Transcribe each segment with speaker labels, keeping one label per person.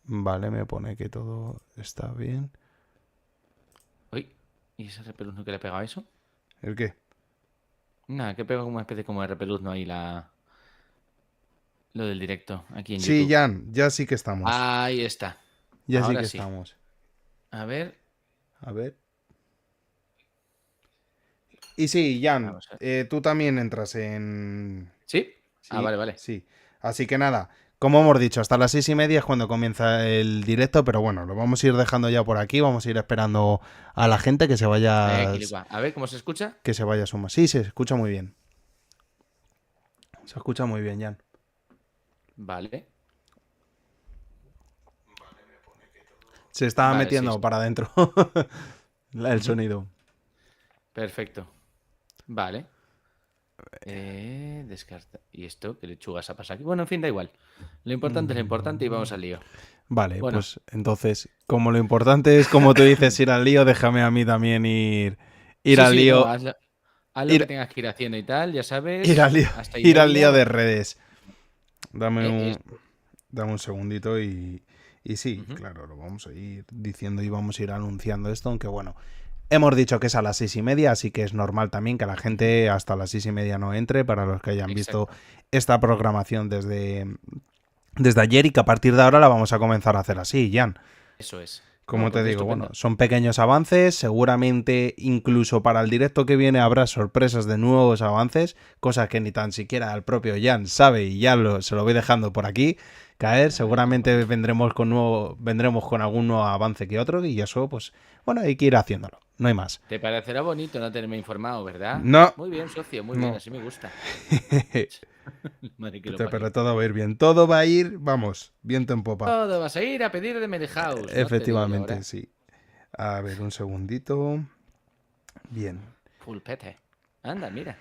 Speaker 1: Vale, me pone que todo está bien.
Speaker 2: Uy, ¿y ese repelús no que le ha pegado a eso?
Speaker 1: ¿El qué?
Speaker 2: Nada, que pega como una especie como de repelús, ¿no? Ahí lo del directo, aquí en
Speaker 1: Sí,
Speaker 2: YouTube.
Speaker 1: Jan, ya sí que estamos.
Speaker 2: Ahí está.
Speaker 1: Ya sí
Speaker 2: Ahora
Speaker 1: que
Speaker 2: sí.
Speaker 1: estamos.
Speaker 2: A ver,
Speaker 1: A ver. Y sí, Jan,
Speaker 2: vamos a ver.
Speaker 1: tú también entras en...
Speaker 2: ¿Sí? Ah,
Speaker 1: Sí,
Speaker 2: vale, vale.
Speaker 1: sí. Así que nada, como hemos dicho, hasta las 6:30 es cuando comienza el directo, pero bueno, lo vamos a ir dejando ya por aquí, vamos a ir esperando a la gente
Speaker 2: Quilicua. A ver, ¿cómo se escucha?
Speaker 1: que se vaya sumando. Sí, se escucha muy bien. Se escucha muy bien, Jan.
Speaker 2: Vale.
Speaker 1: Se está
Speaker 2: Vale, sí,
Speaker 1: metiendo
Speaker 2: sí.
Speaker 1: para adentro el
Speaker 2: Ujú.
Speaker 1: sonido.
Speaker 2: Perfecto. Vale. Descarta. ¿Y esto? ¿Qué lechugas ha pasado aquí? Bueno, en fin, da igual. Lo importante es lo importante y vamos al lío.
Speaker 1: Vale,
Speaker 2: Bueno,
Speaker 1: pues entonces, como lo importante es, como tú dices, ir al lío, déjame a mí también ir
Speaker 2: sí,
Speaker 1: al
Speaker 2: sí, no,
Speaker 1: lío,
Speaker 2: haz lo que
Speaker 1: ir,
Speaker 2: tengas que ir haciendo y tal, ya
Speaker 1: ir al
Speaker 2: sabes,
Speaker 1: lío,
Speaker 2: hasta y
Speaker 1: ir al lío
Speaker 2: media.
Speaker 1: de redes. Dame un,
Speaker 2: Esto.
Speaker 1: dame un segundito y sí,
Speaker 2: Ujú.
Speaker 1: claro, lo vamos a ir diciendo y vamos a ir anunciando esto, aunque bueno, hemos dicho que es a las 6:30, así que es normal también que la
Speaker 2: Ujú.
Speaker 1: gente hasta las 6:30 no entre, para los que hayan visto
Speaker 2: Exacto.
Speaker 1: esta programación desde ayer y que a partir de ahora la vamos a comenzar a hacer así, Jan.
Speaker 2: Eso es.
Speaker 1: Como
Speaker 2: No,
Speaker 1: te
Speaker 2: pues
Speaker 1: digo, bueno,
Speaker 2: estupendo.
Speaker 1: son pequeños avances, seguramente incluso para el directo que viene habrá sorpresas de nuevos avances, cosas que ni tan siquiera el propio Jan sabe y ya se lo voy dejando por aquí caer,
Speaker 2: A ver, ¿cómo
Speaker 1: seguramente
Speaker 2: podemos?
Speaker 1: vendremos con algún nuevo avance que otro y eso pues bueno, hay que ir haciéndolo, no hay más.
Speaker 2: Te parecerá bonito no tenerme informado, ¿verdad?
Speaker 1: No,
Speaker 2: Muy bien, socio, muy bien,
Speaker 1: no.
Speaker 2: así me gusta. Madre que lo
Speaker 1: Pero
Speaker 2: parió.
Speaker 1: todo va a ir bien, todo va a ir, vamos, viento en popa.
Speaker 2: Todo vas a ir a pedir de House, no te digo yo
Speaker 1: Efectivamente,
Speaker 2: ahora.
Speaker 1: sí. A ver, un segundito. Bien.
Speaker 2: Pulpete. Anda, mira.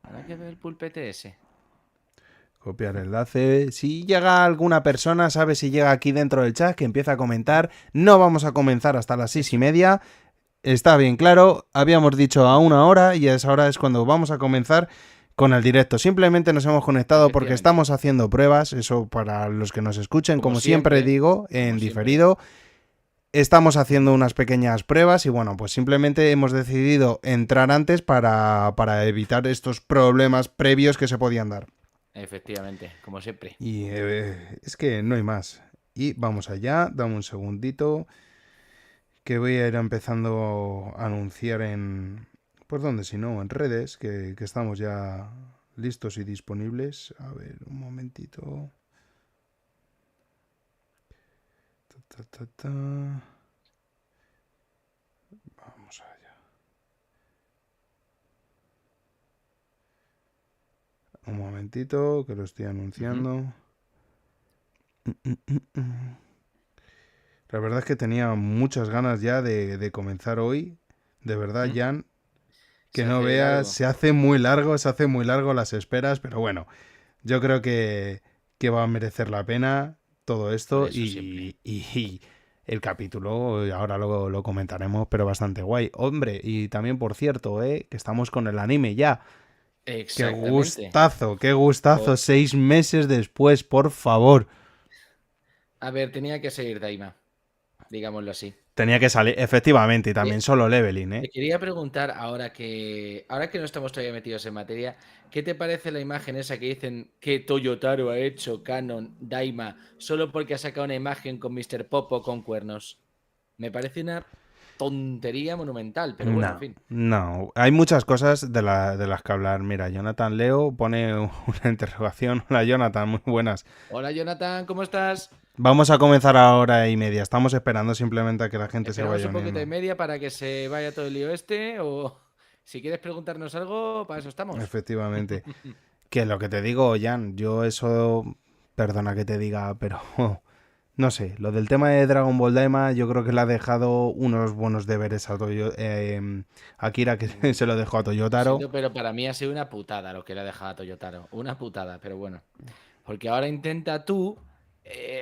Speaker 2: Habrá que ver el pulpete ese.
Speaker 1: Copiar enlace. Si llega alguna persona, sabe si llega aquí dentro del chat, que empieza a comentar. No vamos a comenzar hasta las seis y
Speaker 2: Eso.
Speaker 1: media. Está bien claro. Habíamos dicho a 1 hora y a esa hora es cuando vamos a comenzar con el directo. Simplemente nos hemos conectado porque
Speaker 2: Efectivamente.
Speaker 1: estamos haciendo pruebas. Eso para los que nos escuchen,
Speaker 2: Como
Speaker 1: como siempre
Speaker 2: siempre.
Speaker 1: digo, en
Speaker 2: Como siempre.
Speaker 1: diferido. Estamos haciendo
Speaker 2: Ujú.
Speaker 1: unas pequeñas pruebas y bueno, pues simplemente hemos decidido entrar antes para evitar estos problemas previos que se podían dar.
Speaker 2: Efectivamente, como siempre.
Speaker 1: Y es que no hay más. Y vamos allá, dame un segundito, que voy a ir empezando a anunciar en... ¿Por dónde si no? En redes, que estamos ya listos y disponibles. A ver, un momentito. Ta, ta, ta, ta. Vamos allá. Un momentito, que lo estoy
Speaker 2: Ujú.
Speaker 1: anunciando. La verdad es que tenía muchas ganas ya de comenzar hoy. De verdad,
Speaker 2: Ujú.
Speaker 1: Jan, que
Speaker 2: Se
Speaker 1: no
Speaker 2: hace
Speaker 1: veas,
Speaker 2: largo.
Speaker 1: se hace muy largo las esperas, pero bueno, yo creo que va a merecer la pena todo esto
Speaker 2: Eso siempre.
Speaker 1: y el capítulo, ahora lo comentaremos, pero bastante guay. Hombre, y también por cierto, que estamos con el anime ya.
Speaker 2: Exactamente.
Speaker 1: Qué gustazo,
Speaker 2: Por...
Speaker 1: 6 meses después, por favor.
Speaker 2: A ver, tenía que seguir Daima, digámoslo así.
Speaker 1: Tenía que salir, efectivamente, y también
Speaker 2: Oye,
Speaker 1: solo leveling, ¿eh?
Speaker 2: te quería preguntar, ahora que no estamos todavía metidos en materia, ¿qué te parece la imagen esa que dicen que Toyotaro ha hecho Canon Daima solo porque ha sacado una imagen con Mr. Popo con cuernos? Me parece una tontería monumental, pero bueno, en
Speaker 1: No,
Speaker 2: fin.
Speaker 1: no. Hay muchas cosas de las que hablar. Mira, Jonathan Leo pone una interrogación. Hola, Jonathan, muy buenas.
Speaker 2: Hola Jonathan, ¿cómo estás?
Speaker 1: Vamos a comenzar a 1:30. Estamos esperando simplemente a que la gente se
Speaker 2: Esperamos
Speaker 1: vaya
Speaker 2: un poquito y
Speaker 1: uniendo.
Speaker 2: media para que se vaya todo el lío este o si quieres preguntarnos algo, para eso estamos.
Speaker 1: Efectivamente. Que lo que te digo, Jan, yo eso, perdona que te diga, pero no sé, lo del tema de Dragon Ball Daima, yo creo que le ha dejado unos buenos deberes a Akira, que
Speaker 2: Mm,
Speaker 1: se lo dejó a
Speaker 2: Lo
Speaker 1: Toyotaro.
Speaker 2: siento, pero para mí ha sido una putada lo que le ha dejado a Toyotaro. Una putada, pero bueno. Porque ahora intenta tú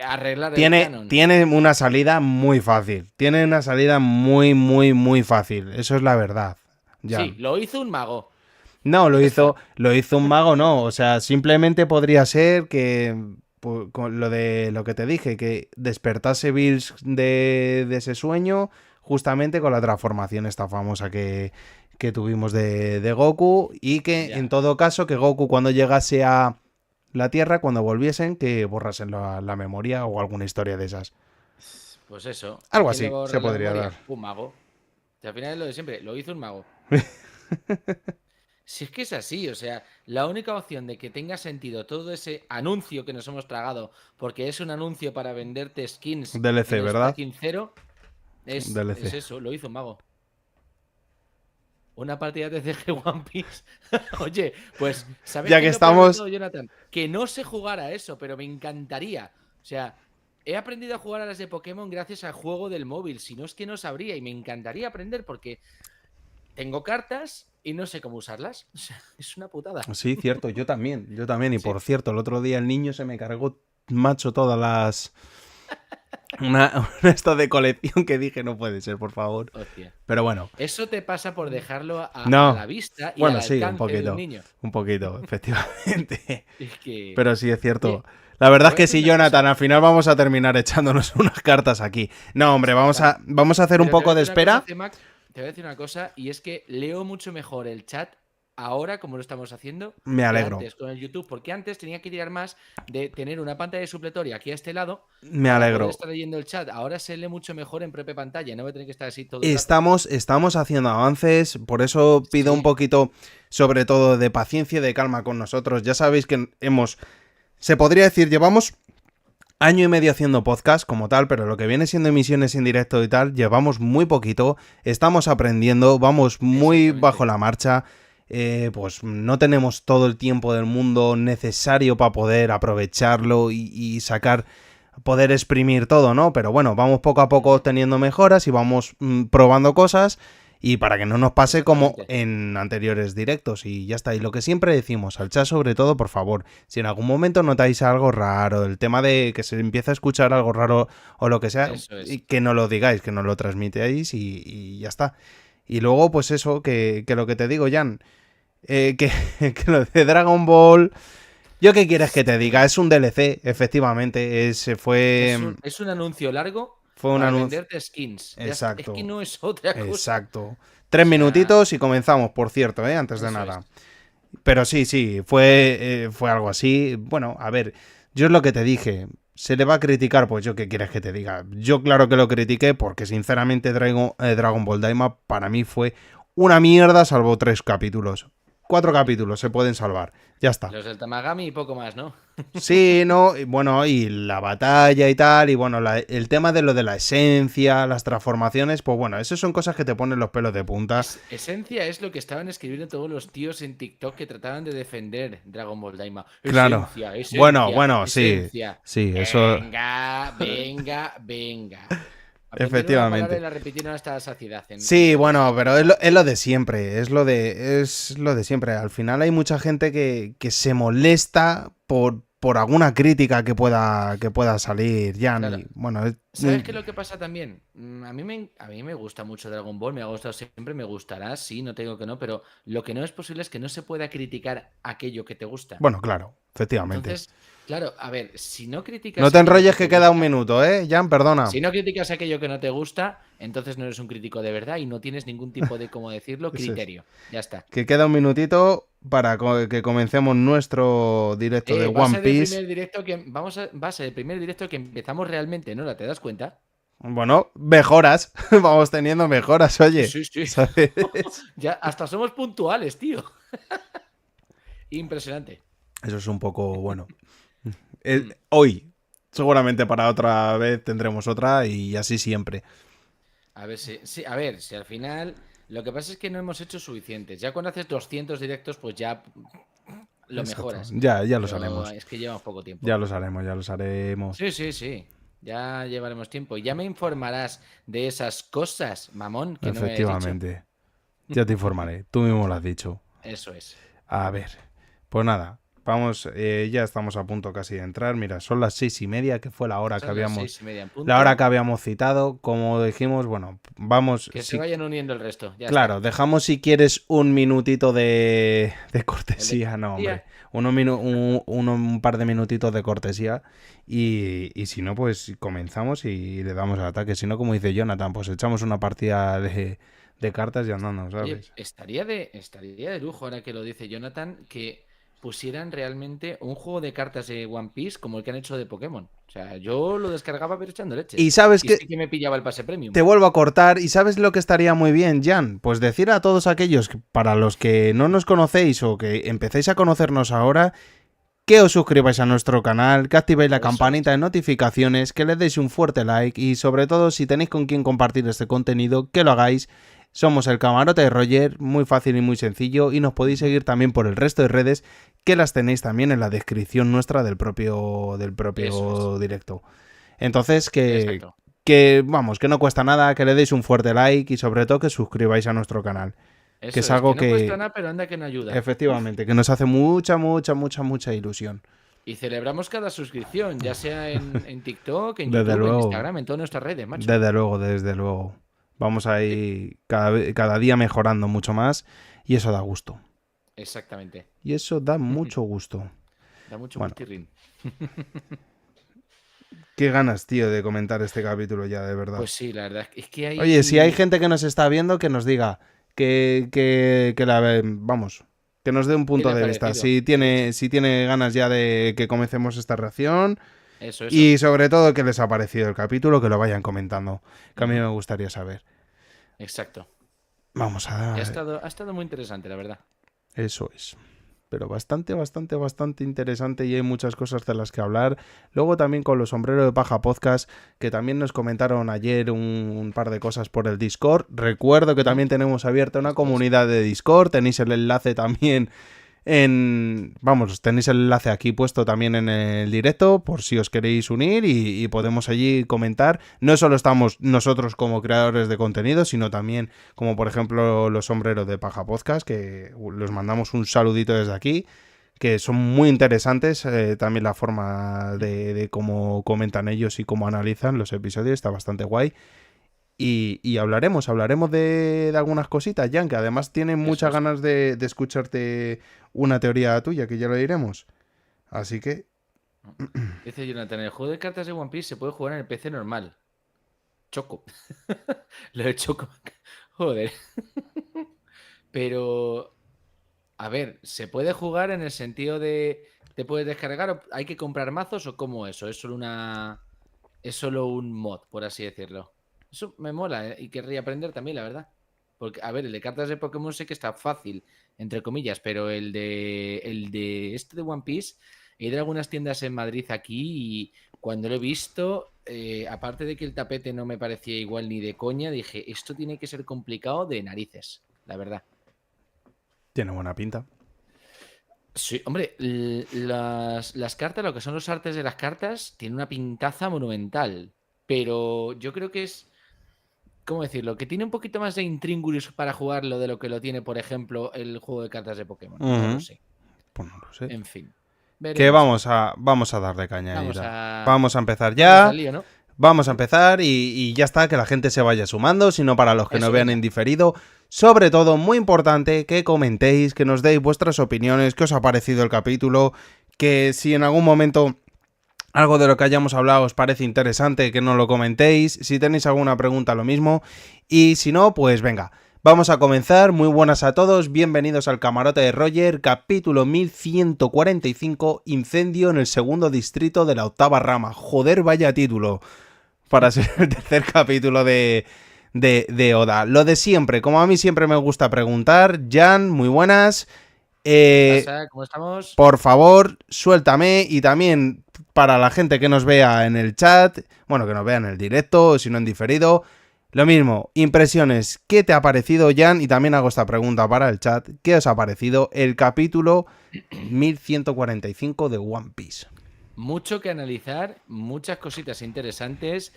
Speaker 2: arreglar el canon.
Speaker 1: Tiene una salida muy fácil. Tiene una salida muy, muy, muy fácil. Eso es la verdad,
Speaker 2: Sí,
Speaker 1: Jan.
Speaker 2: lo hizo un mago.
Speaker 1: No,
Speaker 2: Ya está.
Speaker 1: lo hizo un mago, no. O sea, simplemente podría ser que. pues, con lo de lo que te dije, que despertase Bills de ese sueño, justamente con la transformación esta famosa que tuvimos de Goku, y que en
Speaker 2: Ya.
Speaker 1: todo caso, que Goku cuando llegase a la Tierra, cuando volviesen, que borrasen la memoria o alguna historia de esas.
Speaker 2: Pues eso. ¿Y
Speaker 1: Algo
Speaker 2: quién le
Speaker 1: así se
Speaker 2: borra la
Speaker 1: podría dar.
Speaker 2: memoria? Un mago. Y al final es lo de siempre. Lo hizo un mago. Si es que es así, o sea, la única opción de que tenga sentido todo ese anuncio que nos hemos tragado, porque es un anuncio para venderte skins en
Speaker 1: DLC,
Speaker 2: el
Speaker 1: ¿verdad?
Speaker 2: stacking cero, es
Speaker 1: DLC.
Speaker 2: eso, lo hizo un mago. Una partida de CG One Piece. Oye, pues, ¿sabes
Speaker 1: Ya
Speaker 2: qué
Speaker 1: que
Speaker 2: es lo peor de
Speaker 1: estamos...
Speaker 2: todo, Jonathan? Que no sé jugar a eso, pero me encantaría. O sea, he aprendido a jugar a las de Pokémon gracias al juego del móvil. Si no es que no sabría y me encantaría aprender porque tengo cartas y no sé cómo usarlas. O sea, es una putada.
Speaker 1: Sí, cierto, yo también, yo también. Y
Speaker 2: Sí.
Speaker 1: por cierto, el otro día el niño se me cargó, macho, todas las... Una esto de colección que dije, no puede ser, por favor.
Speaker 2: Hostia.
Speaker 1: Pero bueno,
Speaker 2: Eso te pasa por dejarlo a
Speaker 1: no.
Speaker 2: la vista y al
Speaker 1: Bueno, sí,
Speaker 2: alcance de un niño.
Speaker 1: un poquito, efectivamente.
Speaker 2: Es que.
Speaker 1: Pero sí es
Speaker 2: Oye,
Speaker 1: cierto. La
Speaker 2: te
Speaker 1: verdad es
Speaker 2: voy a
Speaker 1: que
Speaker 2: decir
Speaker 1: sí,
Speaker 2: una cosa.
Speaker 1: Jonathan, al final vamos a terminar echándonos unas cartas aquí. No, hombre,
Speaker 2: Vale.
Speaker 1: vamos a hacer un
Speaker 2: Pero te voy a
Speaker 1: poco de
Speaker 2: decir una cosa,
Speaker 1: espera.
Speaker 2: CMAC. Te voy a decir una cosa, y es que leo mucho mejor el chat ahora, como lo estamos haciendo,
Speaker 1: Me
Speaker 2: que
Speaker 1: alegro,
Speaker 2: antes con el YouTube, porque antes tenía que tirar más de tener una pantalla supletoria aquí a este lado
Speaker 1: me
Speaker 2: para poder
Speaker 1: alegro.
Speaker 2: estar leyendo el chat. Ahora se lee mucho mejor en propia pantalla, no voy a tener que estar así todo el rato.
Speaker 1: Estamos haciendo avances, por eso pido un
Speaker 2: Sí,
Speaker 1: poquito, sobre todo, de paciencia y de calma con nosotros. Ya sabéis que se podría decir, llevamos año y medio haciendo podcast como tal, pero lo que viene siendo emisiones en directo y tal, llevamos muy poquito, estamos aprendiendo, vamos muy bajo
Speaker 2: exactamente.
Speaker 1: la marcha, pues no tenemos todo el tiempo del mundo necesario para poder aprovecharlo y sacar, poder exprimir todo, ¿no? Pero bueno, vamos poco a poco
Speaker 2: Ujú,
Speaker 1: teniendo mejoras y vamos probando cosas. Y para que no nos pase como
Speaker 2: exactamente.
Speaker 1: en anteriores directos. Y ya está. Y lo que siempre decimos, al chat sobre todo, por favor, si en algún momento notáis algo raro, el tema de que se empieza a escuchar algo raro o lo que sea,
Speaker 2: Eso
Speaker 1: y
Speaker 2: es.
Speaker 1: que no lo digáis, que no lo transmitáis y ya está. Y luego, pues eso, que lo que te digo, Jan, que lo de Dragon Ball... ¿Yo qué quieres que te diga? Es un DLC, efectivamente.
Speaker 2: Es un anuncio largo
Speaker 1: Fue un
Speaker 2: para
Speaker 1: anuncio.
Speaker 2: venderte skins. Ya está. Es que
Speaker 1: Exacto,
Speaker 2: no es otra cosa.
Speaker 1: exacto.
Speaker 2: O
Speaker 1: 3
Speaker 2: sea,
Speaker 1: minutitos y comenzamos, por cierto, antes de
Speaker 2: eso es.
Speaker 1: nada. Pero sí, sí, fue algo así. Bueno, a ver, yo es lo que te dije. ¿Se le va a criticar? Pues yo qué quieres que te diga. Yo claro que lo critiqué porque sinceramente Dragon Ball Daima para mí fue una mierda salvo 3 capítulos. 4 capítulos se pueden salvar. Ya está.
Speaker 2: Los del Tamagami y poco más, ¿no?
Speaker 1: Sí, no, y bueno, y la batalla y tal, y bueno, el tema de lo de la esencia, las transformaciones, pues bueno, eso son cosas que te ponen los pelos de punta.
Speaker 2: Esencia es lo que estaban escribiendo todos los tíos en TikTok que trataban de defender Dragon Ball Daima.
Speaker 1: Claro.
Speaker 2: Esencia,
Speaker 1: Bueno,
Speaker 2: esencia,
Speaker 1: bueno, sí,
Speaker 2: esencia.
Speaker 1: sí, eso,
Speaker 2: Venga, venga, venga. Aprendieron la palabra y
Speaker 1: efectivamente.
Speaker 2: la repitieron hasta la saciedad
Speaker 1: Sí,
Speaker 2: en
Speaker 1: bueno,
Speaker 2: ese
Speaker 1: pero
Speaker 2: TikTok.
Speaker 1: es lo de siempre, es lo de siempre. Al final hay mucha gente que se molesta por alguna crítica que pueda salir, Jan,
Speaker 2: Claro.
Speaker 1: y bueno,
Speaker 2: ¿Sabes qué es lo que pasa también? A mí me gusta mucho Dragon Ball, me ha gustado siempre, me gustará, sí, no tengo que no, pero lo que no es posible es que no se pueda criticar aquello que te gusta.
Speaker 1: bueno, claro, efectivamente.
Speaker 2: Entonces, claro, a ver, si no
Speaker 1: No
Speaker 2: criticas
Speaker 1: te
Speaker 2: aquello que
Speaker 1: enrolles
Speaker 2: te
Speaker 1: que queda un
Speaker 2: gusta,
Speaker 1: minuto, Jan, perdona.
Speaker 2: si no criticas aquello que no te gusta, entonces no eres un crítico de verdad y no tienes ningún tipo de, ¿cómo decirlo?,
Speaker 1: Eso es.
Speaker 2: criterio. Ya está.
Speaker 1: Que queda un minutito para que comencemos nuestro directo de
Speaker 2: Va a
Speaker 1: One
Speaker 2: ser el
Speaker 1: Piece.
Speaker 2: primer directo que va a ser el primer directo que empezamos realmente, ¿no? ¿Te das cuenta?
Speaker 1: Bueno, mejoras. Vamos teniendo mejoras,
Speaker 2: Sí,
Speaker 1: oye.
Speaker 2: sí, sí.
Speaker 1: ¿Sabes?
Speaker 2: Ya hasta somos puntuales, tío. Impresionante.
Speaker 1: Eso es un poco bueno.
Speaker 2: Mm.
Speaker 1: Hoy, seguramente para otra vez tendremos otra y así siempre.
Speaker 2: A ver si, sí, a ver, si al final lo que pasa es que no hemos hecho suficientes. Ya cuando haces 200 directos, pues ya lo
Speaker 1: Exacto.
Speaker 2: mejoras.
Speaker 1: Ya los
Speaker 2: Pero
Speaker 1: haremos.
Speaker 2: es que llevamos poco tiempo.
Speaker 1: Ya los haremos, ya los haremos.
Speaker 2: Sí, sí, sí. Ya llevaremos tiempo. Y ya me informarás de esas cosas, mamón, que no me habías dicho.
Speaker 1: Efectivamente. Ya te informaré. Tú mismo lo has dicho.
Speaker 2: Eso es.
Speaker 1: A ver. Pues nada. Vamos, ya estamos a punto casi de entrar. Mira, son las 6:30, que fue la hora que
Speaker 2: Son las
Speaker 1: habíamos,
Speaker 2: 6:30 en
Speaker 1: la hora que
Speaker 2: punto.
Speaker 1: habíamos citado. Como dijimos, bueno, vamos,
Speaker 2: Que se
Speaker 1: sí,
Speaker 2: vayan uniendo el resto, ya
Speaker 1: claro,
Speaker 2: está.
Speaker 1: dejamos si quieres un minutito de
Speaker 2: El de
Speaker 1: cortesía, no, hombre.
Speaker 2: día,
Speaker 1: Un par de minutitos de cortesía. Y si no, pues comenzamos y le damos al ataque. Si no, como dice Jonathan, pues echamos una partida de cartas y andando,
Speaker 2: oye,
Speaker 1: ¿sabes?
Speaker 2: estaría de lujo ahora que lo dice Jonathan, que pusieran realmente un juego de cartas de One Piece como el que han hecho de Pokémon. O sea, yo lo descargaba pero echando
Speaker 1: Y
Speaker 2: leches.
Speaker 1: sabes
Speaker 2: Y
Speaker 1: que
Speaker 2: sí que me pillaba el pase premium.
Speaker 1: te vuelvo a cortar. ¿Y sabes lo que estaría muy bien, Jan? Pues decir a todos aquellos, para los que no nos conocéis o que empecéis a conocernos ahora, que os suscribáis a nuestro canal, que activéis la
Speaker 2: Eso es.
Speaker 1: campanita de notificaciones, que le deis un fuerte like y sobre todo si tenéis con quién compartir este contenido, que lo hagáis. Somos el Camarote de Roger, muy fácil y muy sencillo, y nos podéis seguir también por el resto de redes, que las tenéis también en la descripción nuestra del
Speaker 2: Eso es.
Speaker 1: propio directo. Entonces,
Speaker 2: Exacto.
Speaker 1: vamos, que no cuesta nada, que le deis un fuerte like y sobre todo que suscribáis a nuestro canal, que
Speaker 2: Eso
Speaker 1: es
Speaker 2: es. Que
Speaker 1: algo
Speaker 2: no cuesta
Speaker 1: que,
Speaker 2: nada, pero anda que no ayuda.
Speaker 1: efectivamente, que nos hace mucha, mucha, mucha, mucha ilusión.
Speaker 2: Y celebramos cada suscripción, ya sea en TikTok, en
Speaker 1: Desde
Speaker 2: YouTube, en
Speaker 1: luego,
Speaker 2: Instagram, en todas nuestras redes, macho.
Speaker 1: desde luego, desde luego. Vamos a
Speaker 2: Eh,
Speaker 1: ir cada día mejorando mucho más y eso da gusto.
Speaker 2: Exactamente.
Speaker 1: Y eso da mucho gusto.
Speaker 2: Da mucho
Speaker 1: Bueno,
Speaker 2: gustirrín.
Speaker 1: qué ganas, tío, de comentar este capítulo ya, de verdad.
Speaker 2: Pues sí, la verdad es que
Speaker 1: Oye, si hay
Speaker 2: hay...
Speaker 1: gente que nos está viendo, que nos diga vamos, que nos dé un
Speaker 2: ¿Qué
Speaker 1: punto
Speaker 2: le ha
Speaker 1: de vista.
Speaker 2: parecido?
Speaker 1: Si
Speaker 2: Sí, sí.
Speaker 1: tiene, si tiene ganas ya de que comencemos esta reacción
Speaker 2: Eso.
Speaker 1: y sobre todo qué les ha parecido el capítulo, que lo vayan comentando, que a mí
Speaker 2: Ujú.
Speaker 1: me gustaría saber.
Speaker 2: Exacto.
Speaker 1: Vamos a
Speaker 2: Y
Speaker 1: dar...
Speaker 2: ha estado muy interesante, la verdad.
Speaker 1: Eso es. Pero bastante, bastante, bastante interesante y hay muchas cosas de las que hablar. Luego también con los sombreros de paja podcast, que también nos comentaron ayer un par de cosas por el Discord. Recuerdo que
Speaker 2: Ujú.
Speaker 1: también tenemos abierta una
Speaker 2: Eso es.
Speaker 1: comunidad de Discord, tenéis el enlace también vamos, tenéis el enlace aquí puesto también en el directo por si os queréis unir y podemos allí comentar. No solo estamos nosotros como creadores de contenido, sino también como por ejemplo los sombreros de paja podcast, que los mandamos un saludito desde aquí, que son muy interesantes. También la forma de cómo comentan ellos y cómo analizan los episodios está bastante guay. Y hablaremos de algunas cositas, Jan, que además tienen
Speaker 2: Eso
Speaker 1: muchas
Speaker 2: es.
Speaker 1: ganas de escucharte una teoría tuya, que ya lo diremos. Así que,
Speaker 2: Dice Jonathan, el juego de cartas de One Piece se puede jugar en el PC normal. Choco. Lo he choco. Joder. Pero, a ver, ¿se puede jugar en el sentido de te puedes descargar o hay que comprar mazos o cómo eso? Es solo es solo un mod, por así decirlo. Eso me mola, y querría aprender también, la verdad. Porque, a ver, el de cartas de Pokémon sé que está fácil, entre comillas, pero el de este de One Piece, he ido a algunas tiendas en Madrid aquí y cuando lo he visto, aparte de que el tapete no me parecía igual ni de coña, dije, esto tiene que ser complicado de narices, la verdad.
Speaker 1: tiene buena pinta.
Speaker 2: Sí, hombre, las cartas, lo que son los artes de las cartas, tiene una pintaza monumental. Pero yo creo que es, ¿cómo decirlo? Que tiene un poquito más de intríngulis para jugarlo de lo que lo tiene, por ejemplo, el juego de cartas de Pokémon. No lo
Speaker 1: Ujú.
Speaker 2: sé.
Speaker 1: Pues no lo sé.
Speaker 2: En fin,
Speaker 1: Que
Speaker 2: veremos a ver.
Speaker 1: vamos a darle
Speaker 2: Vamos
Speaker 1: cañadita.
Speaker 2: a...
Speaker 1: Vamos a empezar
Speaker 2: Vamos al
Speaker 1: ya.
Speaker 2: lío, ¿no?
Speaker 1: Vamos a empezar y ya está, que la gente se vaya sumando, sino para los que no
Speaker 2: Eso,
Speaker 1: vean en
Speaker 2: venga.
Speaker 1: diferido. Sobre todo, muy importante, que comentéis, que nos deis vuestras opiniones, qué os ha parecido el capítulo, que si en algún momento algo de lo que hayamos hablado os parece interesante, que nos lo comentéis, si tenéis alguna pregunta lo mismo, y si no, pues venga. Vamos a comenzar, muy buenas a todos, bienvenidos al Camarote de Roger, capítulo 1145, incendio en el segundo distrito de la octava rama. Joder, vaya título para ser el tercer capítulo de Oda. Lo de siempre, como a mí siempre me gusta preguntar, Jan, muy buenas.
Speaker 2: ¿Qué
Speaker 1: Eh,
Speaker 2: pasa? ¿Cómo estamos?
Speaker 1: por favor, suéltame y también para la gente que nos vea en el chat, bueno, que nos vea en el directo o si no en diferido, lo mismo, impresiones, ¿qué te ha parecido, Jan? Y también hago esta pregunta para el chat, ¿qué os ha parecido el capítulo 1145 de One Piece?
Speaker 2: Mucho que analizar, muchas cositas interesantes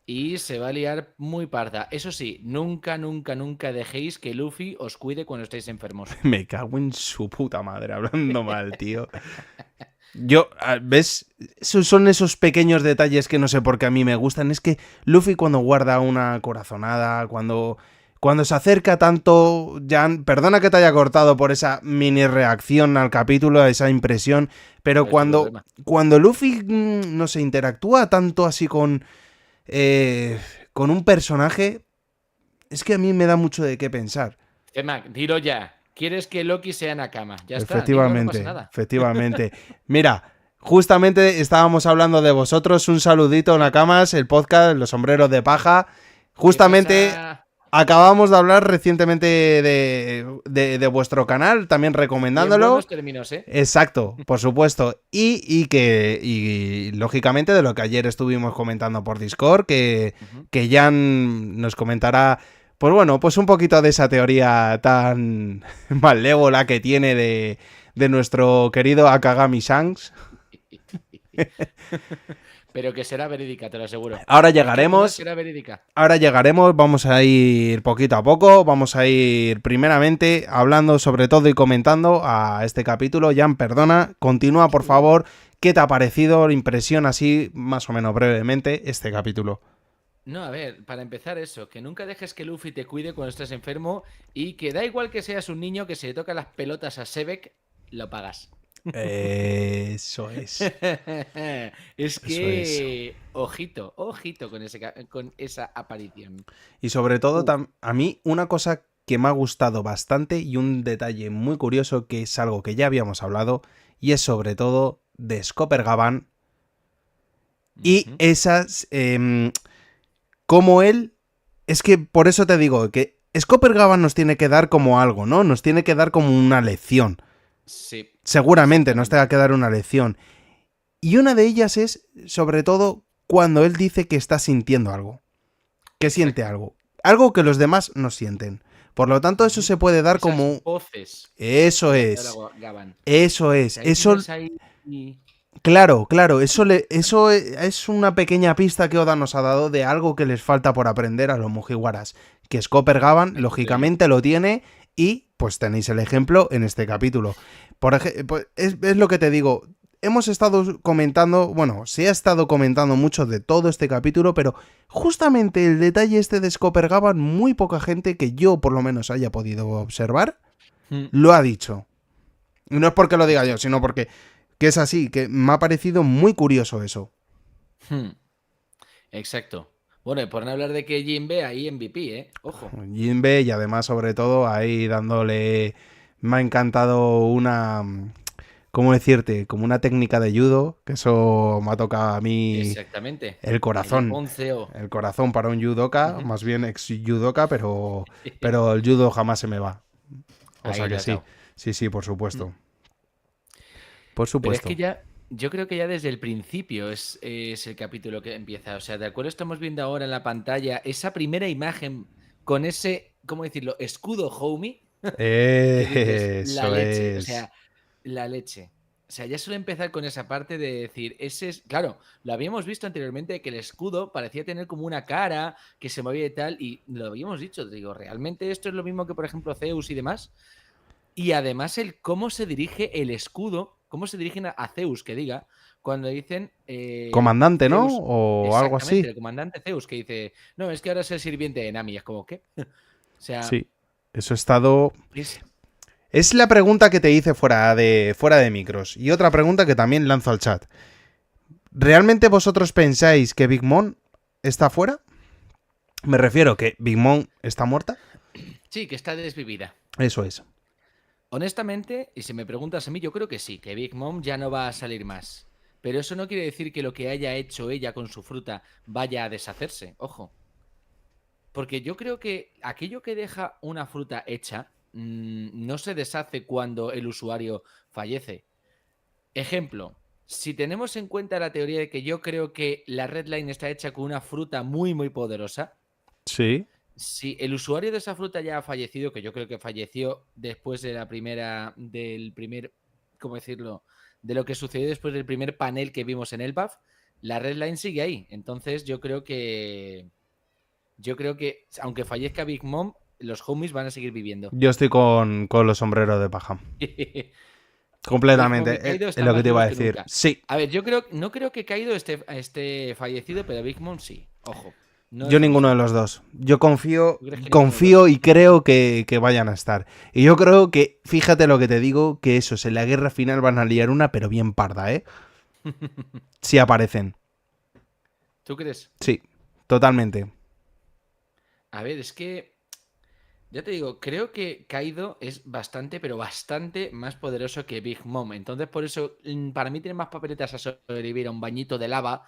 Speaker 2: y se va a liar muy parda. Eso sí, nunca, nunca, nunca dejéis que Luffy os cuide cuando estéis enfermos.
Speaker 1: Me cago en su puta madre, hablando mal, tío. ¿Ves? Son esos pequeños detalles que no sé por qué a mí me gustan. Es que Luffy cuando guarda una corazonada, cuando se acerca tanto, Jan, perdona que te haya cortado por esa mini reacción al capítulo, esa impresión, pero
Speaker 2: No hay problema.
Speaker 1: cuando Luffy, no sé, interactúa tanto así con un personaje, es que a mí me da mucho de qué pensar.
Speaker 2: Mac, dilo ya. ¿Quieres que Loki sea Nakama? Ya está, dilo, no pasa
Speaker 1: Efectivamente,
Speaker 2: nada.
Speaker 1: efectivamente. Mira, justamente estábamos hablando de vosotros. Un saludito, Nakamas, el podcast, los sombreros de paja.
Speaker 2: ¿Qué
Speaker 1: Justamente
Speaker 2: pasa?
Speaker 1: acabamos de hablar recientemente de vuestro canal, también
Speaker 2: Y en
Speaker 1: recomendándolo.
Speaker 2: buenos términos, ¿eh?
Speaker 1: Exacto, por supuesto. Y lógicamente de lo que ayer estuvimos comentando por Discord,
Speaker 2: Ujú.
Speaker 1: que Jan nos comentará, pues bueno, pues un poquito de esa teoría tan malévola que tiene de nuestro querido Akagami Shanks.
Speaker 2: Pero que será verídica, te lo aseguro.
Speaker 1: Ahora
Speaker 2: ¿En qué duda
Speaker 1: llegaremos,
Speaker 2: será verídica?
Speaker 1: ahora llegaremos, vamos a ir poquito a poco, vamos a ir primeramente hablando sobre todo y comentando a este capítulo. Jan, perdona, continúa por
Speaker 2: Sí.
Speaker 1: favor. ¿Qué te ha parecido, impresión así, más o menos brevemente, este capítulo?
Speaker 2: No, a ver, para empezar eso, que nunca dejes que Luffy te cuide cuando estés enfermo y que da igual que seas un niño que se le toca las pelotas a Sebek, lo pagas.
Speaker 1: Eso es,
Speaker 2: Es
Speaker 1: eso es.
Speaker 2: que, ojito, ojito con, con esa aparición.
Speaker 1: Y sobre todo,
Speaker 2: Uf.
Speaker 1: a mí una cosa que me ha gustado bastante y un detalle muy curioso que es algo que ya habíamos hablado y es sobre todo de Scopper Gavan y
Speaker 2: Ujú.
Speaker 1: esas... como él... Es que por eso te digo que Scopper Gavan nos tiene que dar como algo, ¿no? Nos tiene que dar como una lección.
Speaker 2: Sí,
Speaker 1: Seguramente nos tenga
Speaker 2: exactamente.
Speaker 1: que dar una lección. Y una de ellas es, sobre todo, cuando él dice que está sintiendo algo. Que siente
Speaker 2: Exacto.
Speaker 1: algo. Algo que los demás no sienten. Por lo tanto, eso
Speaker 2: Ujú.
Speaker 1: se puede dar
Speaker 2: Esas
Speaker 1: como...
Speaker 2: voces
Speaker 1: Eso
Speaker 2: de las que
Speaker 1: es.
Speaker 2: habla Gavan.
Speaker 1: Eso es.
Speaker 2: Si ahí
Speaker 1: Eso...
Speaker 2: tienes ahí.
Speaker 1: Claro, claro. Eso es una pequeña pista que Oda nos ha dado de algo que les falta por aprender a los Mugiwaras. Que Scopper Gavan,
Speaker 2: Ahí te doy yo.
Speaker 1: lógicamente, lo tiene. Y pues tenéis el ejemplo en este capítulo. Por ejemplo, es lo que te digo. Hemos estado comentando, bueno, se ha estado comentando mucho de todo este capítulo, pero justamente el detalle este de Scopper Gavan, muy poca gente que yo por lo menos haya podido observar,
Speaker 2: Mm.
Speaker 1: lo ha dicho. Y no es porque lo diga yo,
Speaker 2: Exacto.
Speaker 1: sino porque que es así, que me ha parecido muy curioso eso.
Speaker 2: Hmm. Exacto. Bueno, y por no hablar de que Jinbe ahí MVP, ¿eh? Ojo.
Speaker 1: Jinbe y además sobre todo ahí dándole... Me ha encantado una... ¿Cómo decirte? Como una técnica de judo, que eso me ha tocado a mí
Speaker 2: Exactamente.
Speaker 1: el
Speaker 2: El
Speaker 1: corazón.
Speaker 2: Ippon CEO.
Speaker 1: El corazón para un judoka, más bien ex judoka, pero el judo jamás se me va. O sea
Speaker 2: Ahí
Speaker 1: que
Speaker 2: lo has
Speaker 1: sí,
Speaker 2: dado.
Speaker 1: sí, sí, por
Speaker 2: Mm.
Speaker 1: supuesto. Por
Speaker 2: Pero es que
Speaker 1: supuesto.
Speaker 2: ya, yo creo que ya desde el principio es el capítulo que empieza. O sea, de acuerdo estamos viendo ahora en la pantalla esa primera imagen con ese, ¿cómo decirlo? Escudo homie, que dices, la
Speaker 1: Eso
Speaker 2: leche. O
Speaker 1: es.
Speaker 2: sea, la leche. O sea, ya suele empezar con esa parte de decir, ese es. Claro, lo habíamos visto anteriormente que el escudo parecía tener como una cara que se movía y tal, y lo habíamos dicho. Digo, ¿realmente esto es lo mismo que, por ejemplo, Zeus y demás? Y además el cómo se dirige el escudo, cómo se dirigen a Zeus, que diga, cuando dicen
Speaker 1: Comandante, ¿no?
Speaker 2: Zeus,
Speaker 1: O algo
Speaker 2: exactamente,
Speaker 1: así.
Speaker 2: el comandante Zeus, que dice, no, es que ahora es el sirviente de Nami, es como, ¿qué? O sea,
Speaker 1: Sí. Eso ha estado...
Speaker 2: es...
Speaker 1: Es la pregunta que te hice fuera de micros. Y otra pregunta que también lanzo al chat. ¿Realmente vosotros pensáis que Big Mom está fuera? Me refiero que Big Mom está muerta.
Speaker 2: Sí, que está desvivida.
Speaker 1: Eso es.
Speaker 2: Honestamente, y si me preguntas a mí, yo creo que sí, que Big Mom ya no va a salir más. Pero eso no quiere decir que lo que haya hecho ella con su fruta vaya a deshacerse, ojo. Porque yo creo que aquello que deja una fruta hecha no se deshace cuando el usuario fallece. Ejemplo, si tenemos en cuenta la teoría de que yo creo que la Red Line está hecha con una fruta muy, muy poderosa,
Speaker 1: Sí.
Speaker 2: si el usuario de esa fruta ya ha fallecido, que yo creo que falleció después de la primera, del primer, ¿cómo decirlo? De lo que sucedió después del primer panel que vimos en el BAF, la Red Line sigue ahí. Entonces yo creo que, aunque fallezca Big Mom, los homies van a seguir viviendo.
Speaker 1: Yo estoy con los sombreros de paja.
Speaker 2: Big Mom y
Speaker 1: Completamente,
Speaker 2: Kaido
Speaker 1: es
Speaker 2: están
Speaker 1: lo que
Speaker 2: más
Speaker 1: te iba a
Speaker 2: vivos que
Speaker 1: decir.
Speaker 2: nunca.
Speaker 1: Sí,
Speaker 2: A ver, no creo que Kaido esté fallecido, pero Big Mom sí. Ojo, no
Speaker 1: yo
Speaker 2: dejemos
Speaker 1: ninguno de
Speaker 2: en
Speaker 1: los
Speaker 2: duda.
Speaker 1: dos. Yo confío,
Speaker 2: ¿Tú crees que ninguno de los
Speaker 1: confío
Speaker 2: dos?
Speaker 1: y creo que vayan a estar. Y yo creo que, fíjate lo que te digo, que esos en la guerra final van a liar una, pero bien parda, ¿eh? Si aparecen.
Speaker 2: ¿Tú crees?
Speaker 1: Sí, totalmente.
Speaker 2: A ver, es que ya te digo, creo que Kaido es bastante, pero bastante más poderoso que Big Mom. Entonces, por eso, para mí tiene más papeletas a sobrevivir a un bañito de lava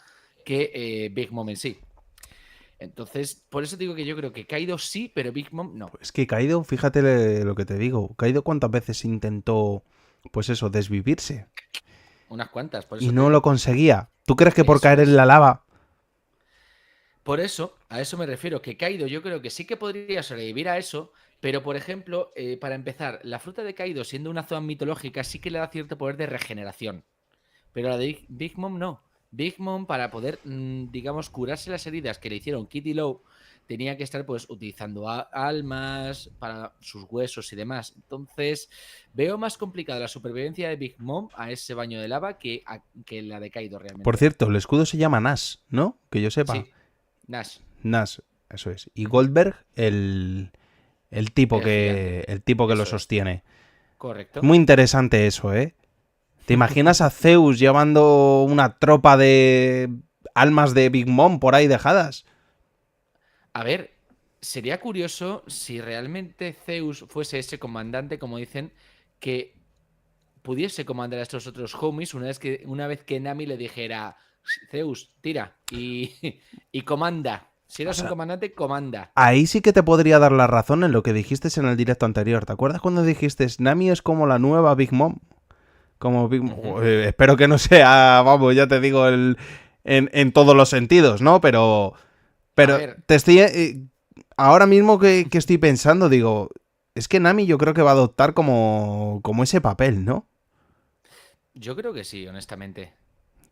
Speaker 2: que Big Mom en sí. Entonces, por eso digo que yo creo que Kaido sí, pero Big Mom no.
Speaker 1: Es que Kaido, fíjate lo que te digo. Kaido cuántas veces intentó, pues eso, desvivirse.
Speaker 2: Unas cuantas, por
Speaker 1: Y
Speaker 2: eso te
Speaker 1: no lo
Speaker 2: digo.
Speaker 1: conseguía. ¿Tú crees que por
Speaker 2: Eso
Speaker 1: caer en
Speaker 2: es.
Speaker 1: la lava?
Speaker 2: Por eso, a eso me refiero, que Kaido yo creo que sí que podría sobrevivir a eso, pero por ejemplo, para empezar, la fruta de Kaido, siendo una zona mitológica, sí que le da cierto poder de regeneración. Pero la de Big Mom no. Big Mom, para poder, digamos, curarse las heridas que le hicieron Kitty Lowe, tenía que estar pues utilizando almas para sus huesos y demás. Entonces, veo más complicada la supervivencia de Big Mom a ese baño de lava que la de Kaido
Speaker 1: Por
Speaker 2: realmente.
Speaker 1: cierto, el escudo se llama Nash, ¿no? Que yo sepa.
Speaker 2: Sí, Nash,
Speaker 1: Nash, eso es. Y Goldberg, el tipo
Speaker 2: el gigante.
Speaker 1: que lo
Speaker 2: Eso es,
Speaker 1: sostiene. Es
Speaker 2: correcto.
Speaker 1: muy interesante eso, ¿eh? ¿Te imaginas a Zeus llevando una tropa de almas de Big Mom por ahí dejadas?
Speaker 2: A ver, sería curioso si realmente Zeus fuese ese comandante, como dicen, que pudiese comandar a estos otros homies una vez que Nami le dijera, Zeus, tira y comanda. Si
Speaker 1: O
Speaker 2: eres un
Speaker 1: sea,
Speaker 2: comandante, comanda.
Speaker 1: ahí sí que te podría dar la razón en lo que dijiste en el directo anterior. ¿Te acuerdas cuando dijiste Nami es como la nueva Big Mom? Como Big Mom.
Speaker 2: Ujú.
Speaker 1: Espero que no sea, vamos, ya te digo, en todos los sentidos, ¿no?
Speaker 2: A
Speaker 1: Pero
Speaker 2: ver,
Speaker 1: te estoy. Ahora mismo que estoy pensando, digo. Es que Nami yo creo que va a adoptar como ese papel, ¿no?
Speaker 2: yo creo que sí, honestamente.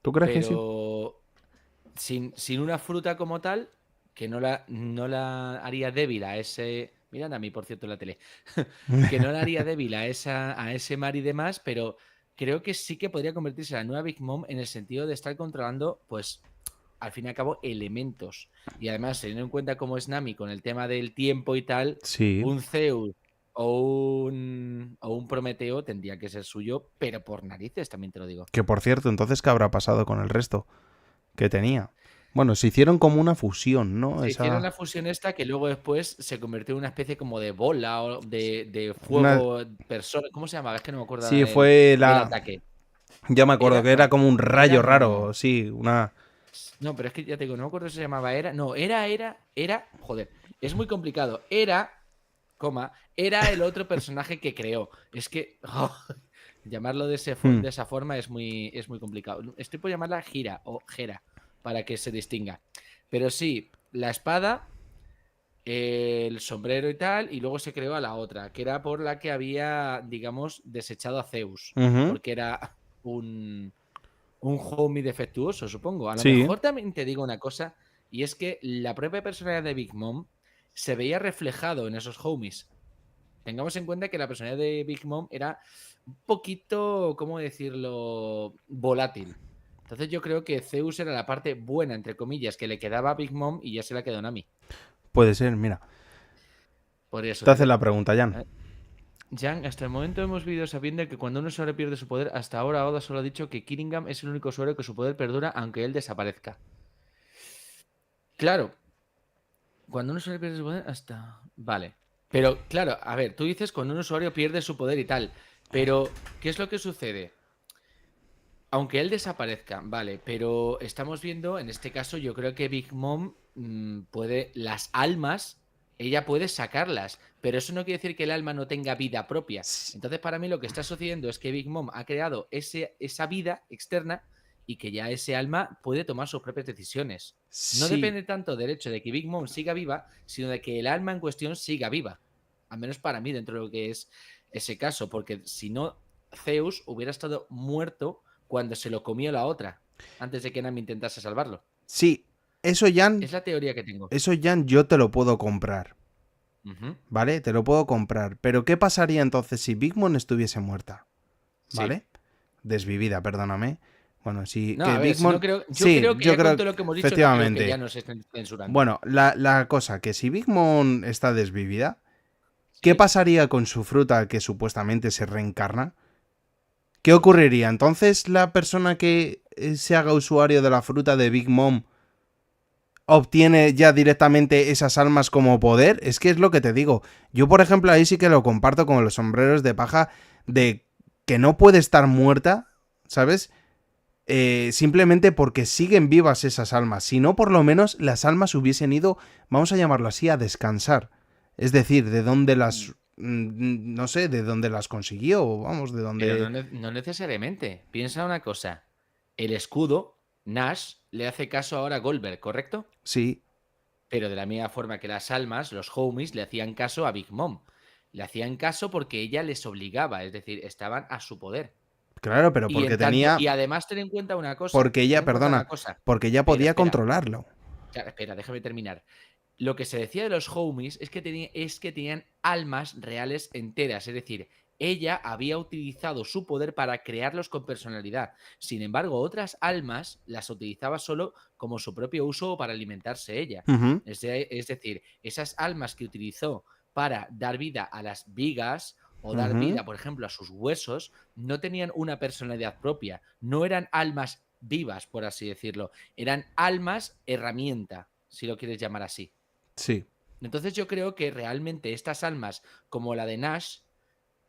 Speaker 1: ¿Tú crees que sí?
Speaker 2: Pero sin una fruta como tal, que no la haría débil a ese. Mira a mí, por cierto, en la tele. Que no la haría débil a ese mar y demás, pero creo que sí que podría convertirse en la nueva Big Mom en el sentido de estar controlando, pues, al fin y al cabo, elementos. Y además, teniendo en cuenta cómo es Nami con el tema del tiempo y tal,
Speaker 1: Sí.
Speaker 2: un Zeus o un Prometeo tendría que ser suyo, pero por narices, también te lo digo.
Speaker 1: Que por cierto, entonces, ¿qué habrá pasado con el resto que tenía? Bueno, se hicieron como una fusión, ¿no?
Speaker 2: Se hicieron
Speaker 1: Esa.
Speaker 2: la fusión esta que luego después se convirtió en una especie como de bola o de
Speaker 1: Una.
Speaker 2: fuego persona. ¿Cómo se llamaba? Es que no me acuerdo
Speaker 1: Sí,
Speaker 2: ahora
Speaker 1: fue
Speaker 2: el
Speaker 1: la.
Speaker 2: ataque.
Speaker 1: Ya me acuerdo
Speaker 2: Era,
Speaker 1: que era
Speaker 2: no,
Speaker 1: como un
Speaker 2: era
Speaker 1: rayo
Speaker 2: no.
Speaker 1: raro, sí, una.
Speaker 2: No, pero es que ya te digo, no me acuerdo si se llamaba era. No, era. Joder, es muy complicado. Era el otro personaje que creó. Es que llamarlo
Speaker 1: Hmm.
Speaker 2: de esa forma es muy complicado. Estoy por llamarla Gira o Gera para que se distinga. Pero sí, la espada, el sombrero y tal, y luego se creó a la otra, que era por la que había, digamos, desechado a Zeus,
Speaker 1: Ujú.
Speaker 2: porque era un homie defectuoso, supongo. A lo
Speaker 1: Sí.
Speaker 2: mejor también te digo una cosa, y es que la propia personalidad de Big Mom se veía reflejado en esos homies. Tengamos en cuenta que la personalidad de Big Mom era un poquito, ¿cómo decirlo?, volátil. Entonces yo creo que Zeus era la parte buena, entre comillas, que le quedaba a Big Mom y ya se la quedó Nami.
Speaker 1: Puede ser, mira.
Speaker 2: Por eso
Speaker 1: Te haces
Speaker 2: digo.
Speaker 1: la pregunta, Jan.
Speaker 2: ¿Eh? Jan, hasta el momento hemos vivido sabiendo que cuando un usuario pierde su poder, hasta ahora Oda solo ha dicho que Kiringham es el único usuario que su poder perdura aunque él desaparezca. Claro, cuando un usuario pierde su poder, hasta. Vale. Pero, claro, a ver, tú dices cuando un usuario pierde su poder y tal. Pero, ¿qué es lo que sucede? Aunque él desaparezca, vale, pero estamos viendo, en este caso, yo creo que Big Mom puede. Las almas, ella puede sacarlas. Pero eso no quiere decir que el alma no tenga vida propia. Entonces, para mí, lo que está sucediendo es que Big Mom ha creado esa vida externa y que ya ese alma puede tomar sus propias decisiones. No
Speaker 1: Sí.
Speaker 2: depende tanto del hecho de que Big Mom siga viva, sino de que el alma en cuestión siga viva. Al menos para mí, dentro de lo que es ese caso, porque si no, Zeus hubiera estado muerto cuando se lo comió la otra, antes de que Nami intentase salvarlo.
Speaker 1: Sí. Eso, Jan.
Speaker 2: Es la teoría que tengo.
Speaker 1: Eso, Jan, yo te lo puedo comprar.
Speaker 2: Ujú.
Speaker 1: ¿Vale? Te lo puedo comprar. Pero ¿qué pasaría entonces si Big Mom estuviese muerta?
Speaker 2: Sí.
Speaker 1: ¿Vale? desvivida, perdóname. Bueno, sí,
Speaker 2: No,
Speaker 1: que
Speaker 2: a ver,
Speaker 1: Big
Speaker 2: si no
Speaker 1: Mom...
Speaker 2: creo, yo
Speaker 1: Sí,
Speaker 2: creo que
Speaker 1: yo
Speaker 2: ya con
Speaker 1: creo
Speaker 2: todo
Speaker 1: que
Speaker 2: lo que hemos dicho, no creo que ya
Speaker 1: efectivamente.
Speaker 2: nos estén censurando.
Speaker 1: Bueno, la cosa, que si Big Mom está desvivida, ¿qué
Speaker 2: ¿Sí?
Speaker 1: pasaría con su fruta que supuestamente se reencarna? ¿Qué ocurriría? Entonces, la persona que se haga usuario de la fruta de Big Mom obtiene ya directamente esas almas como poder. Es que es lo que te digo. Yo, por ejemplo, ahí sí que lo comparto con los sombreros de paja de que no puede estar muerta, ¿sabes? Simplemente porque siguen vivas esas almas. Si no, por lo menos las almas hubiesen ido, vamos a llamarlo así, a descansar. Es decir, de dónde las... no sé, de dónde las consiguió, vamos, de
Speaker 2: Pero
Speaker 1: dónde...
Speaker 2: no necesariamente. Piensa una cosa. El escudo, Nash, le hace caso ahora a Goldberg, ¿correcto?
Speaker 1: Sí,
Speaker 2: Pero de la misma forma que las almas, los homies, le hacían caso a Big Mom. Le hacían caso porque ella les obligaba, es decir, estaban a su poder.
Speaker 1: claro, pero
Speaker 2: Y
Speaker 1: porque
Speaker 2: en tanto,
Speaker 1: tenía...
Speaker 2: y además ten en cuenta una cosa,
Speaker 1: Porque
Speaker 2: ten
Speaker 1: ella,
Speaker 2: en cuenta una
Speaker 1: perdona,
Speaker 2: cosa.
Speaker 1: porque ella
Speaker 2: Espera,
Speaker 1: podía
Speaker 2: espera,
Speaker 1: controlarlo.
Speaker 2: claro, espera, déjame terminar. Lo que se decía de los homies es que tenían almas reales enteras, es decir, ella había utilizado su poder para crearlos con personalidad. Sin embargo, otras almas las utilizaba solo como su propio uso o para alimentarse ella.
Speaker 1: Ujú,
Speaker 2: Es decir, esas almas que utilizó para dar vida a las vigas o dar
Speaker 1: ujú.
Speaker 2: vida, por ejemplo, a sus huesos, no tenían una personalidad propia, no eran almas vivas, por así decirlo, eran almas herramienta, si lo quieres llamar así.
Speaker 1: Sí.
Speaker 2: Entonces yo creo que realmente estas almas, como la de Nash,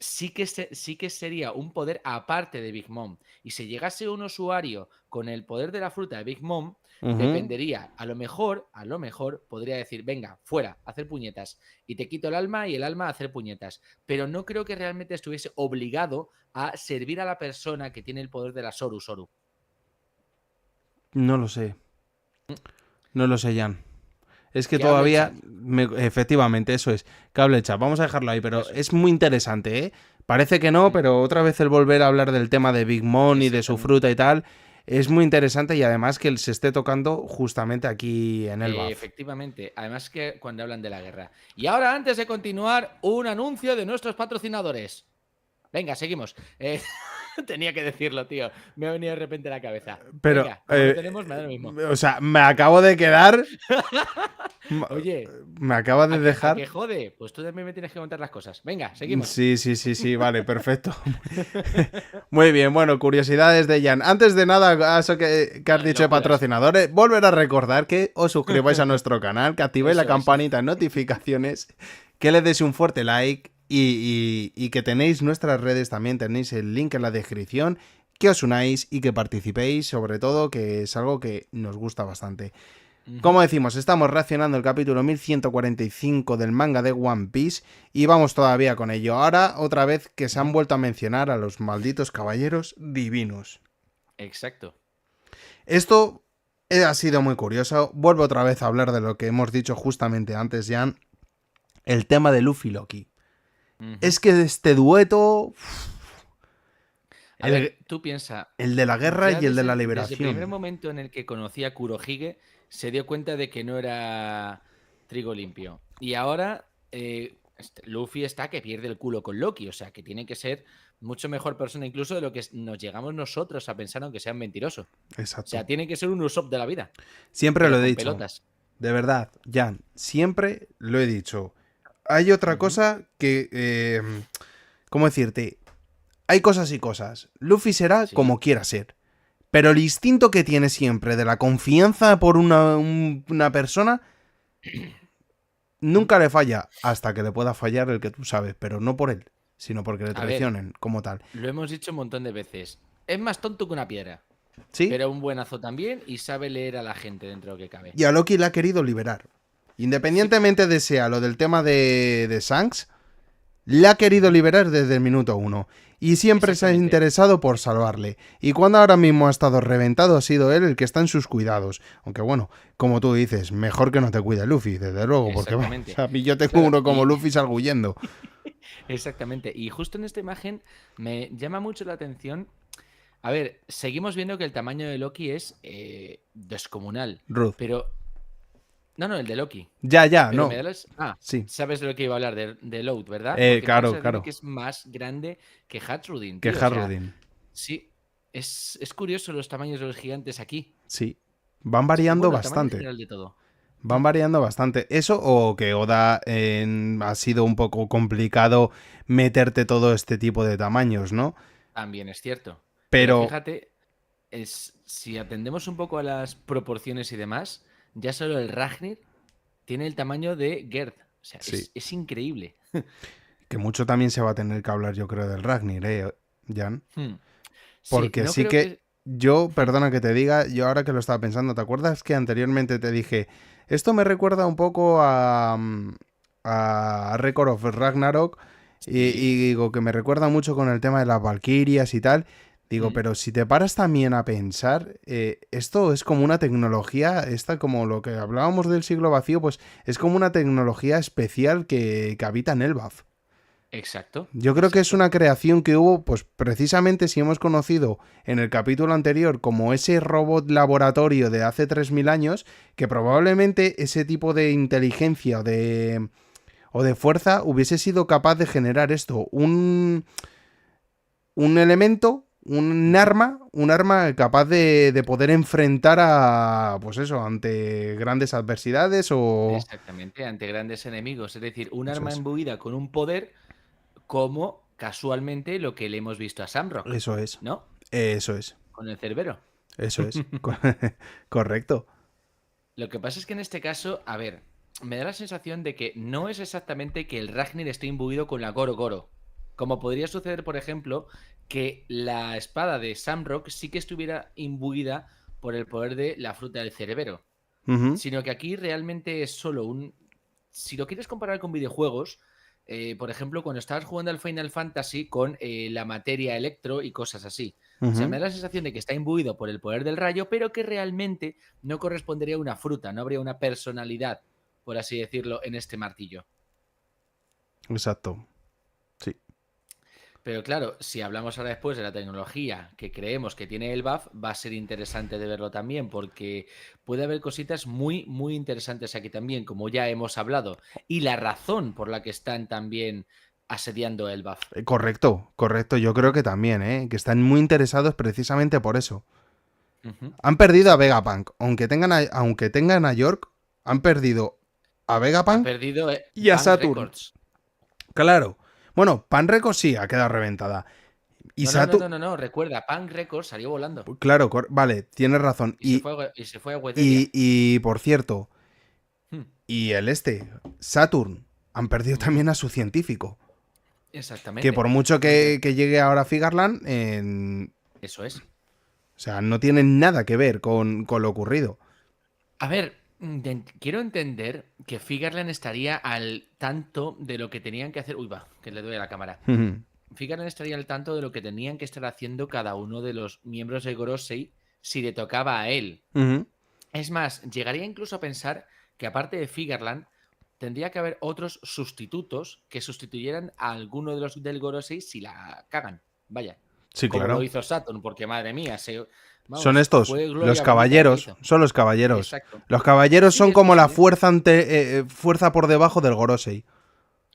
Speaker 2: sí que sería un poder aparte de Big Mom. Y si llegase un usuario con el poder de la fruta de Big Mom,
Speaker 1: Ujú.
Speaker 2: dependería, a lo mejor podría decir, venga, fuera, a hacer puñetas. Y te quito el alma y el alma a hacer puñetas. Pero no creo que realmente estuviese obligado a servir a la persona que tiene el poder de la Soru Soru.
Speaker 1: No lo sé. No lo sé, Jan. Es que
Speaker 2: Que hable el
Speaker 1: todavía,
Speaker 2: chat.
Speaker 1: efectivamente, eso es. Cable chat. Vamos a dejarlo ahí, pero
Speaker 2: Eso es.
Speaker 1: es muy interesante, ¿eh? Parece que no,
Speaker 2: Mm,
Speaker 1: pero otra vez el volver a hablar del tema de Big Mom y de su
Speaker 2: exactamente.
Speaker 1: fruta y tal, es muy interesante y además que él se esté tocando justamente aquí en el BAF.
Speaker 2: Efectivamente, además que cuando hablan de la guerra. Y ahora, antes de continuar, un anuncio de nuestros patrocinadores. Venga, seguimos. Tenía que decirlo, tío. Me ha venido de repente a la cabeza.
Speaker 1: Pero,
Speaker 2: Venga, como no tenemos, me da lo mismo.
Speaker 1: o sea, me acabo de quedar... ma-
Speaker 2: Oye,
Speaker 1: Me acaba de
Speaker 2: a que
Speaker 1: dejar...
Speaker 2: jode? Pues tú también me tienes que contar las cosas. Venga, seguimos.
Speaker 1: Sí, sí, sí, sí, vale, perfecto. Muy bien, bueno, curiosidades de Jan. Antes de nada, a eso que has dicho de
Speaker 2: Locuras.
Speaker 1: patrocinadores, volver a recordar que os suscribáis a nuestro canal, que activéis la
Speaker 2: Eso es.
Speaker 1: campanita de notificaciones, que le deis un fuerte like y que tenéis nuestras redes también, tenéis el link en la descripción, que os unáis y que participéis, sobre todo, que es algo que nos gusta bastante. Como
Speaker 2: Ujú.
Speaker 1: decimos, estamos reaccionando el capítulo 1145 del manga de One Piece y vamos todavía con ello. Ahora, otra vez que se han
Speaker 2: Ujú.
Speaker 1: vuelto a mencionar a los malditos caballeros divinos.
Speaker 2: Exacto.
Speaker 1: Esto ha sido muy curioso. Vuelvo otra vez a hablar de lo que hemos dicho justamente antes, Jan. El tema de Luffy y Loki.
Speaker 2: Ujú.
Speaker 1: Es que este dueto...
Speaker 2: A
Speaker 1: El,
Speaker 2: ver, tú piensa,
Speaker 1: el de la guerra
Speaker 2: ya
Speaker 1: y el de la
Speaker 2: desde el primer
Speaker 1: liberación.
Speaker 2: momento en el que conocí a Kurohige, se dio cuenta de que no era trigo limpio. Y ahora Luffy está que pierde el culo con Loki, o sea, que tiene que ser mucho mejor persona incluso de lo que nos llegamos nosotros a pensar, aunque sean mentirosos. O sea,
Speaker 1: Exacto.
Speaker 2: tiene que ser un Usopp de la vida,
Speaker 1: Siempre lo
Speaker 2: pero
Speaker 1: he
Speaker 2: con
Speaker 1: dicho.
Speaker 2: pelotas.
Speaker 1: De verdad, Jan. Siempre lo he dicho. Hay otra
Speaker 2: Ujú.
Speaker 1: cosa que... ¿cómo decirte? Hay cosas y cosas. Luffy será
Speaker 2: Sí.
Speaker 1: como quiera ser. Pero el instinto que tiene siempre de la confianza por una persona
Speaker 2: Ujú.
Speaker 1: nunca le falla hasta que le pueda fallar el que tú sabes, pero no por él, sino porque le
Speaker 2: A ver,
Speaker 1: traicionen como tal.
Speaker 2: lo hemos dicho un montón de veces. Es más tonto que una piedra,
Speaker 1: ¿Sí?
Speaker 2: pero un buenazo también y sabe leer a la gente dentro de lo que cabe.
Speaker 1: Y a Loki le ha querido liberar.
Speaker 2: Sí.
Speaker 1: Independientemente de sea lo del tema de Shanks, le ha querido
Speaker 2: Ujú.
Speaker 1: liberar desde el minuto uno. Y siempre se ha
Speaker 2: Exactamente.
Speaker 1: interesado por salvarle. Y cuando ahora mismo ha estado reventado, ha sido él el que está en sus cuidados. Aunque bueno, como tú dices, mejor que no te cuide Luffy, desde luego, porque vamos,
Speaker 2: Exactamente.
Speaker 1: a mí yo tengo
Speaker 2: Claro,
Speaker 1: uno como
Speaker 2: y
Speaker 1: Luffy salgo huyendo.
Speaker 2: exactamente. Y justo en esta imagen me llama mucho la atención. A ver, seguimos viendo que el tamaño de Loki es descomunal.
Speaker 1: Ruth.
Speaker 2: Pero. No, no, el de Loki.
Speaker 1: Ya, ya,
Speaker 2: Pero me
Speaker 1: no.
Speaker 2: da las. Ah,
Speaker 1: Sí.
Speaker 2: sabes de lo que iba a hablar, de Load, ¿verdad? Porque me da la
Speaker 1: Claro,
Speaker 2: sensación de
Speaker 1: claro.
Speaker 2: que es más grande que Hatsrudin,
Speaker 1: Que
Speaker 2: tío. O sea,
Speaker 1: Harrodin.
Speaker 2: sí. Es curioso los tamaños de los gigantes aquí.
Speaker 1: Sí, van
Speaker 2: O sea, y
Speaker 1: variando
Speaker 2: bueno, el tamaño en
Speaker 1: bastante.
Speaker 2: general de todo.
Speaker 1: Van variando bastante. Eso o que Oda ha sido un poco complicado meterte todo este tipo de tamaños, ¿no?
Speaker 2: También es cierto. Pero
Speaker 1: Pero
Speaker 2: fíjate, si atendemos un poco a las proporciones y demás, ya solo el Ragnir tiene el tamaño de Gerd. O sea,
Speaker 1: sí,
Speaker 2: es increíble.
Speaker 1: que mucho también se va a tener que hablar, yo creo, del Ragnir, Jan?
Speaker 2: Hmm. Sí,
Speaker 1: Porque
Speaker 2: no
Speaker 1: sí
Speaker 2: creo
Speaker 1: que
Speaker 2: que...
Speaker 1: yo,
Speaker 2: Hmm.
Speaker 1: perdona que te diga, yo ahora que lo estaba pensando, ¿te acuerdas que anteriormente te dije, esto me recuerda un poco a Record of Ragnarok y
Speaker 2: Sí.
Speaker 1: digo que me recuerda mucho con el tema de las Valquirias y tal? Digo,
Speaker 2: Hmm.
Speaker 1: pero si te paras también a pensar, esto es como una tecnología, esta como lo que hablábamos del siglo vacío, pues es como una tecnología especial que habita en Elbaf.
Speaker 2: Exacto,
Speaker 1: Yo creo que es
Speaker 2: exacto.
Speaker 1: una creación que hubo, pues precisamente si hemos conocido en el capítulo anterior como ese robot laboratorio de hace 3000 años, que
Speaker 2: Hmm.
Speaker 1: probablemente ese tipo de inteligencia o de fuerza hubiese sido capaz de generar esto, un elemento,
Speaker 2: Ujú.
Speaker 1: un arma capaz de poder enfrentar a, pues eso, ante grandes adversidades o...
Speaker 2: Exactamente, ante grandes enemigos. Es decir, un
Speaker 1: Eso
Speaker 2: arma
Speaker 1: es,
Speaker 2: imbuida con un poder como casualmente lo que le hemos visto a Samrock,
Speaker 1: eso es,
Speaker 2: ¿no?
Speaker 1: eso es,
Speaker 2: Con el cerbero.
Speaker 1: eso es, correcto.
Speaker 2: Lo que pasa es que en este caso, a ver, me da la sensación de que no es exactamente que el Ragnir esté imbuido con la Goro Goro. Como podría suceder, por ejemplo, que la espada de Samrock sí que estuviera imbuida por el poder de la fruta del cerebro.
Speaker 1: Ujú,
Speaker 2: Sino que aquí realmente es solo un... Si lo quieres comparar con videojuegos, por ejemplo, cuando estabas jugando al Final Fantasy con la materia electro y cosas así. O sea, me
Speaker 1: ujú.
Speaker 2: da la sensación de que está imbuido por el poder del rayo, pero que realmente no correspondería a una fruta, no habría una personalidad, por así decirlo, en este martillo.
Speaker 1: Exacto. Sí.
Speaker 2: Pero claro, si hablamos ahora después de la tecnología que creemos que tiene el BAF, va a ser interesante de verlo también, porque puede haber cositas muy, muy interesantes aquí también, como ya hemos hablado, y la razón por la que están también asediando el BAF.
Speaker 1: Correcto, correcto. Yo creo que también, ¿eh? Que están muy interesados precisamente por eso.
Speaker 2: Ujú.
Speaker 1: Han perdido a
Speaker 2: Exacto.
Speaker 1: Vegapunk. Aunque tengan a York, han perdido a
Speaker 2: Ha
Speaker 1: Vegapunk
Speaker 2: perdido
Speaker 1: y a
Speaker 2: Punk
Speaker 1: Saturn.
Speaker 2: Records.
Speaker 1: Claro. Bueno, Panreco sí ha quedado reventada. Y
Speaker 2: No, no, no,
Speaker 1: Saturn.
Speaker 2: no, no, no, recuerda, Punk Records salió volando
Speaker 1: Claro, vale, tienes razón.
Speaker 2: y se fue a Wetheria.
Speaker 1: Y por cierto,
Speaker 2: Hmm.
Speaker 1: y el Saturn, han perdido
Speaker 2: Ujú.
Speaker 1: también a su científico. Que por
Speaker 2: Exactamente.
Speaker 1: mucho
Speaker 2: Ante...
Speaker 1: que llegue ahora Figarland,
Speaker 2: Eso es.
Speaker 1: o sea, no tienen nada que ver con lo ocurrido.
Speaker 2: A ver, quiero entender que Figarland estaría al tanto de lo que tenían que hacer. Uy, va, que le duele la cámara. Figarland estaría al tanto de lo que tenían que estar haciendo cada uno de los miembros de Gorosei si le tocaba a él.
Speaker 1: Ujú.
Speaker 2: Es más, llegaría incluso a pensar que aparte de Figarland, tendría que haber otros sustitutos que sustituyeran a alguno de los del Gorosei si la cagan. Vaya.
Speaker 1: Sí,
Speaker 2: Como lo
Speaker 1: claro.
Speaker 2: hizo Saturn, porque madre mía,
Speaker 1: Son
Speaker 2: vamos,
Speaker 1: estos,
Speaker 2: fue
Speaker 1: los
Speaker 2: gloria bendita lo que
Speaker 1: caballeros.
Speaker 2: hizo.
Speaker 1: Son los caballeros.
Speaker 2: Exacto.
Speaker 1: Los caballeros
Speaker 2: Sí,
Speaker 1: son
Speaker 2: eso
Speaker 1: como la
Speaker 2: sí, ¿eh?
Speaker 1: fuerza, fuerza por debajo del Gorosei.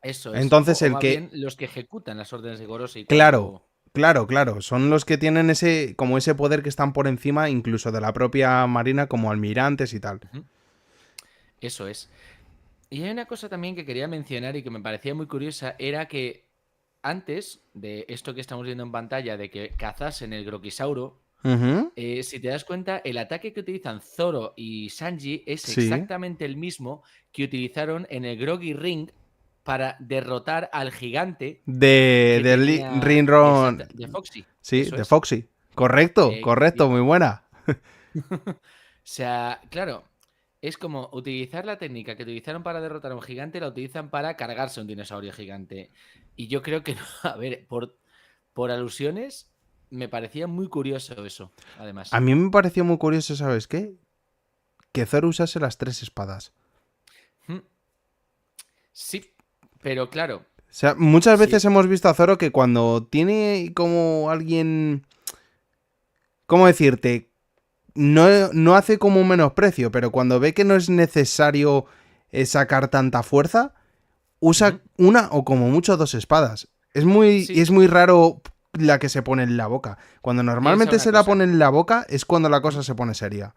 Speaker 2: Eso es.
Speaker 1: Entonces
Speaker 2: O
Speaker 1: el
Speaker 2: más
Speaker 1: que...
Speaker 2: bien los que ejecutan las órdenes de Gorosei
Speaker 1: Claro,
Speaker 2: cuando...
Speaker 1: claro, claro. Son los que tienen ese, como ese poder que están por encima incluso de la propia marina como almirantes y tal.
Speaker 2: Ujú. Eso es. Y hay una cosa también que quería mencionar y que me parecía muy curiosa, era que antes de esto que estamos viendo en pantalla, de que cazasen el Groquisauro,
Speaker 1: Ujú.
Speaker 2: si te das cuenta, el ataque que utilizan Zoro y Sanji es
Speaker 1: Sí.
Speaker 2: exactamente el mismo que utilizaron en el Groggy Ring para derrotar al gigante que tenía...
Speaker 1: Rinron.
Speaker 2: Exacto, de Foxy.
Speaker 1: Sí,
Speaker 2: Eso
Speaker 1: de
Speaker 2: es.
Speaker 1: Foxy. Correcto, correcto, muy
Speaker 2: Efectivamente.
Speaker 1: buena.
Speaker 2: O sea, claro, es como utilizar la técnica que utilizaron para derrotar a un gigante, la utilizan para cargarse a un dinosaurio gigante. Y yo creo que, no, a ver, por alusiones, me parecía muy curioso eso,
Speaker 1: A
Speaker 2: además.
Speaker 1: mí me pareció muy curioso, ¿sabes qué? Que Zoro usase las tres espadas.
Speaker 2: Hmm. Sí, pero claro,
Speaker 1: O sea, muchas
Speaker 2: sí,
Speaker 1: veces hemos visto a Zoro que cuando tiene como alguien... ¿Cómo decirte? No hace como un menosprecio, pero cuando ve que no es necesario sacar tanta fuerza, usa
Speaker 2: ujú,
Speaker 1: una o como mucho dos espadas. Es
Speaker 2: sí,
Speaker 1: muy raro la que se pone en la boca. Cuando
Speaker 2: Piensa
Speaker 1: normalmente
Speaker 2: una
Speaker 1: se la
Speaker 2: cosa.
Speaker 1: pone en la boca es cuando la cosa
Speaker 2: Ujú.
Speaker 1: se pone seria.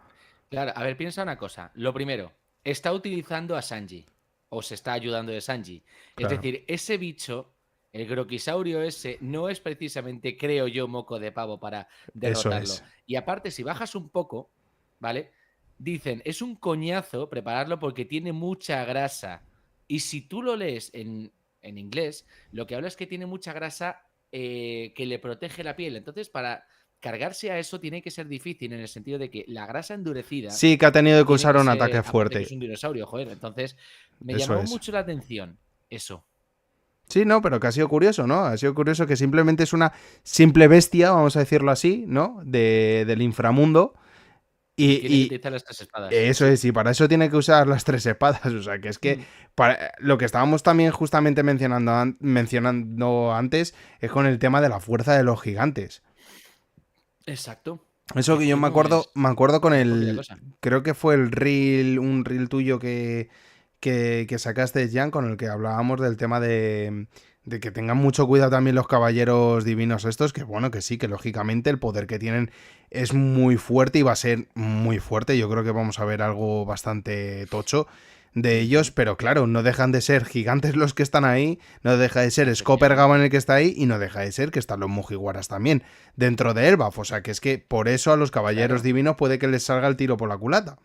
Speaker 2: Claro, a ver, piensa una cosa. Lo primero, está utilizando a Sanji, o se está ayudando de Sanji. Es
Speaker 1: Claro,
Speaker 2: decir, ese bicho, el Groquisaurio ese, no es precisamente, creo yo, moco de pavo para
Speaker 1: eso
Speaker 2: derrotarlo.
Speaker 1: es.
Speaker 2: Y aparte, si bajas un poco, ¿vale? Dicen, es un coñazo prepararlo porque tiene mucha grasa. Y si tú lo lees en inglés, lo que habla es que tiene mucha grasa que le protege la piel. Entonces, para cargarse a eso tiene que ser difícil en el sentido de que la grasa endurecida
Speaker 1: Sí que ha tenido que
Speaker 2: tiene
Speaker 1: usar
Speaker 2: que
Speaker 1: un
Speaker 2: ser,
Speaker 1: ataque
Speaker 2: aparte que es
Speaker 1: fuerte.
Speaker 2: un dinosaurio, joder, entonces me
Speaker 1: Eso
Speaker 2: llamó
Speaker 1: es.
Speaker 2: mucho la atención eso.
Speaker 1: Sí, no, pero que ha sido curioso, ¿no? Ha sido curioso que simplemente es una simple bestia, vamos a decirlo así, ¿no? Del inframundo.
Speaker 2: Y tiene que
Speaker 1: Y
Speaker 2: utilizar las tres espadas,
Speaker 1: eso
Speaker 2: sí.
Speaker 1: es, y para eso tiene que usar las tres espadas. O sea, que es que
Speaker 2: Mm,
Speaker 1: lo que estábamos también justamente mencionando antes es con el tema de la fuerza de los gigantes.
Speaker 2: exacto.
Speaker 1: Eso
Speaker 2: Que es
Speaker 1: que yo
Speaker 2: que
Speaker 1: me
Speaker 2: no
Speaker 1: acuerdo,
Speaker 2: es,
Speaker 1: me acuerdo con
Speaker 2: no es poquita
Speaker 1: el.
Speaker 2: cosa.
Speaker 1: Creo que fue un reel tuyo que sacaste, Jan, con el que hablábamos del tema de que tengan mucho cuidado también los caballeros divinos estos, que bueno, que sí, que lógicamente el poder que tienen es muy fuerte y va a ser muy fuerte. Yo creo que vamos a ver algo bastante tocho de ellos,
Speaker 2: Ujú,
Speaker 1: pero claro, no dejan de ser gigantes los que están ahí, no deja de ser
Speaker 2: efectivamente.
Speaker 1: Gavan el que está ahí y no deja de ser que están los Mugiwaras también dentro de Elbaf. O sea, que es que por eso a los caballeros
Speaker 2: Claro,
Speaker 1: divinos puede que les salga el tiro por la culata.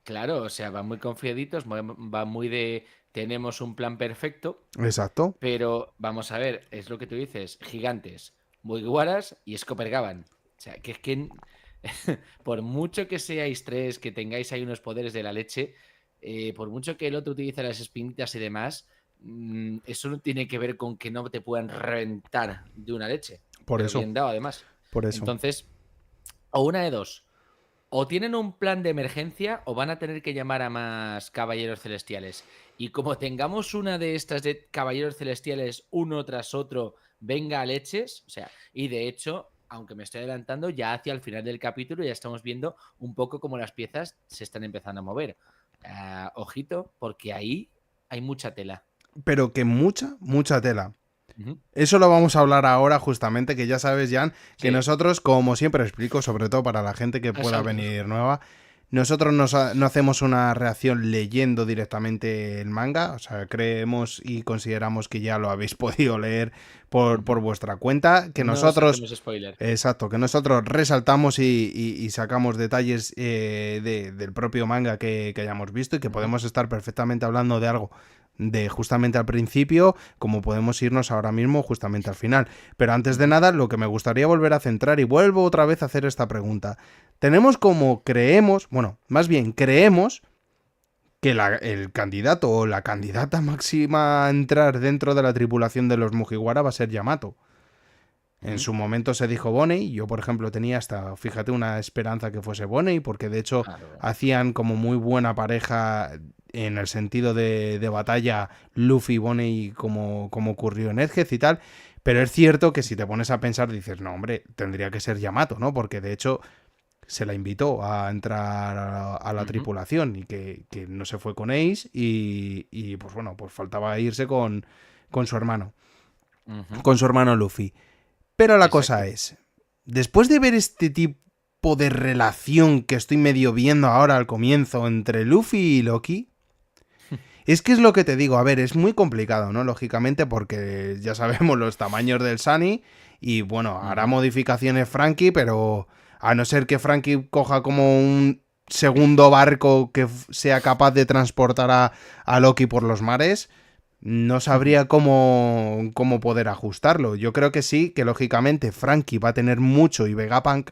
Speaker 2: claro, o sea, van muy confiaditos, van muy de tenemos un plan perfecto,
Speaker 1: Exacto.
Speaker 2: pero vamos a ver, es lo que tú dices, gigantes, Mugiwaras y Skopergavan. O sea, que es que por mucho que seáis tres, que tengáis ahí unos poderes de la leche, por mucho que el otro utilice las espinitas y demás, eso no tiene que ver con que no te puedan reventar de una leche,
Speaker 1: Por
Speaker 2: pero
Speaker 1: eso.
Speaker 2: bien dado además.
Speaker 1: Por eso.
Speaker 2: Entonces, o una de dos, o tienen un plan de emergencia o van a tener que llamar a más caballeros celestiales. Y como tengamos una de estas de caballeros celestiales uno tras otro, venga a leches, o sea, y de hecho, aunque me estoy adelantando, ya hacia el final del capítulo ya estamos viendo un poco cómo las piezas se están empezando a mover. Ojito, porque ahí hay mucha tela.
Speaker 1: Pero que mucha, mucha tela.
Speaker 2: Ujú.
Speaker 1: Eso lo vamos a hablar ahora justamente, que ya sabes, Jan, que
Speaker 2: Sí,
Speaker 1: nosotros, como siempre explico, sobre todo para la gente que
Speaker 2: a
Speaker 1: pueda
Speaker 2: saltos.
Speaker 1: venir nueva, nosotros no hacemos una reacción leyendo directamente el manga, o sea, creemos y consideramos que ya lo habéis podido leer por
Speaker 2: Ujú.
Speaker 1: vuestra cuenta, que
Speaker 2: No os
Speaker 1: nosotros,
Speaker 2: hacemos spoiler.
Speaker 1: exacto, que nosotros resaltamos y sacamos detalles del propio manga que hayamos visto y que
Speaker 2: Ujú.
Speaker 1: podemos estar perfectamente hablando de algo de justamente al principio, como podemos irnos ahora mismo justamente al final. Pero antes de
Speaker 2: Ujú.
Speaker 1: nada, lo que me gustaría volver a centrar y vuelvo otra vez a hacer esta pregunta. Tenemos como creemos, bueno, más bien creemos que el candidato o la candidata máxima a entrar dentro de la tripulación de los Mugiwara va a ser Yamato. En
Speaker 2: Ujú.
Speaker 1: su momento se dijo Bonnie, yo por ejemplo tenía hasta, fíjate, una esperanza que fuese Bonnie, porque de hecho
Speaker 2: Claro.
Speaker 1: hacían como muy buena pareja en el sentido de batalla Luffy y Bonnie como ocurrió en Edgez y tal, pero es cierto que si te pones a pensar dices, no hombre, tendría que ser Yamato, ¿no? Porque de hecho se la invitó a entrar a la
Speaker 2: Ujú.
Speaker 1: tripulación y que no se fue con Ace y pues bueno, pues faltaba irse con su hermano,
Speaker 2: Ujú.
Speaker 1: con su hermano Luffy. Pero la cosa
Speaker 2: Exacto.
Speaker 1: es, después de ver este tipo de relación que estoy medio viendo ahora al comienzo entre Luffy y Loki, es que es lo que te digo, a ver, es muy complicado, ¿no? Lógicamente porque ya sabemos los tamaños del Sunny y bueno, hará
Speaker 2: Ujú.
Speaker 1: modificaciones Frankie, pero a no ser que Frankie coja como un segundo barco que sea capaz de transportar a Loki por los mares, no sabría cómo poder ajustarlo. Yo creo que sí, que lógicamente Frankie va a tener mucho y Vegapunk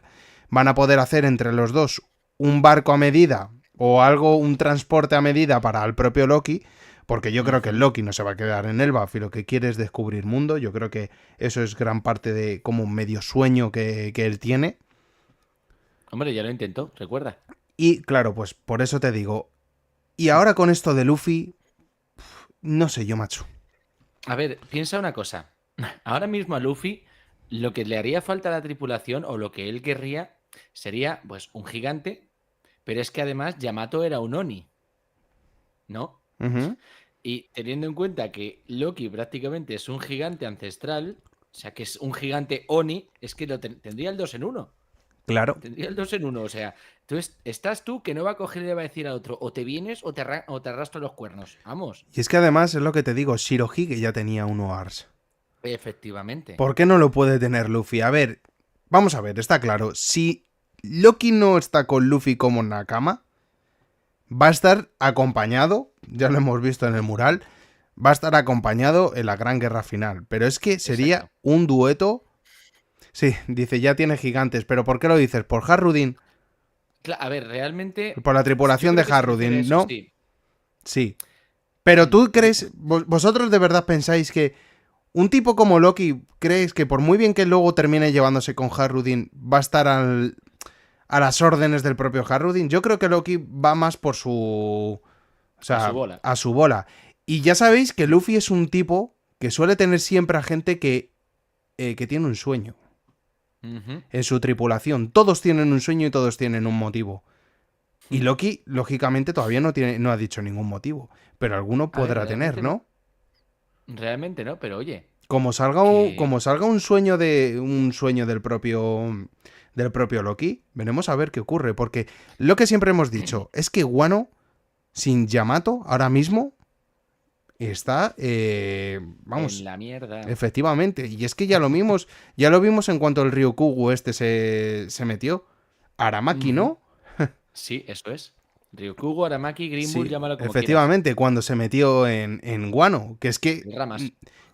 Speaker 1: van a poder hacer entre los dos un barco a medida o algo, un transporte a medida para el propio Loki, porque yo creo que el
Speaker 2: Ujú.
Speaker 1: Loki no se va a quedar en Elbaf y lo que quiere es descubrir mundo. Yo creo que eso es gran parte de como un medio sueño que él tiene.
Speaker 2: Hombre, ya lo intentó, recuerda.
Speaker 1: Y claro, pues por eso te digo. Y ahora con esto de Luffy, no sé yo, macho.
Speaker 2: A ver, piensa una cosa. Ahora mismo a Luffy lo que le haría falta a la tripulación o lo que él querría sería pues un gigante, pero es que además Yamato era un Oni, ¿no?
Speaker 1: Uh -huh.
Speaker 2: Y teniendo en cuenta que Loki prácticamente es un gigante ancestral, o sea, que es un gigante Oni, es que tendría el 2 en uno.
Speaker 1: Claro.
Speaker 2: Tendría el 2 en uno. O sea, estás tú que no va a coger y le va a decir a otro, o te vienes o te arrastro los cuernos. Vamos.
Speaker 1: Y es que además es lo que te digo, Shirohige ya tenía uno Ars.
Speaker 2: Efectivamente.
Speaker 1: ¿Por qué no lo puede tener Luffy? A ver, vamos a ver, está claro. Si Loki no está con Luffy como Nakama, va a estar acompañado, ya lo hemos visto en el mural, va a estar acompañado en la gran guerra final. Pero es que sería
Speaker 2: Exacto.
Speaker 1: un dueto. Sí, dice, ya tiene gigantes, pero ¿por qué lo dices? ¿Por Harrudin?
Speaker 2: A ver, realmente,
Speaker 1: Por la
Speaker 2: yo
Speaker 1: tripulación de
Speaker 2: creo que se refiere a
Speaker 1: Harrudin,
Speaker 2: eso,
Speaker 1: ¿no?
Speaker 2: sí.
Speaker 1: Sí. Pero tú
Speaker 2: Yo-
Speaker 1: crees, vosotros de verdad pensáis que un tipo como Loki, crees que por muy bien que luego termine llevándose con Harrudin, va a estar a las órdenes del propio Harrudin? Yo creo que Loki va más por su... O
Speaker 2: a su
Speaker 1: sea,
Speaker 2: bola.
Speaker 1: a su bola. Y ya sabéis que Luffy es un tipo que suele tener siempre a gente que tiene un sueño
Speaker 2: Ujú.
Speaker 1: en su tripulación. Todos tienen un sueño y todos tienen un motivo. Y
Speaker 2: Hmm.
Speaker 1: Loki, lógicamente, todavía no ha dicho ningún motivo. Pero alguno
Speaker 2: A ver,
Speaker 1: podrá tener,
Speaker 2: realmente no.
Speaker 1: ¿no?
Speaker 2: Realmente no, pero oye,
Speaker 1: Como
Speaker 2: que...
Speaker 1: salga un sueño del propio Loki, veremos a ver qué ocurre. Porque lo que siempre hemos dicho es que Wano, sin Yamato, ahora mismo, está.
Speaker 2: En
Speaker 1: Vamos.
Speaker 2: la mierda.
Speaker 1: Efectivamente. Y es que ya lo vimos en cuanto el Ryukugu este se metió. Aramaki,
Speaker 2: Ujú.
Speaker 1: ¿no?
Speaker 2: Sí, eso es. Ryukugo, Aramaki, Green Bull,
Speaker 1: Sí,
Speaker 2: llámalo como quieras.
Speaker 1: efectivamente, cuando se metió en Guano, que es que
Speaker 2: Ramas.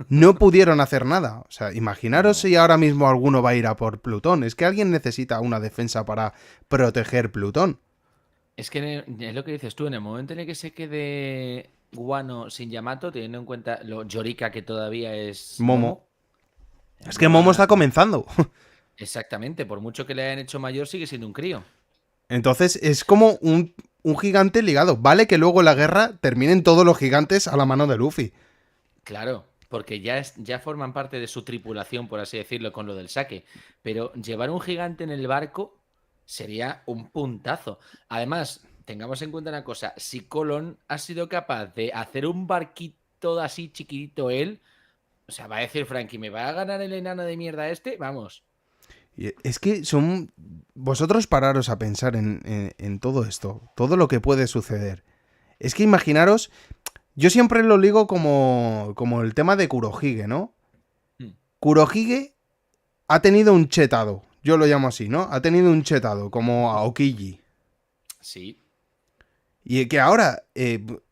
Speaker 1: no pudieron hacer nada. O sea, imaginaros
Speaker 2: No.
Speaker 1: si ahora mismo alguno va a ir a por Plutón. Es que alguien necesita una defensa para proteger Plutón.
Speaker 2: Es que es lo que dices tú, en el momento en el que se quede Guano sin Yamato, teniendo en cuenta lo llorica que todavía es
Speaker 1: Momo.
Speaker 2: Momo,
Speaker 1: Es que
Speaker 2: no
Speaker 1: Momo
Speaker 2: va.
Speaker 1: está comenzando.
Speaker 2: Exactamente, por mucho que le hayan hecho mayor, sigue siendo un crío.
Speaker 1: Entonces es como un gigante ligado. Vale que luego en la guerra terminen todos los gigantes a la mano de Luffy.
Speaker 2: Claro, porque ya forman parte de su tripulación, por así decirlo, con lo del saque. Pero llevar un gigante en el barco sería un puntazo. Además, tengamos en cuenta una cosa, si Colón ha sido capaz de hacer un barquito así chiquitito él, o sea, va a decir Frankie, ¿me va a ganar el enano de mierda este? Vamos.
Speaker 1: Y es que son... Vosotros pararos a pensar en todo esto. Todo lo que puede suceder. Es que imaginaros... Yo siempre lo ligo como el tema de Kurohige, ¿no?
Speaker 2: Hmm.
Speaker 1: Kurohige ha tenido un chetado. Yo lo llamo así, ¿no? Ha tenido un chetado, como Aokiji.
Speaker 2: Sí,
Speaker 1: Y que ahora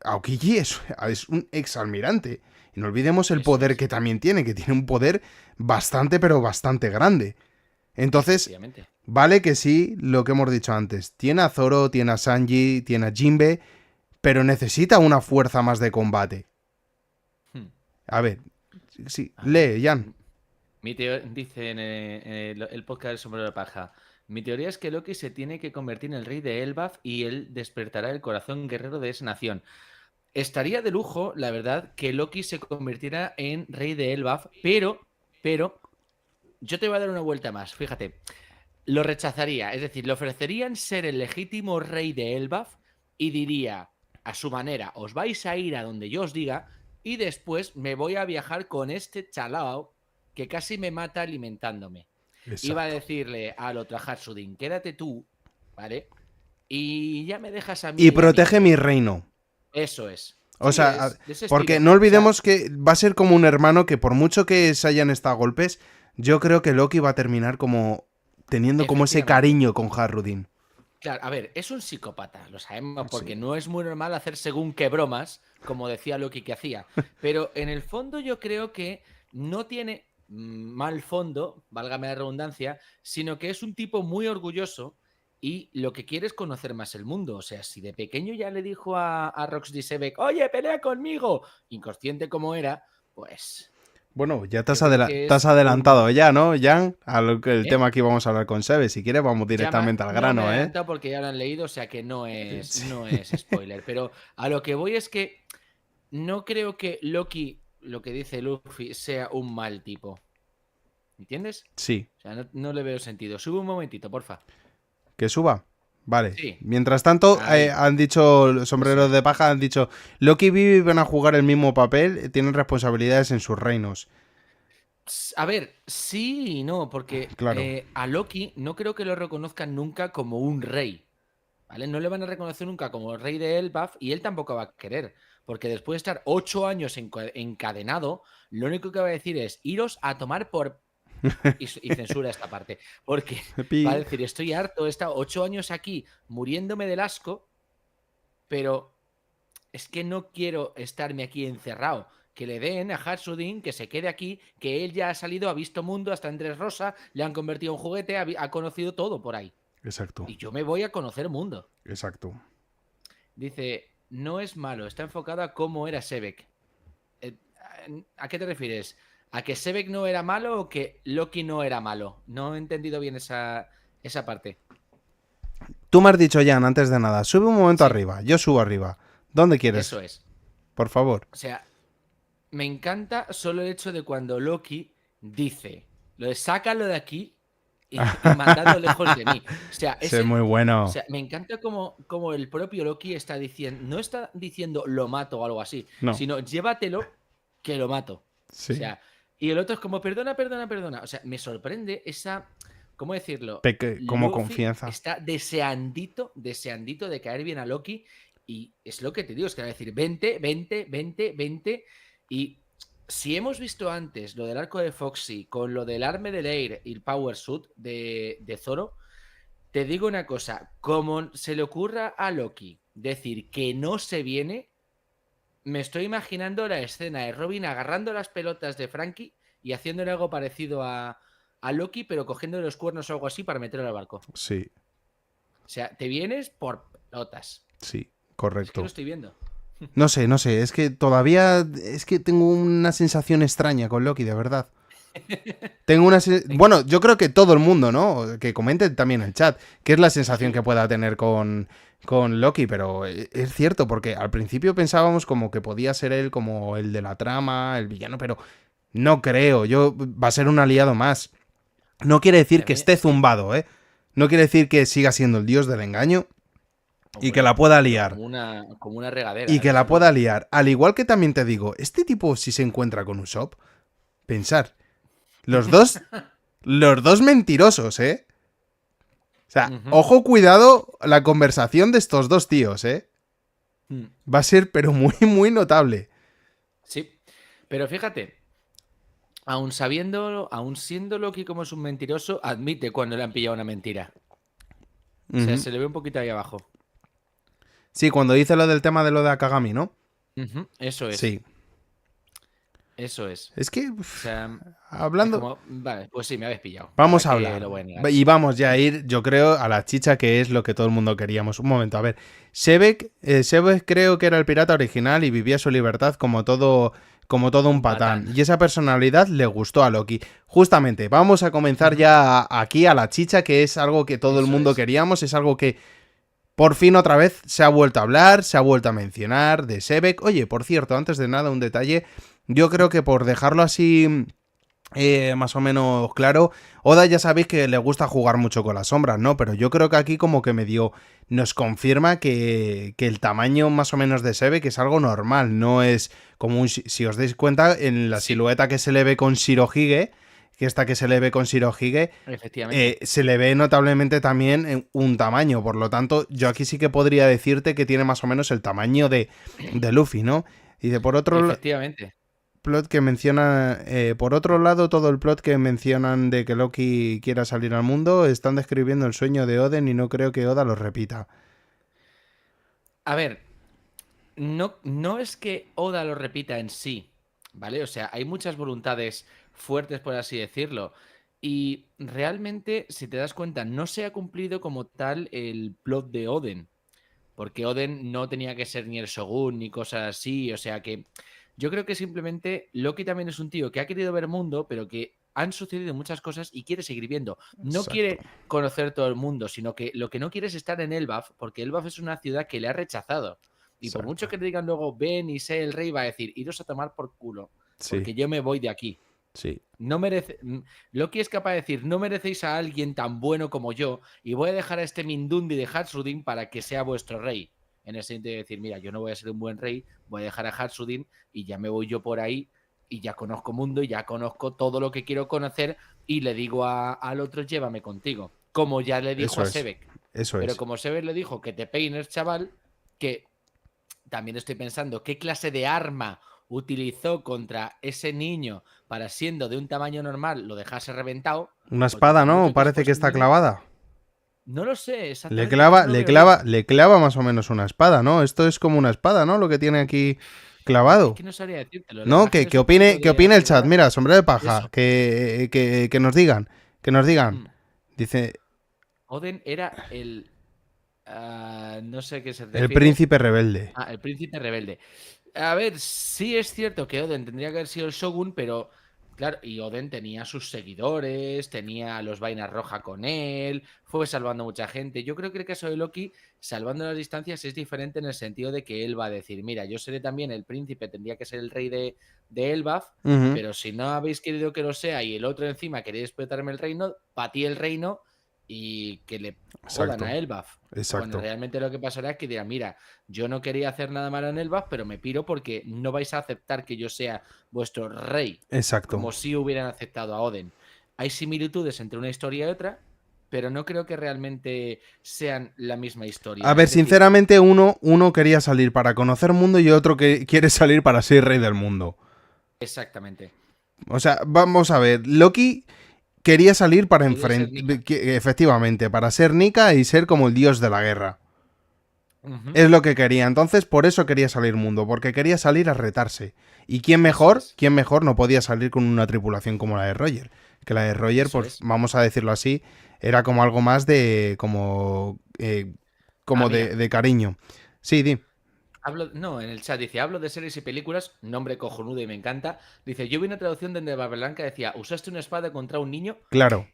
Speaker 1: Aokiji es un exalmirante. Y no olvidemos el
Speaker 2: eso
Speaker 1: poder
Speaker 2: es,
Speaker 1: que también tiene, que tiene un poder bastante, pero bastante grande. Entonces,
Speaker 2: efectivamente.
Speaker 1: vale que sí, lo que hemos dicho antes. Tiene a Zoro, tiene a Sanji, tiene a Jinbe, pero necesita una fuerza más de combate.
Speaker 2: Hmm.
Speaker 1: A ver, sí,
Speaker 2: A ver.
Speaker 1: lee, Jan.
Speaker 2: Dice en el podcast del sombrero de paja. Mi teoría es que Loki se tiene que convertir en el rey de Elbaf y él despertará el corazón guerrero de esa nación. Estaría de lujo, la verdad, que Loki se convirtiera en rey de Elbaf, pero, yo te voy a dar una vuelta más. Fíjate, lo rechazaría, es decir, le ofrecerían ser el legítimo rey de Elbaf y diría, a su manera, os vais a ir a donde yo os diga y después me voy a viajar con este chalao que casi me mata alimentándome. Iba a
Speaker 1: Exacto.
Speaker 2: decirle al otro, a Hatsudin, quédate tú, ¿vale? Y ya me dejas a
Speaker 1: Y
Speaker 2: mí a mi
Speaker 1: protege
Speaker 2: tío.
Speaker 1: mi reino.
Speaker 2: Eso es.
Speaker 1: O
Speaker 2: Sí,
Speaker 1: sea,
Speaker 2: es de ese
Speaker 1: porque
Speaker 2: estilo.
Speaker 1: no
Speaker 2: O sea,
Speaker 1: olvidemos que va a ser como un hermano que por mucho que se hayan estado a golpes, yo creo que Loki va a terminar como teniendo como ese
Speaker 2: efectivamente.
Speaker 1: cariño con Harrudin.
Speaker 2: Claro, a ver, es un psicópata, lo sabemos,
Speaker 1: Sí.
Speaker 2: porque no es muy normal hacer según qué bromas, como decía Loki que hacía. Pero en el fondo yo creo que no tiene mal fondo, válgame la redundancia, sino que es un tipo muy orgulloso y lo que quiere es conocer más el mundo. O sea, si de pequeño ya le dijo a Roxy Sebek, oye, pelea conmigo, inconsciente como era, pues
Speaker 1: Bueno, ya
Speaker 2: yo creo que
Speaker 1: te has
Speaker 2: es
Speaker 1: adelantado
Speaker 2: un...
Speaker 1: ya, ¿no, Jan? El
Speaker 2: ¿Eh?
Speaker 1: tema que íbamos a hablar con Sebe. Si quieres, vamos directamente al
Speaker 2: No me he
Speaker 1: grano, ¿eh?
Speaker 2: adelantado porque ya lo han leído, o sea que
Speaker 1: Sí.
Speaker 2: no es spoiler. Pero a lo que voy es que no creo que Loki, lo que dice Luffy, sea un mal tipo. ¿Entiendes?
Speaker 1: Sí.
Speaker 2: O sea, no le veo sentido. Sube un momentito, porfa.
Speaker 1: ¿Que suba? Vale.
Speaker 2: Sí,
Speaker 1: Mientras tanto,
Speaker 2: ahí.
Speaker 1: han dicho, los
Speaker 2: Eso
Speaker 1: sombreros
Speaker 2: es.
Speaker 1: de paja han dicho, Loki y Vivi van a jugar el mismo papel, tienen responsabilidades en sus reinos.
Speaker 2: A ver, sí y no, porque
Speaker 1: Claro.
Speaker 2: a Loki no creo que lo reconozcan nunca como un rey, ¿vale? No le van a reconocer nunca como rey de Elbaf y él tampoco va a querer, porque después de estar 8 años encadenado, lo único que va a decir es iros a tomar por... Y censura esta parte, porque va a
Speaker 1: Pi.
Speaker 2: decir, estoy harto, he estado 8 años aquí muriéndome del asco, pero es que no quiero estarme aquí encerrado. Que le den a Hatsudin, que se quede aquí, que él ya ha salido, ha visto mundo, hasta Andrés Rosa, le han convertido en juguete, ha conocido todo por ahí.
Speaker 1: Exacto,
Speaker 2: Y yo me voy a conocer mundo.
Speaker 1: exacto.
Speaker 2: Dice, no es malo, está enfocado a cómo era Sebek. Eh, ¿A qué te refieres? ¿A que Sebek no era malo o que Loki no era malo? No he entendido bien esa parte.
Speaker 1: Tú me has dicho, Jan, antes de nada, sube un momento
Speaker 2: Sí,
Speaker 1: arriba. Yo subo arriba. ¿Dónde quieres?
Speaker 2: eso es.
Speaker 1: Por favor.
Speaker 2: O sea, me encanta solo el hecho de cuando Loki dice, lo de sácalo de aquí y mandadlo lejos de mí. O sea,
Speaker 1: Sí, es muy
Speaker 2: o
Speaker 1: bueno.
Speaker 2: sea, me encanta como el propio Loki está diciendo, no está diciendo lo mato o algo así,
Speaker 1: No,
Speaker 2: sino llévatelo que lo mato. O
Speaker 1: sí.
Speaker 2: sea, y el otro es como, perdona, perdona, perdona. O sea, me sorprende esa, ¿cómo decirlo?
Speaker 1: Como
Speaker 2: Luffy
Speaker 1: confianza.
Speaker 2: está deseandito, deseandito de caer bien a Loki y es lo que te digo, es que va a decir, vente, vente, vente, vente. Y si hemos visto antes lo del arco de Foxy con lo del arme del Air y el Power Suit de Zoro, te digo una cosa, como se le ocurra a Loki decir que no se viene, me estoy imaginando la escena de Robin agarrando las pelotas de Frankie y haciéndole algo parecido a Loki, pero cogiendo los cuernos o algo así para meterlo al barco.
Speaker 1: Sí,
Speaker 2: O sea, te vienes por pelotas.
Speaker 1: sí,
Speaker 2: Es que lo
Speaker 1: correcto.
Speaker 2: estoy viendo.
Speaker 1: No sé, no sé, es que todavía es que tengo una sensación extraña con Loki, de verdad. Tengo una bueno, yo creo que todo el mundo, ¿no? Que comente también en el chat, qué es la sensación que
Speaker 2: Sí.
Speaker 1: pueda tener con Loki, pero es cierto, porque al principio pensábamos como que podía ser él como el de la trama, el villano, pero no creo, yo va a ser un aliado más. No quiere decir que
Speaker 2: También
Speaker 1: esté
Speaker 2: es que,
Speaker 1: zumbado, ¿eh? No quiere decir que siga siendo el dios del engaño y que la
Speaker 2: hombre,
Speaker 1: pueda
Speaker 2: pero
Speaker 1: liar.
Speaker 2: como una
Speaker 1: Y
Speaker 2: regadera,
Speaker 1: que la
Speaker 2: ese
Speaker 1: pueda
Speaker 2: Loki.
Speaker 1: liar. Al igual que también te digo, este tipo si se encuentra con Usopp, pensar, los dos, los dos mentirosos, ¿eh? O sea,
Speaker 2: Ujú.
Speaker 1: ojo, cuidado la conversación de estos dos tíos, ¿eh?
Speaker 2: Mm.
Speaker 1: Va a ser, pero muy, muy notable.
Speaker 2: Sí, pero fíjate, aún siendo Loki como es un mentiroso, admite cuando le han pillado una mentira. O sea,
Speaker 1: Ujú.
Speaker 2: se le ve un poquito ahí abajo.
Speaker 1: Sí, cuando dice lo del tema de lo de Akagami, ¿no?
Speaker 2: Ujú, eso es,
Speaker 1: Sí.
Speaker 2: eso es.
Speaker 1: Es que,
Speaker 2: O sea, es
Speaker 1: hablando,
Speaker 2: como, vale, pues sí, me habéis pillado.
Speaker 1: vamos
Speaker 2: ¿Para
Speaker 1: a
Speaker 2: qué
Speaker 1: hablar.
Speaker 2: lo voy a negar?
Speaker 1: Y vamos ya a ir, yo creo, a la chicha, que es lo que todo el mundo queríamos. Un momento, a ver. Sebek creo que era el pirata original y vivía su libertad como todo un
Speaker 2: Un patán.
Speaker 1: patán. Y esa personalidad le gustó a Loki. Justamente, vamos a comenzar
Speaker 2: Ujú,
Speaker 1: ya aquí a la chicha, que es algo que todo el
Speaker 2: eso
Speaker 1: mundo
Speaker 2: es.
Speaker 1: queríamos, es algo que por fin otra vez se ha vuelto a hablar, se ha vuelto a mencionar de Sebek. Oye, por cierto, antes de nada, un detalle. Yo creo que por dejarlo así más o menos claro. Oda ya sabéis que le gusta jugar mucho con las sombras, ¿no? Pero yo creo que aquí como que medio nos confirma que el tamaño más o menos de Sebe, que es algo normal, no es como un... Si os dais cuenta, en la
Speaker 2: Sí,
Speaker 1: silueta que se le ve con Shirohige, que esta que se le ve con Shirohige,
Speaker 2: efectivamente.
Speaker 1: se le ve notablemente también un tamaño. Por lo tanto, yo aquí sí que podría decirte que tiene más o menos el tamaño de Luffy, ¿no? Y de por otro,
Speaker 2: Efectivamente.
Speaker 1: plot que menciona, por otro lado, todo el plot que mencionan de que Loki quiera salir al mundo, están describiendo el sueño de Oden y no creo que Oda lo repita.
Speaker 2: A ver, no es que Oda lo repita en sí, ¿vale? O sea, hay muchas voluntades fuertes, por así decirlo. Y realmente, si te das cuenta, no se ha cumplido como tal el plot de Oden. Porque Oden no tenía que ser ni el Shogun ni cosas así. O sea que yo creo que simplemente Loki también es un tío que ha querido ver mundo, pero que han sucedido muchas cosas y quiere seguir viendo. No
Speaker 1: Exacto,
Speaker 2: quiere conocer todo el mundo, sino que lo que no quiere es estar en Elbaf, porque Elbaf es una ciudad que le ha rechazado. Y por mucho
Speaker 1: exacto.
Speaker 2: que le digan luego, ven y sé el rey, va a decir, iros a tomar por culo,
Speaker 1: Sí,
Speaker 2: porque yo me voy de aquí.
Speaker 1: sí,
Speaker 2: No merece. Loki es capaz de decir, no merecéis a alguien tan bueno como yo, y voy a dejar a este Mindundi de Hatsudin para que sea vuestro rey. En el sentido de decir, mira, yo no voy a ser un buen rey, voy a dejar a Hatsudin y ya me voy yo por ahí y ya conozco mundo y ya conozco todo lo que quiero conocer y le digo al otro, llévame contigo, como ya le dijo
Speaker 1: Eso
Speaker 2: a
Speaker 1: es.
Speaker 2: Sebek.
Speaker 1: Eso
Speaker 2: Pero
Speaker 1: es.
Speaker 2: como Sebek le dijo que te peines, chaval, que también estoy pensando qué clase de arma utilizó contra ese niño para, siendo de un tamaño normal, lo dejase reventado,
Speaker 1: Una
Speaker 2: porque
Speaker 1: espada,
Speaker 2: entiendo
Speaker 1: ¿no?
Speaker 2: que
Speaker 1: Parece que
Speaker 2: fuese un
Speaker 1: está
Speaker 2: niño.
Speaker 1: clavada.
Speaker 2: No lo sé
Speaker 1: Le
Speaker 2: exactamente, que
Speaker 1: clava,
Speaker 2: no lo
Speaker 1: le
Speaker 2: veo bien.
Speaker 1: clava, le clava más o menos una espada, ¿no? Esto es como una espada, ¿no? Lo que tiene aquí
Speaker 2: Es
Speaker 1: clavado.
Speaker 2: que no sabría decírtelo. La
Speaker 1: ¿No?
Speaker 2: imagen
Speaker 1: Que
Speaker 2: es un poquito
Speaker 1: opine, que
Speaker 2: de
Speaker 1: opine el chat.
Speaker 2: antigüedad.
Speaker 1: Mira, sombrero de paja.
Speaker 2: Eso.
Speaker 1: Que nos digan. Que nos digan.
Speaker 2: Hmm.
Speaker 1: Dice,
Speaker 2: Oden era el. No sé a qué se
Speaker 1: el
Speaker 2: refiere.
Speaker 1: príncipe rebelde.
Speaker 2: El príncipe rebelde. A ver, sí es cierto que Oden tendría que haber sido el Shogun, pero claro, y Oden tenía sus seguidores, tenía a los Vainas Roja con él, fue salvando mucha gente. Yo creo que el caso de Loki, salvando las distancias, es diferente en el sentido de que él va a decir, mira, yo seré también el príncipe, tendría que ser el rey de Elbaf,
Speaker 1: Ujú.
Speaker 2: pero si no habéis querido que lo sea y el otro encima queréis explotarme el reino, patí el reino y que le jodan
Speaker 1: Exacto.
Speaker 2: a Elbaf. Cuando
Speaker 1: Exacto.
Speaker 2: realmente lo que pasará es que dirá, mira, yo no quería hacer nada malo en Elbaf, pero me piro porque no vais a aceptar que yo sea vuestro rey,
Speaker 1: Exacto.
Speaker 2: como si hubieran aceptado a Oden. Hay similitudes entre una historia y otra, pero no creo que realmente sean la misma
Speaker 1: A
Speaker 2: historia.
Speaker 1: ver,
Speaker 2: Es decir,
Speaker 1: sinceramente, uno quería salir para conocer mundo y otro que quiere salir para ser rey del mundo.
Speaker 2: exactamente.
Speaker 1: O sea, vamos a ver. Loki quería salir para
Speaker 2: Quería ser
Speaker 1: enfrentar.
Speaker 2: Nika.
Speaker 1: Efectivamente, para ser Nika y ser como el dios de la guerra.
Speaker 2: Ujú.
Speaker 1: Es lo que quería. Entonces, por eso quería salir mundo, porque quería salir a retarse. ¿Y quién
Speaker 2: Eso
Speaker 1: mejor?
Speaker 2: es,
Speaker 1: ¿Quién mejor no podía salir con una tripulación como la de Roger? Que la de Roger,
Speaker 2: eso
Speaker 1: pues
Speaker 2: es.
Speaker 1: vamos a decirlo así, era como algo más de. Como
Speaker 2: Mira,
Speaker 1: de cariño. Sí, di.
Speaker 2: no, en el chat dice, hablo de series y películas, nombre cojonudo y me encanta. Dice, yo vi una traducción donde Blanca decía, usaste una espada contra un niño
Speaker 1: Claro.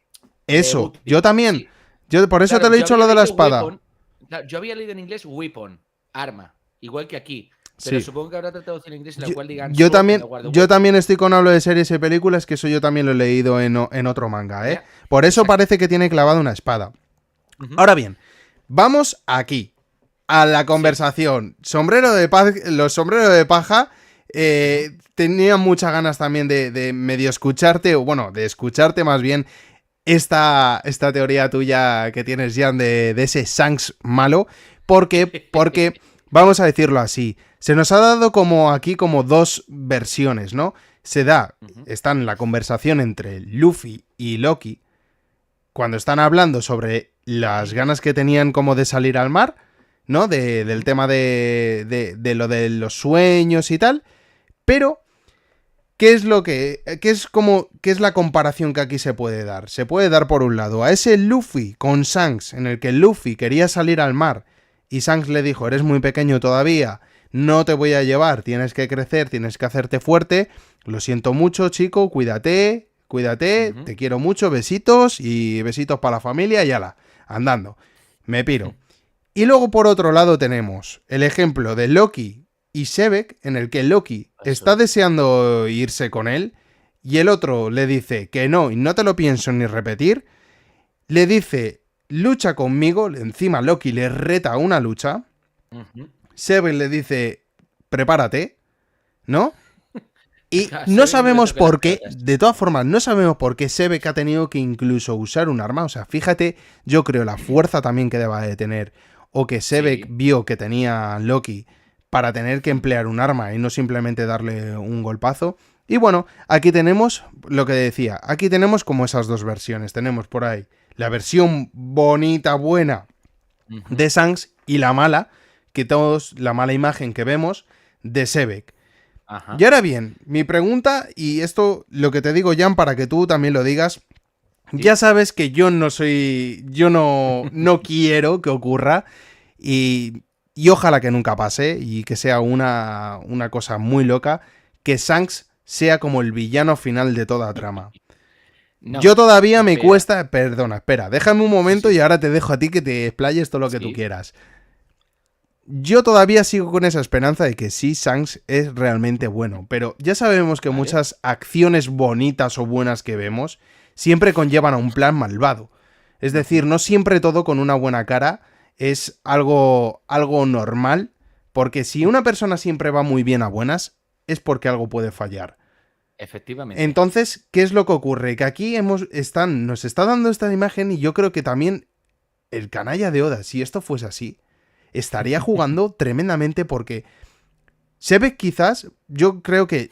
Speaker 1: Eso. Yo
Speaker 2: útil.
Speaker 1: también.
Speaker 2: Sí,
Speaker 1: Yo por eso
Speaker 2: claro,
Speaker 1: te lo he
Speaker 2: yo
Speaker 1: dicho
Speaker 2: había
Speaker 1: lo de la
Speaker 2: leído
Speaker 1: espada.
Speaker 2: weapon, claro, yo había leído en inglés weapon, arma, igual que aquí, pero
Speaker 1: Sí.
Speaker 2: supongo que habrá otra traducción en inglés en la
Speaker 1: Yo,
Speaker 2: cual digan
Speaker 1: yo
Speaker 2: sword en
Speaker 1: también,
Speaker 2: lugar de
Speaker 1: yo
Speaker 2: weapon.
Speaker 1: también estoy con hablo de series y películas, que eso yo también lo he leído en otro manga, ¿eh?
Speaker 2: Ya,
Speaker 1: Por eso
Speaker 2: exacto.
Speaker 1: parece que tiene clavada una espada.
Speaker 2: Ujú.
Speaker 1: Ahora bien, vamos aquí, a la
Speaker 2: Sí.
Speaker 1: conversación. Sombrero de paja, los sombreros de paja
Speaker 2: Ujú.
Speaker 1: tenían muchas ganas también de medio escucharte, o bueno, de escucharte más bien esta teoría tuya que tienes, Jan, de ese Shanks malo. Porque, vamos a decirlo así, se nos ha dado como aquí como dos versiones, ¿no?
Speaker 2: Ujú.
Speaker 1: Está en la conversación entre Luffy y Loki, cuando están hablando sobre las ganas que tenían como de salir al mar, ¿no? Del
Speaker 2: Ujú.
Speaker 1: tema de lo de los sueños y tal. Pero, ¿qué es lo que. ¿Qué es como. ¿Qué es la comparación que aquí se puede dar? Se puede dar por un lado a ese Luffy con Shanks, en el que Luffy quería salir al mar y Shanks le dijo: eres muy pequeño todavía, no te voy a llevar, tienes que crecer, tienes que hacerte fuerte. Lo siento mucho, chico, cuídate, cuídate,
Speaker 2: Ujú.
Speaker 1: te quiero mucho, besitos y besitos para la familia y ala, andando. Me piro. Y luego por otro lado tenemos el ejemplo de Loki y Sebek, en el que Loki
Speaker 2: Eso
Speaker 1: está
Speaker 2: es.
Speaker 1: deseando irse con él y el otro le dice que no y no te lo pienso ni repetir. Le dice, lucha conmigo, encima Loki le reta a una lucha.
Speaker 2: Ujú.
Speaker 1: Sebek le dice, prepárate, ¿no? Y
Speaker 2: A
Speaker 1: no
Speaker 2: Sebek no le
Speaker 1: sabemos
Speaker 2: toque las
Speaker 1: por qué,
Speaker 2: pelotas.
Speaker 1: de todas formas, no sabemos por qué Sebek ha tenido que incluso usar un arma. O sea, fíjate, yo creo la fuerza también que deba de tener. O que Sebek
Speaker 2: Sí.
Speaker 1: vio que tenía Loki para tener que emplear un arma y no simplemente darle un golpazo. Y bueno, aquí tenemos lo que decía. Aquí tenemos como esas dos versiones. Tenemos por ahí la versión bonita, buena
Speaker 2: Ujú.
Speaker 1: de Shanks y la mala, que todos, la mala imagen que vemos de Sebek. Y
Speaker 2: Ajá.
Speaker 1: ahora bien, mi pregunta, y esto lo que te digo, Jan, para que tú también lo digas, ya
Speaker 2: Sí.
Speaker 1: sabes que yo no soy, yo no quiero que ocurra y ojalá que nunca pase y que sea una cosa muy loca, que Shanks sea como el villano final de toda trama. Yo
Speaker 2: No.
Speaker 1: todavía me
Speaker 2: Espera.
Speaker 1: cuesta, perdona, espera, déjame un
Speaker 2: Sí,
Speaker 1: momento
Speaker 2: sí.
Speaker 1: y ahora te dejo a ti que te explayes todo lo que tú
Speaker 2: Sí.
Speaker 1: quieras. Yo todavía sigo con esa esperanza de que sí, Shanks es realmente bueno, pero ya sabemos que
Speaker 2: Vale.
Speaker 1: muchas acciones bonitas o buenas que vemos siempre conllevan a un plan malvado. Es decir,
Speaker 2: Ujú.
Speaker 1: no siempre todo con una buena cara es algo normal, porque si una persona siempre va muy bien a buenas, es porque algo puede fallar.
Speaker 2: Efectivamente.
Speaker 1: Entonces, ¿qué es lo que ocurre? Que aquí nos está dando esta imagen y yo creo que también el canalla de Oda, si esto fuese así, estaría jugando tremendamente porque Sebek quizás, yo creo que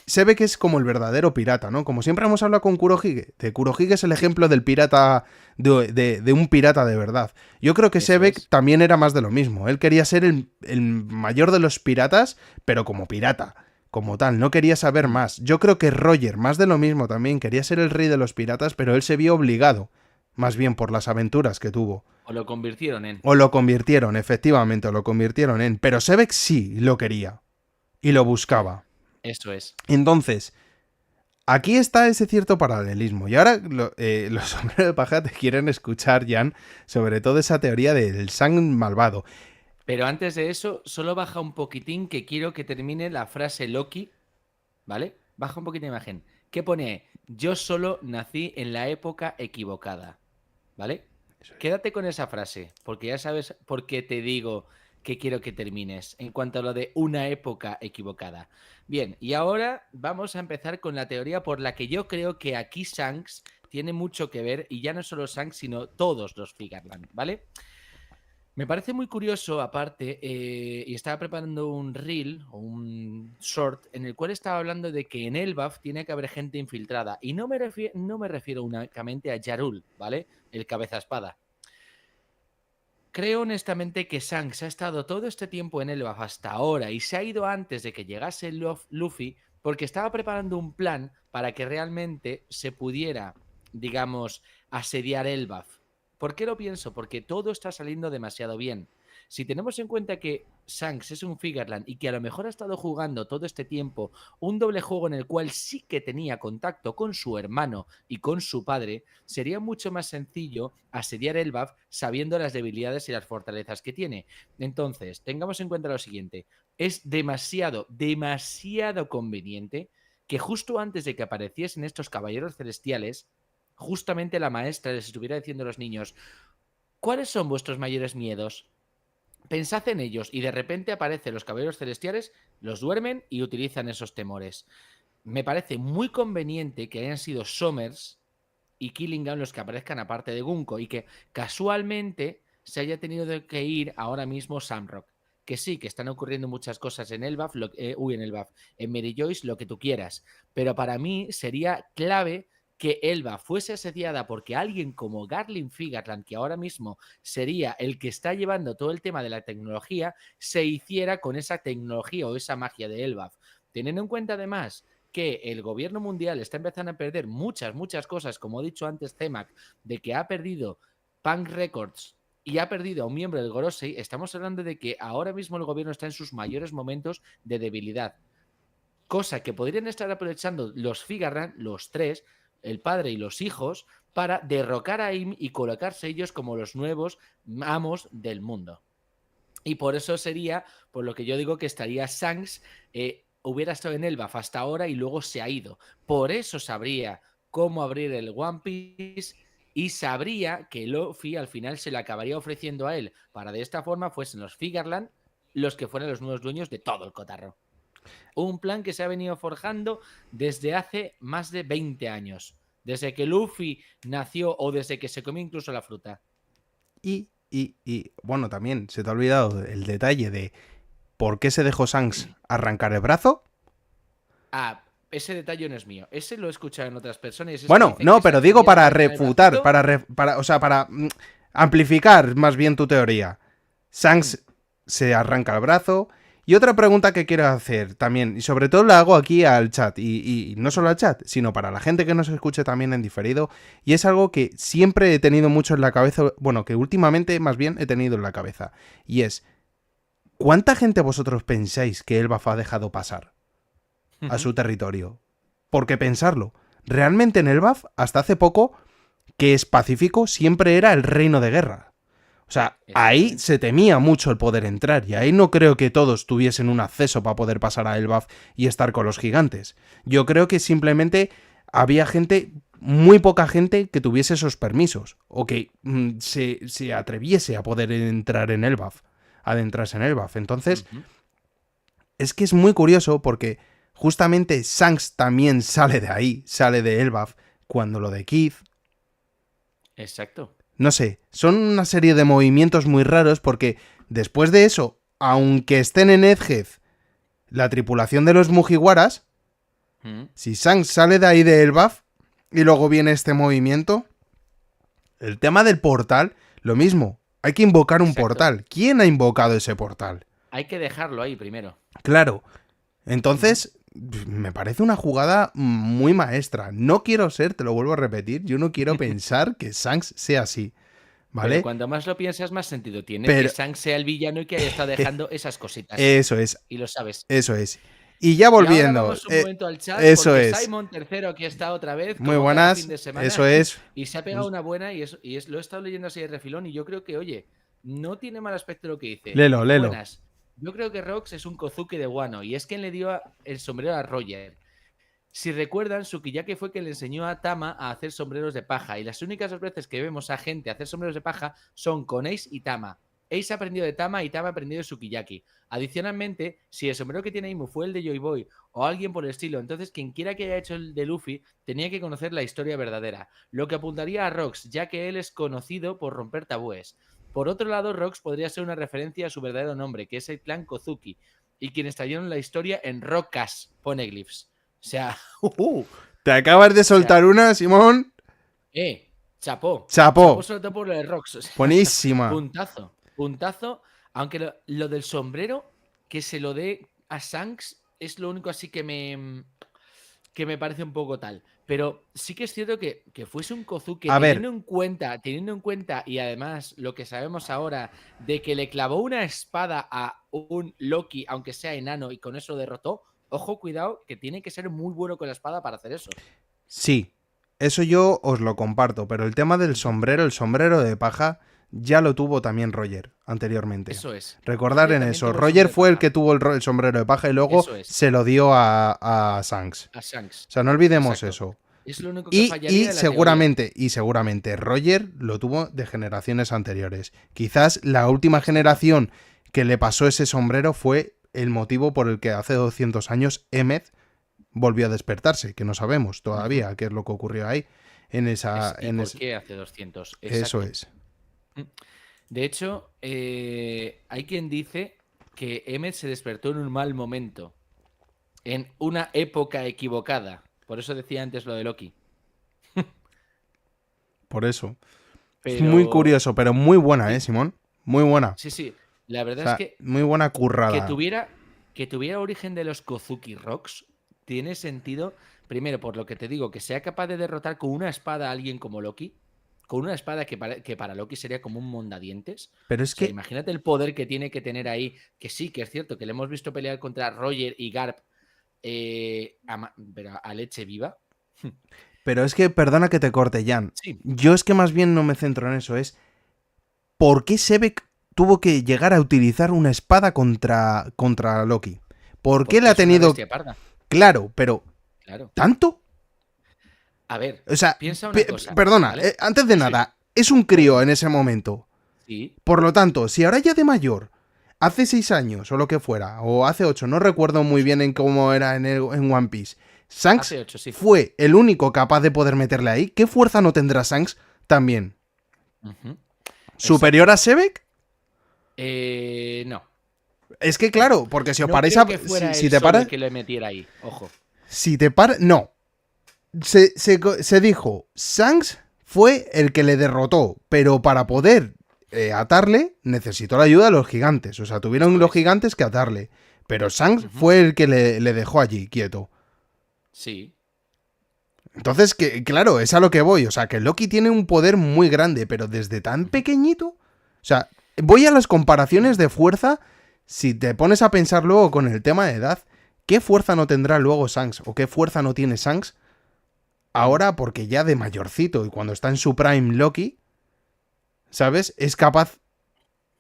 Speaker 1: Sebek es como el verdadero pirata, ¿no? Como siempre hemos hablado con Kurohige. Kurohige es el ejemplo del pirata, de un pirata de verdad. Yo creo que
Speaker 2: Eso
Speaker 1: Sebek
Speaker 2: es.
Speaker 1: también era más de lo mismo. Él quería ser el mayor de los piratas, pero como pirata, como tal. No quería saber
Speaker 2: Mm.
Speaker 1: más. Yo creo que Roger, más de lo mismo también, quería ser el rey de los piratas, pero él se vio obligado, más bien por las aventuras que tuvo.
Speaker 2: O lo convirtieron en.
Speaker 1: O lo convirtieron, efectivamente, o lo convirtieron en. Pero Sebek sí lo quería. Y lo buscaba.
Speaker 2: Eso es.
Speaker 1: Entonces, aquí está ese cierto paralelismo. Y ahora los sombreros de paja te quieren escuchar, Jan, sobre todo esa teoría del Sang malvado.
Speaker 2: Pero antes de eso, solo baja un poquitín que quiero que termine la frase Loki, ¿vale? Baja un poquito de imagen. ¿Qué pone? Yo solo nací en la época equivocada, ¿vale? Quédate con esa frase, porque ya sabes por qué te digo que quiero que termines en cuanto a lo de una época equivocada. Bien, y ahora vamos a empezar con la teoría por la que yo creo que aquí Shanks tiene mucho que ver, y ya no solo Shanks, sino todos los Figarland, ¿vale? Me parece muy curioso, aparte, y estaba preparando un reel o un short en el cual estaba hablando de que en Elbaf tiene que haber gente infiltrada. Y no me refiero únicamente a Yarul, ¿vale? El cabeza espada. Creo honestamente que Shanks ha estado todo este tiempo en Elbaf hasta ahora y se ha ido antes de que llegase Luffy porque estaba preparando un plan para que realmente se pudiera, digamos, asediar Elbaf. ¿Por qué lo pienso? Porque todo está saliendo demasiado bien. Si tenemos en cuenta que Shanks es un Figureland y que a lo mejor ha estado jugando todo este tiempo un doble juego en el cual sí que tenía contacto con su hermano y con su padre, sería mucho más sencillo asediar Elbaf sabiendo las debilidades y las fortalezas que tiene. Entonces, tengamos en cuenta lo siguiente. Es demasiado, demasiado conveniente que justo antes de que apareciesen estos caballeros celestiales, justamente la maestra les estuviera diciendo a los niños, ¿cuáles son vuestros mayores miedos? Pensad en ellos y de repente aparecen los caballeros celestiales, los duermen y utilizan esos temores. Me parece muy conveniente que hayan sido Somers y Killingham los que aparezcan aparte de Gunko y que casualmente se haya tenido que ir ahora mismo Samrock. Que sí, que están ocurriendo muchas cosas en Elbaf, en Elbaf, en Mary Joyce, lo que tú quieras. Pero para mí sería clave que Elba fuese asediada porque alguien como Garlin Figarland, que ahora mismo sería el que está llevando todo el tema de la tecnología, se hiciera con esa tecnología o esa magia de Elbaf. Teniendo en cuenta además que el gobierno mundial está empezando a perder muchas, muchas cosas, como he dicho antes, CEMAC, de que ha perdido Punk Records y ha perdido a un miembro del Gorosei, estamos hablando de que ahora mismo el gobierno está en sus mayores momentos de debilidad. Cosa que podrían estar aprovechando los Figarran, los tres, el padre y los hijos, para derrocar a Im y colocarse ellos como los nuevos amos del mundo. Y por eso sería, por lo que yo digo que estaría Shanks, hubiera estado en Elbaf hasta ahora y luego se ha ido. Por eso sabría cómo abrir el One Piece y sabría que Luffy al final se le acabaría ofreciendo a él para de esta forma fuesen los Figarland los que fueran los nuevos dueños de todo el cotarro. Un plan que se ha venido forjando desde hace más de 20 años. Desde que Luffy nació o desde que se comió incluso la fruta.
Speaker 1: Bueno, también se te ha olvidado el detalle de por qué se dejó Shanks arrancar el brazo.
Speaker 2: Ah, ese detalle no es mío. Ese lo he escuchado en otras personas. Y es que
Speaker 1: Bueno,
Speaker 2: dicen
Speaker 1: no,
Speaker 2: que se
Speaker 1: pero digo
Speaker 2: encendía la
Speaker 1: para
Speaker 2: cabeza en el
Speaker 1: refutar,
Speaker 2: bracito.
Speaker 1: o sea, para amplificar más bien tu teoría.
Speaker 2: Mm,
Speaker 1: Shanks se arranca el brazo. Y otra pregunta que quiero hacer también, y sobre todo la hago aquí al chat, y no
Speaker 2: mm.
Speaker 1: solo al chat, sino para la gente que nos escuche también en diferido, y es algo que siempre he tenido mucho en la cabeza, bueno, que últimamente más bien he tenido en la cabeza, y es, ¿cuánta gente vosotros pensáis que Elbaf ha dejado pasar a su territorio? Porque pensarlo, realmente en Elbaf, hasta hace poco, que es pacífico, siempre era el reino de guerra. O sea, ahí
Speaker 2: Exactamente.
Speaker 1: se temía mucho el poder entrar, y ahí no creo que todos tuviesen un acceso para poder pasar a Elbaf y estar con los gigantes. Yo creo que simplemente había gente, muy poca gente, que tuviese esos permisos, o que se atreviese a poder entrar en Elbaf, adentrarse en Elbaf. Entonces,
Speaker 2: Ujú.
Speaker 1: es que es muy curioso porque, Justamente Shanks también sale de ahí, sale de Elbaf, cuando lo de Keith.
Speaker 2: Exacto.
Speaker 1: No sé, son una serie de movimientos muy raros porque después de eso, aunque estén en Edgeth, la tripulación de los Mugiwaras,
Speaker 2: Mm.
Speaker 1: si Shanks sale de ahí de Elbaf y luego viene este movimiento, el tema del portal, lo mismo, hay que invocar un
Speaker 2: Exacto.
Speaker 1: portal. ¿Quién ha invocado ese portal?
Speaker 2: Hay que dejarlo ahí primero.
Speaker 1: Claro,
Speaker 2: Ujú.
Speaker 1: entonces me parece una jugada muy maestra. No quiero ser, te lo vuelvo a repetir, yo no quiero pensar que Shanks sea así,
Speaker 2: Pero
Speaker 1: ¿vale?
Speaker 2: cuando más lo piensas, más sentido tiene que
Speaker 1: Pero
Speaker 2: Shanks sea el villano y que haya estado dejando esas cositas.
Speaker 1: eso es,
Speaker 2: Y lo sabes.
Speaker 1: eso es. Y ya
Speaker 2: Y ahora
Speaker 1: volviendo,
Speaker 2: vamos un momento al chat
Speaker 1: eso
Speaker 2: porque
Speaker 1: es.
Speaker 2: Simon tercero aquí está otra vez,
Speaker 1: Muy
Speaker 2: como cada fin
Speaker 1: buenas,
Speaker 2: de semana,
Speaker 1: eso es.
Speaker 2: y se ha pegado una buena lo he estado leyendo así de refilón y yo creo que, oye, no tiene mal aspecto lo que dice.
Speaker 1: Lelo,
Speaker 2: Dice,
Speaker 1: lelo.
Speaker 2: buenas, yo creo que Rox es un Kozuki de Wano y es quien le dio el sombrero a Roger. Si recuerdan, Sukiyaki fue quien le enseñó a Tama a hacer sombreros de paja y las únicas dos veces que vemos a gente hacer sombreros de paja son con Ace y Tama. Ace ha aprendido de Tama y Tama ha aprendido de Sukiyaki. Adicionalmente, si el sombrero que tiene Imu fue el de Joy Boy o alguien por el estilo, entonces quien quiera que haya hecho el de Luffy tenía que conocer la historia verdadera, lo que apuntaría a Rox, ya que él es conocido por romper tabúes. Por otro lado, Rox podría ser una referencia a su verdadero nombre, que es el clan Kozuki, y quienes trajeron la historia en Rockas, poneglyphs. O sea,
Speaker 1: Te acabas de
Speaker 2: o sea,
Speaker 1: soltar una, Simón.
Speaker 2: chapó. Chapó
Speaker 1: Chapo.
Speaker 2: sobre todo por lo de Rocks. O sea,
Speaker 1: Buenísima.
Speaker 2: puntazo. Puntazo. Aunque lo del sombrero, que se lo dé a Shanks, es lo único así que me parece un poco tal. Pero sí que es cierto que fuese un Kozuki,
Speaker 1: A ver,
Speaker 2: teniendo en cuenta, y además lo que sabemos ahora, de que le clavó una espada a un Loki, aunque sea enano, y con eso lo derrotó. Ojo, cuidado, que tiene que ser muy bueno con la espada para hacer eso.
Speaker 1: sí. Eso yo os lo comparto, pero el tema del
Speaker 2: Ujú.
Speaker 1: sombrero, el sombrero de paja, ya lo tuvo también Roger anteriormente.
Speaker 2: Eso es.
Speaker 1: Recordar
Speaker 2: Roger
Speaker 1: en
Speaker 2: también
Speaker 1: eso,
Speaker 2: tuvo el
Speaker 1: Roger
Speaker 2: sombrero de
Speaker 1: fue el
Speaker 2: paja.
Speaker 1: que tuvo el sombrero de paja y luego
Speaker 2: Eso es.
Speaker 1: se lo dio a Shanks.
Speaker 2: A Shanks.
Speaker 1: O sea, no olvidemos
Speaker 2: Exacto.
Speaker 1: eso.
Speaker 2: Es lo único que
Speaker 1: Y,
Speaker 2: fallaría
Speaker 1: y
Speaker 2: de la teoría.
Speaker 1: seguramente, y seguramente Roger lo tuvo de generaciones anteriores. Quizás la última
Speaker 2: Exacto.
Speaker 1: generación que le pasó ese sombrero fue el motivo por el que hace 200 años Emmet volvió a despertarse, que no sabemos
Speaker 2: Ujú.
Speaker 1: todavía qué es lo que ocurrió ahí en esa
Speaker 2: ¿Y por qué hace 200?
Speaker 1: eso
Speaker 2: Exacto.
Speaker 1: es.
Speaker 2: Mm. De hecho, hay quien dice que Emmet se despertó en un mal momento, en una época equivocada. Por eso decía antes lo de Loki.
Speaker 1: Por eso. Es muy
Speaker 2: Pero
Speaker 1: curioso, pero muy buena,
Speaker 2: sí,
Speaker 1: Simón. Muy buena.
Speaker 2: sí, sí. La
Speaker 1: O
Speaker 2: verdad es
Speaker 1: sea, muy buena
Speaker 2: que
Speaker 1: currada.
Speaker 2: tuviera origen de los Kozuki Rocks tiene sentido, primero, por lo que te digo, que sea capaz de derrotar con una espada a alguien como Loki, con una espada que para Loki sería como un mondadientes.
Speaker 1: Pero
Speaker 2: O
Speaker 1: es
Speaker 2: sea,
Speaker 1: que
Speaker 2: imagínate el poder que tiene que tener ahí, que sí, que es cierto, que le hemos visto pelear contra Roger y Garp, pero a leche viva.
Speaker 1: Pero es que, perdona que te corte, Jan.
Speaker 2: Sí,
Speaker 1: Yo es que más bien no me centro en eso. Es ¿por qué Sebek tuvo que llegar a utilizar una espada contra Loki? ¿Por qué le
Speaker 2: porque
Speaker 1: ha
Speaker 2: es una
Speaker 1: tenido
Speaker 2: bestia parda,
Speaker 1: claro, pero
Speaker 2: claro.
Speaker 1: tanto?
Speaker 2: A ver,
Speaker 1: O sea,
Speaker 2: piensa una cosa,
Speaker 1: perdona,
Speaker 2: ¿vale?
Speaker 1: antes de
Speaker 2: Sí,
Speaker 1: nada, es un crío
Speaker 2: perdona.
Speaker 1: en ese momento.
Speaker 2: Sí,
Speaker 1: Por lo tanto, si ahora ya de mayor, hace 6 años o lo que fuera, o hace 8, no recuerdo muy bien en cómo era en One Piece,
Speaker 2: hace
Speaker 1: Shanks
Speaker 2: 8, sí.
Speaker 1: fue el único capaz de poder meterle ahí. ¿Qué fuerza no tendrá Shanks también?
Speaker 2: Ujú.
Speaker 1: ¿Superior
Speaker 2: Exacto.
Speaker 1: a Sebek?
Speaker 2: No,
Speaker 1: Es que
Speaker 2: no.
Speaker 1: claro, porque si os
Speaker 2: No
Speaker 1: paráis
Speaker 2: creo
Speaker 1: a.
Speaker 2: que
Speaker 1: Si,
Speaker 2: fuera
Speaker 1: si
Speaker 2: él
Speaker 1: te
Speaker 2: solo el
Speaker 1: paras.
Speaker 2: que le metiera ahí. Ojo.
Speaker 1: Si te paras. No. Se dijo. Shanks fue el que le derrotó. Pero para poder atarle, necesitó la ayuda de los gigantes. O sea, tuvieron
Speaker 2: Eso
Speaker 1: los
Speaker 2: es.
Speaker 1: gigantes que atarle. Pero Shanks
Speaker 2: Ujú.
Speaker 1: fue el que le dejó allí, quieto.
Speaker 2: Sí.
Speaker 1: Entonces, que, claro, es a lo que voy. O sea, que Loki tiene un poder muy grande, pero desde tan
Speaker 2: Ujú.
Speaker 1: pequeñito. O sea, voy a las comparaciones de fuerza. Si te pones a pensar luego con el tema de edad, ¿qué fuerza no tendrá luego Shanks? ¿O qué fuerza no tiene Shanks
Speaker 2: Ujú.
Speaker 1: ahora porque ya de mayorcito y cuando está en su prime Loki, ¿sabes? Es capaz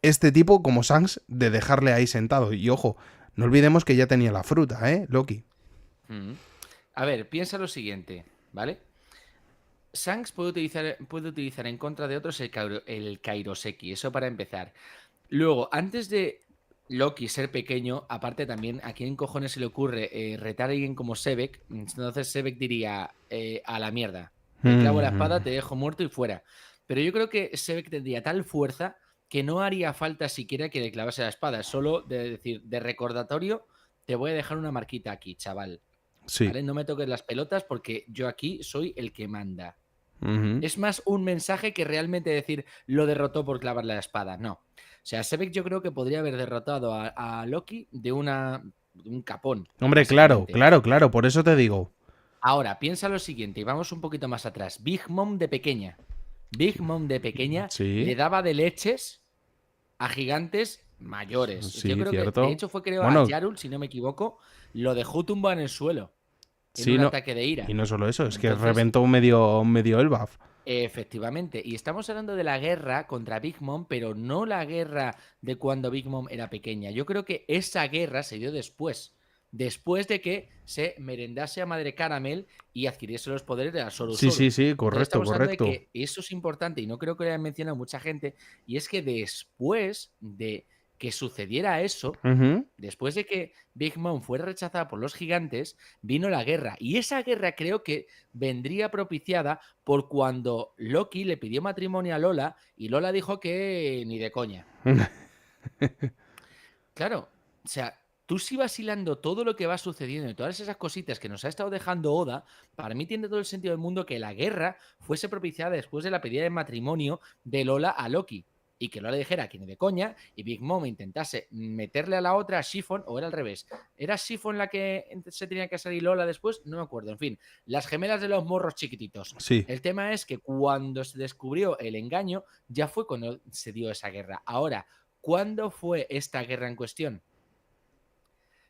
Speaker 1: este tipo como Shanks de dejarle ahí sentado. Y ojo, no olvidemos que ya tenía la fruta, ¿eh? Loki.
Speaker 2: Ujú. A ver, piensa lo siguiente, ¿vale? Shanks puede utilizar en contra de otros el Kairoseki, eso para empezar. Luego, antes de Loki ser pequeño, aparte también, ¿a quién cojones se le ocurre retar a alguien como Sebek? Entonces Sebek diría, a la mierda, te clavo la espada, te dejo muerto y fuera. Pero yo creo que Sebek tendría tal fuerza que no haría falta siquiera que le clavase la espada, solo de decir, de recordatorio, te voy a dejar una marquita aquí, chaval.
Speaker 1: Sí.
Speaker 2: ¿Vale? No me toques las pelotas porque yo aquí soy el que manda.
Speaker 1: Ujú.
Speaker 2: Es más un mensaje que realmente decir lo derrotó por clavarle la espada. No. O sea, Sebek yo creo que podría haber derrotado a Loki de un capón,
Speaker 1: Hombre, claro,
Speaker 2: básicamente.
Speaker 1: claro, claro, por eso te digo.
Speaker 2: Ahora, piensa lo siguiente, y vamos un poquito más atrás. Big Mom de pequeña. Big Mom de pequeña
Speaker 1: Sí,
Speaker 2: le daba de leches a gigantes mayores. Yo
Speaker 1: sí,
Speaker 2: creo que, de
Speaker 1: cierto.
Speaker 2: hecho, fue creo a
Speaker 1: Bueno,
Speaker 2: Yarul, si no me equivoco, lo dejó tumbado en el suelo, en
Speaker 1: sí,
Speaker 2: un
Speaker 1: no.
Speaker 2: ataque de
Speaker 1: Y
Speaker 2: ira.
Speaker 1: no solo eso, es que
Speaker 2: Entonces,
Speaker 1: reventó medio Elbaf.
Speaker 2: efectivamente, y estamos hablando de la guerra contra Big Mom, pero no la guerra de cuando Big Mom era pequeña. Yo creo que esa guerra se dio después de que se merendase a Madre Caramel y adquiriese los poderes de la Soru
Speaker 1: Sí, sí,
Speaker 2: Soru.
Speaker 1: sí,
Speaker 2: Entonces
Speaker 1: correcto,
Speaker 2: estamos hablando de
Speaker 1: correcto.
Speaker 2: que eso es importante y no creo que lo haya mencionado mucha gente, y es que después de que sucediera eso,
Speaker 1: Ujú.
Speaker 2: después de que Big Mom fue rechazada por los gigantes, vino la guerra. Y esa guerra creo que vendría propiciada por cuando Loki le pidió matrimonio a Lola y Lola dijo que ni de coña. Claro, o sea, tú si vas hilando todo lo que va sucediendo y todas esas cositas que nos ha estado dejando Oda, para mí tiene todo el sentido del mundo que la guerra fuese propiciada después de la pedida de matrimonio de Lola a Loki. Y que Lola dijera que ni de coña y Big Mom intentase meterle a la otra a Shiffon, o era al revés. ¿Era Shiffon la que se tenía que salir Lola después? No me acuerdo. En fin, las gemelas de los morros chiquititos.
Speaker 1: Sí,
Speaker 2: El tema es que cuando se descubrió el engaño, ya fue cuando se dio esa guerra. Ahora, ¿cuándo fue esta guerra en cuestión?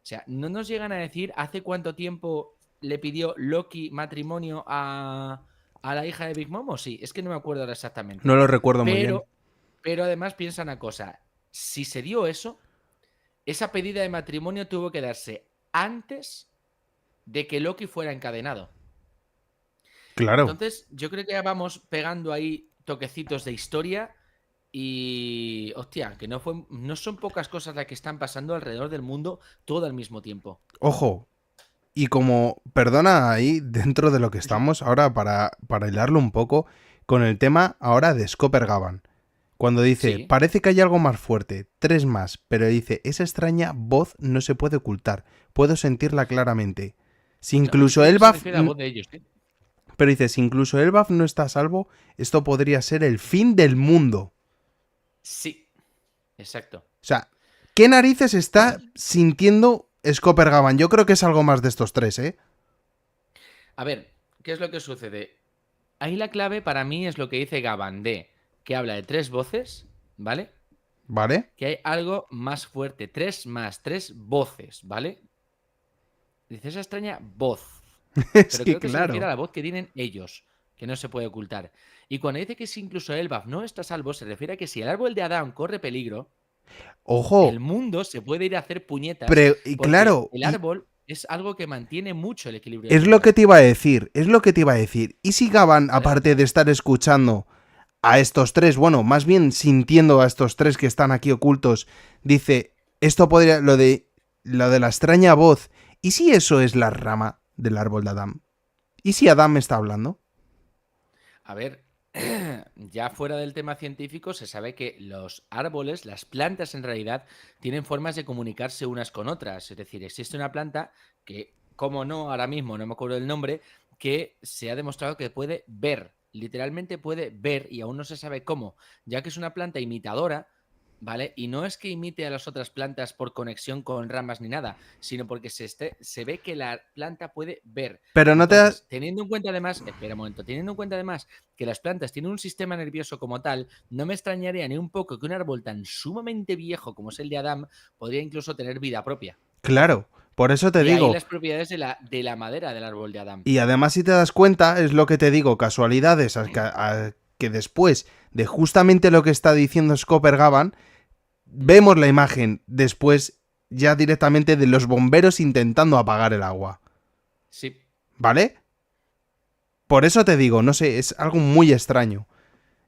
Speaker 2: O sea, no nos llegan a decir hace cuánto tiempo le pidió Loki matrimonio a la hija de Big Mom, o sí, es que no me acuerdo ahora
Speaker 1: no
Speaker 2: exactamente.
Speaker 1: lo recuerdo muy bien.
Speaker 2: Pero además piensa una cosa, si se dio eso, esa pedida de matrimonio tuvo que darse antes de que Loki fuera encadenado.
Speaker 1: Claro.
Speaker 2: Entonces, yo creo que ya vamos pegando ahí toquecitos de historia y, hostia, que no son pocas cosas las que están pasando alrededor del mundo todo al mismo tiempo.
Speaker 1: Ojo, y como, perdona ahí, dentro de lo que
Speaker 2: Ujú.
Speaker 1: estamos, ahora para hilarlo un poco, con el tema ahora de Scopper Gavan. Cuando dice,
Speaker 2: Sí.
Speaker 1: parece que hay algo más fuerte, tres más, pero dice, esa extraña voz no se puede ocultar, puedo sentirla claramente. Si
Speaker 2: Claro, yo
Speaker 1: incluso
Speaker 2: creo que se
Speaker 1: Elbaf,
Speaker 2: refiere a la voz de ellos, ¿eh?
Speaker 1: pero dice, si incluso Elbaf no está a salvo, esto podría ser el fin del mundo.
Speaker 2: Sí, exacto.
Speaker 1: O sea, ¿qué narices está sintiendo Scopper Gavan? Yo creo que es algo más de estos tres, ¿eh?
Speaker 2: A ver, ¿qué es lo que sucede? Ahí la clave para mí es lo que dice Gabandé, que habla de tres voces, ¿vale?
Speaker 1: ¿Vale?
Speaker 2: Que hay algo más fuerte, tres voces, ¿vale? Dice esa extraña voz,
Speaker 1: Es
Speaker 2: pero
Speaker 1: que
Speaker 2: creo que se refiere a
Speaker 1: claro.
Speaker 2: la voz que tienen ellos, que no se puede ocultar. Y cuando dice que si incluso Elbaf no está a salvo, se refiere a que si el árbol de Adán corre peligro, el
Speaker 1: Ojo,
Speaker 2: mundo se puede ir a hacer puñetas
Speaker 1: y
Speaker 2: porque
Speaker 1: claro,
Speaker 2: el
Speaker 1: y
Speaker 2: árbol es algo que mantiene mucho el equilibrio del
Speaker 1: es lo que
Speaker 2: mundo.
Speaker 1: te iba a decir, es lo que te iba a decir. ¿Y si Gavan,
Speaker 2: ¿Vale?
Speaker 1: aparte de estar escuchando a estos tres, bueno, más bien sintiendo a estos tres que están aquí ocultos, dice, esto podría, lo de la extraña voz, ¿y si eso es la rama del árbol de Adam? ¿Y si Adam está hablando?
Speaker 2: A ver, ya fuera del tema científico, se sabe que los árboles, las plantas en realidad, tienen formas de comunicarse unas con otras. Es decir, existe una planta que, como no, ahora mismo no me acuerdo del nombre, que se ha demostrado que puede ver, literalmente puede ver y aún no se sabe cómo, ya que es una planta imitadora. ¿Vale? Y no es que imite a las otras plantas por conexión con ramas ni nada, sino porque se ve que la planta puede ver.
Speaker 1: Pero no te das...
Speaker 2: Entonces, teniendo en cuenta además, espera un momento, teniendo en cuenta además que las plantas tienen un sistema nervioso como tal, no me extrañaría ni un poco que un árbol tan sumamente viejo como es el de Adam podría incluso tener vida propia.
Speaker 1: Claro, por eso te
Speaker 2: De ahí
Speaker 1: digo.
Speaker 2: las propiedades de la madera del árbol de Adam.
Speaker 1: Y además, si te das cuenta, es lo que te digo, casualidades, que después de justamente lo que está diciendo Scopper Gavan, vemos la imagen después ya directamente de los bomberos intentando apagar el agua.
Speaker 2: Sí.
Speaker 1: ¿Vale? Por eso te digo, no sé, es algo muy extraño.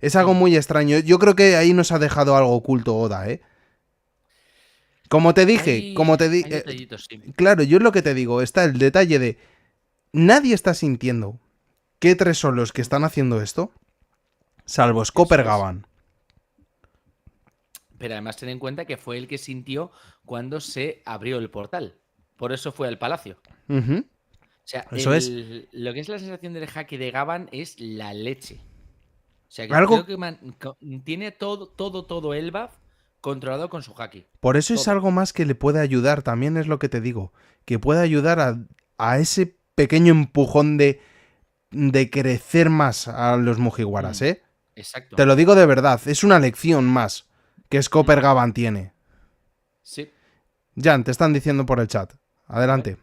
Speaker 1: Es algo muy extraño. Yo creo que ahí nos ha dejado algo oculto Oda, ¿eh? Como te dije,
Speaker 2: Hay detallitos, sí.
Speaker 1: claro, yo es lo que te digo, está el detalle de nadie está sintiendo que tres son los que están haciendo esto, salvo
Speaker 2: Eso
Speaker 1: Scopper
Speaker 2: es.
Speaker 1: Gavan.
Speaker 2: Pero además ten en cuenta que fue el que sintió cuando se abrió el portal. Por eso fue al palacio.
Speaker 1: Ujú.
Speaker 2: O sea,
Speaker 1: Eso es
Speaker 2: lo que es la sensación del jaque de Gavan es la leche. O sea, que creo
Speaker 1: algo,
Speaker 2: que tiene todo el buff controlado con su haki.
Speaker 1: por eso es
Speaker 2: Todo.
Speaker 1: algo más que le puede ayudar, también es lo que te digo, que puede ayudar a ese pequeño empujón de crecer más a los Mugiwaras,
Speaker 2: Mm,
Speaker 1: ¿eh?
Speaker 2: exacto.
Speaker 1: Te lo digo de verdad, es una lección más que
Speaker 2: Mm,
Speaker 1: Scopper Gavan tiene.
Speaker 2: sí.
Speaker 1: Jan, te están diciendo por el chat.
Speaker 2: A ver.
Speaker 1: Adelante.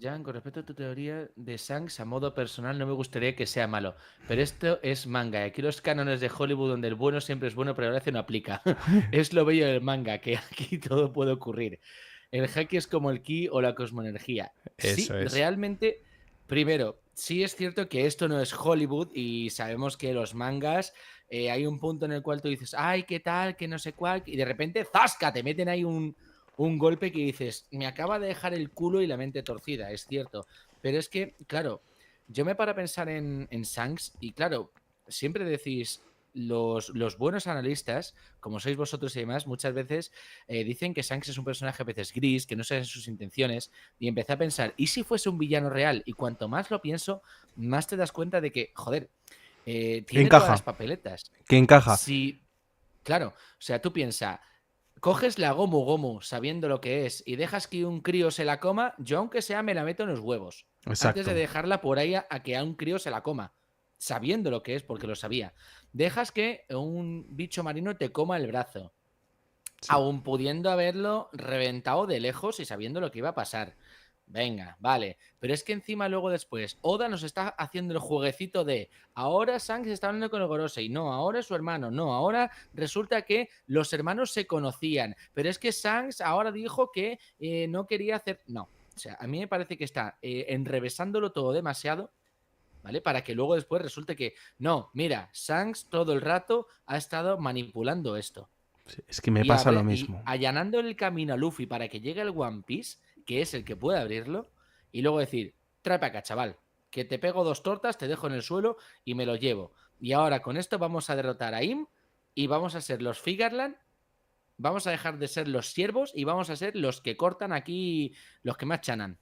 Speaker 2: Jan, con respecto a tu teoría de Shanks, a modo personal no me gustaría que sea malo. Pero esto es manga. Y aquí los cánones de Hollywood donde el bueno siempre es bueno, pero a veces no aplica. Es lo bello del manga, que aquí todo puede ocurrir. El haki es como el ki o la cosmoenergía.
Speaker 1: Eso
Speaker 2: Sí,
Speaker 1: es.
Speaker 2: realmente, primero, sí es cierto que esto no es Hollywood y sabemos que los mangas hay un punto en el cual tú dices, ay, qué tal, que no sé cuál, y de repente, ¡zasca! Te meten ahí un golpe que dices, me acaba de dejar el culo y la mente torcida, es cierto. Pero es que, claro, yo me paro a pensar en Shanks y claro, siempre decís, los buenos analistas, como sois vosotros y demás, muchas veces dicen que Shanks es un personaje a veces gris, que no saben sus intenciones, y empecé a pensar, ¿y si fuese un villano real? Y cuanto más lo pienso, más te das cuenta de que, joder, tiene todas las
Speaker 1: Encaja.
Speaker 2: papeletas.
Speaker 1: Que encaja.
Speaker 2: Si, claro, o sea, tú piensas, coges la Gomu Gomu sabiendo lo que es y dejas que un crío se la coma, yo aunque sea me la meto en los huevos. Antes de
Speaker 1: Exacto.
Speaker 2: dejarla por ahí a que a un crío se la coma. Sabiendo lo que es, porque lo sabía. Dejas que un bicho marino te coma el brazo.
Speaker 1: Sí.
Speaker 2: Aún pudiendo haberlo reventado de lejos y sabiendo lo que iba a pasar. Venga, vale. Pero es que encima luego después, Oda nos está haciendo el jueguecito de ahora Shanks está hablando con el Gorosei. No, ahora es su hermano. No, ahora resulta que los hermanos se conocían. Pero es que Shanks ahora dijo que no quería hacer. No. O sea, a mí me parece que está enrevesándolo todo demasiado, ¿vale? Para que luego después resulte que no, mira, Shanks todo el rato ha estado manipulando esto
Speaker 1: Sí, es que me
Speaker 2: y,
Speaker 1: pasa lo
Speaker 2: y
Speaker 1: mismo.
Speaker 2: allanando el camino a Luffy para que llegue al One Piece, que es el que puede abrirlo, y luego decir, trae para acá, chaval, que te pego dos tortas, te dejo en el suelo y me lo llevo. Y ahora con esto vamos a derrotar a Im y vamos a ser los Figarland, vamos a dejar de ser los siervos y vamos a ser los que cortan aquí, los que más chanan.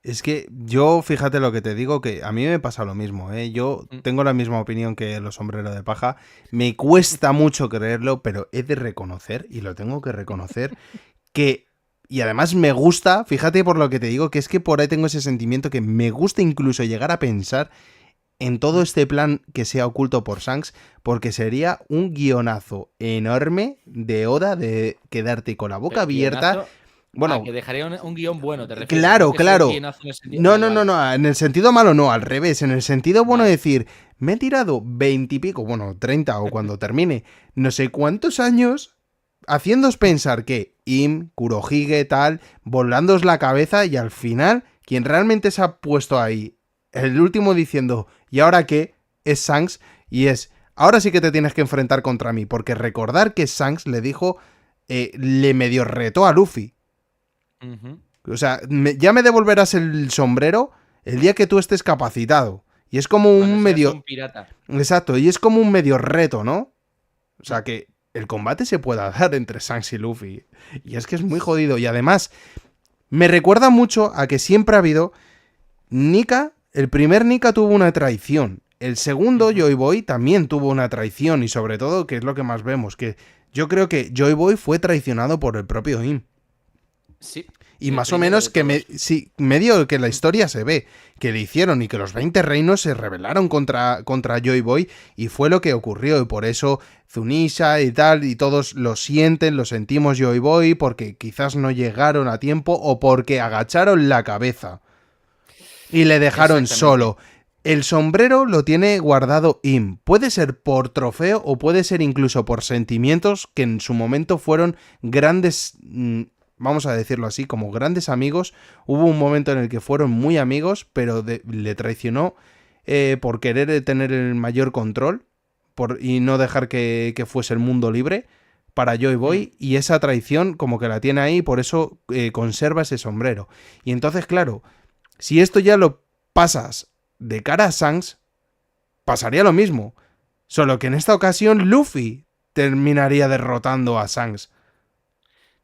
Speaker 1: Es que yo, fíjate lo que te digo, que a mí me pasa lo mismo, ¿eh? Yo
Speaker 2: Mm.
Speaker 1: tengo la misma opinión que los sombreros de paja. Me cuesta mucho creerlo, pero he de reconocer, y lo tengo que reconocer, que... Y además me gusta, fíjate por lo que te digo, que es que por ahí tengo ese sentimiento que me gusta incluso llegar a pensar en todo este plan que sea oculto por Shanks, porque sería un guionazo enorme de Oda de quedarte con la boca
Speaker 2: Pero
Speaker 1: abierta.
Speaker 2: guionazo,
Speaker 1: Bueno,
Speaker 2: que dejaría un guión bueno, te refieres. No
Speaker 1: claro,
Speaker 2: que sea un
Speaker 1: claro.
Speaker 2: guionazo en el sentido
Speaker 1: No,
Speaker 2: malo,
Speaker 1: no, no,
Speaker 2: vale.
Speaker 1: no. En el sentido malo no, al revés. En el sentido bueno
Speaker 2: Vale.
Speaker 1: decir, me he tirado 20 y pico, bueno, 30 o cuando termine, no sé cuántos años haciéndoos pensar que Im, Kurohige, tal, volándoos la cabeza y al final, quien realmente se ha puesto ahí, el último diciendo, ¿y ahora qué? Es Shanks y es, ahora sí que te tienes que enfrentar contra mí, porque recordar que Shanks le dijo, le medio retó a Luffy.
Speaker 2: Ujú.
Speaker 1: O sea, ya me devolverás el sombrero el día que tú estés capacitado. Y es como
Speaker 2: Cuando
Speaker 1: un
Speaker 2: seas
Speaker 1: medio...
Speaker 2: un pirata.
Speaker 1: Exacto, y es como un medio reto, ¿no? O sea, que el combate se pueda dar entre Shanks y Luffy. Y es que es muy jodido. Y además, me recuerda mucho a que siempre ha habido... Nika, el primer Nika tuvo una traición. El segundo,
Speaker 2: Ujú.
Speaker 1: Joy Boy, también tuvo una traición. Y sobre todo, que es lo que más vemos, que yo creo que Joy Boy fue traicionado por el propio Im.
Speaker 2: Sí,
Speaker 1: Y
Speaker 2: el
Speaker 1: más o
Speaker 2: primero
Speaker 1: menos
Speaker 2: de
Speaker 1: que
Speaker 2: todos.
Speaker 1: sí, medio que la historia se ve que le hicieron y que los 20 reinos se rebelaron contra Joy Boy y fue lo que ocurrió y por eso Zunisha y tal y todos lo sienten, lo sentimos Joy Boy porque quizás no llegaron a tiempo o porque agacharon la cabeza y le dejaron
Speaker 2: Exactamente.
Speaker 1: solo. El sombrero lo tiene guardado Im. Puede ser por trofeo o puede ser incluso por sentimientos que en su momento fueron grandes, vamos a decirlo así, como grandes amigos. Hubo un momento en el que fueron muy amigos, pero le traicionó por querer tener el mayor control y no dejar que fuese el mundo libre. para Joy Boy y esa traición como que la tiene ahí, por eso conserva ese sombrero. Y entonces, claro, si esto ya lo pasas de cara a Shanks, pasaría lo mismo. Solo que en esta ocasión Luffy terminaría derrotando a Shanks.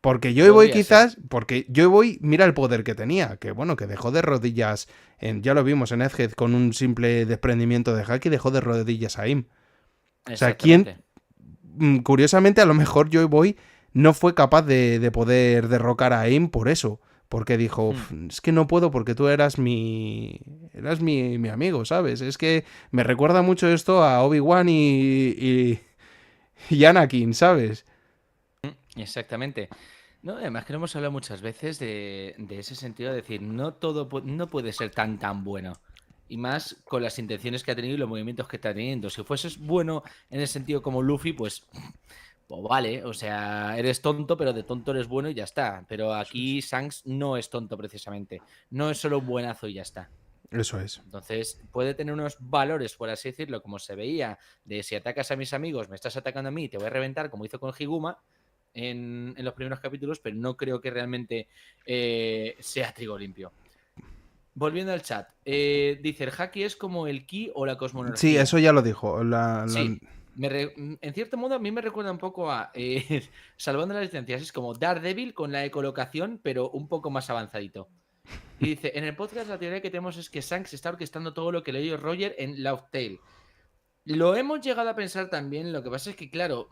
Speaker 1: Porque Joy Boy
Speaker 2: Podría ser.
Speaker 1: quizás, porque Joy Boy mira el poder que tenía, que bueno, que dejó de rodillas, ya lo vimos en Egghead con un simple desprendimiento de Haki, dejó de rodillas a Im. O sea, ¿quién?
Speaker 2: Exactamente.
Speaker 1: Curiosamente, a lo mejor Joy Boy no fue capaz de poder derrocar a Aim por eso. Porque dijo,
Speaker 2: Hmm.
Speaker 1: es que no puedo porque tú eras mi amigo, ¿sabes? Es que me recuerda mucho esto a Obi-Wan y Anakin, ¿sabes?
Speaker 2: Exactamente. No, además que lo hemos hablado muchas veces de ese sentido de decir, no todo no puede ser tan bueno. Y más con las intenciones que ha tenido y los movimientos que está teniendo. Si fueses bueno en el sentido como Luffy, pues vale, o sea, eres tonto, pero de tonto eres bueno y ya está. Pero
Speaker 1: Eso es.
Speaker 2: aquí Shanks no es tonto precisamente. No es solo un buenazo y ya está.
Speaker 1: Eso es.
Speaker 2: Entonces puede tener unos valores, por así decirlo, como se veía, de si atacas a mis amigos, me estás atacando a mí, te voy a reventar, como hizo con Higuma en los primeros capítulos, pero no creo que realmente sea trigo limpio. Volviendo al chat, dice, el haki es como el ki o la
Speaker 1: Sí,
Speaker 2: cosmoenergía.
Speaker 1: eso ya lo dijo.
Speaker 2: Sí, en cierto modo a mí me recuerda un poco a, salvando las distancias, es como Daredevil con la ecolocación, pero un poco más avanzadito. Y dice, en el podcast la teoría que tenemos es que Shanks está orquestando todo lo que leyó Roger en Laugh Tale. Lo hemos llegado a pensar también, lo que pasa es que, claro,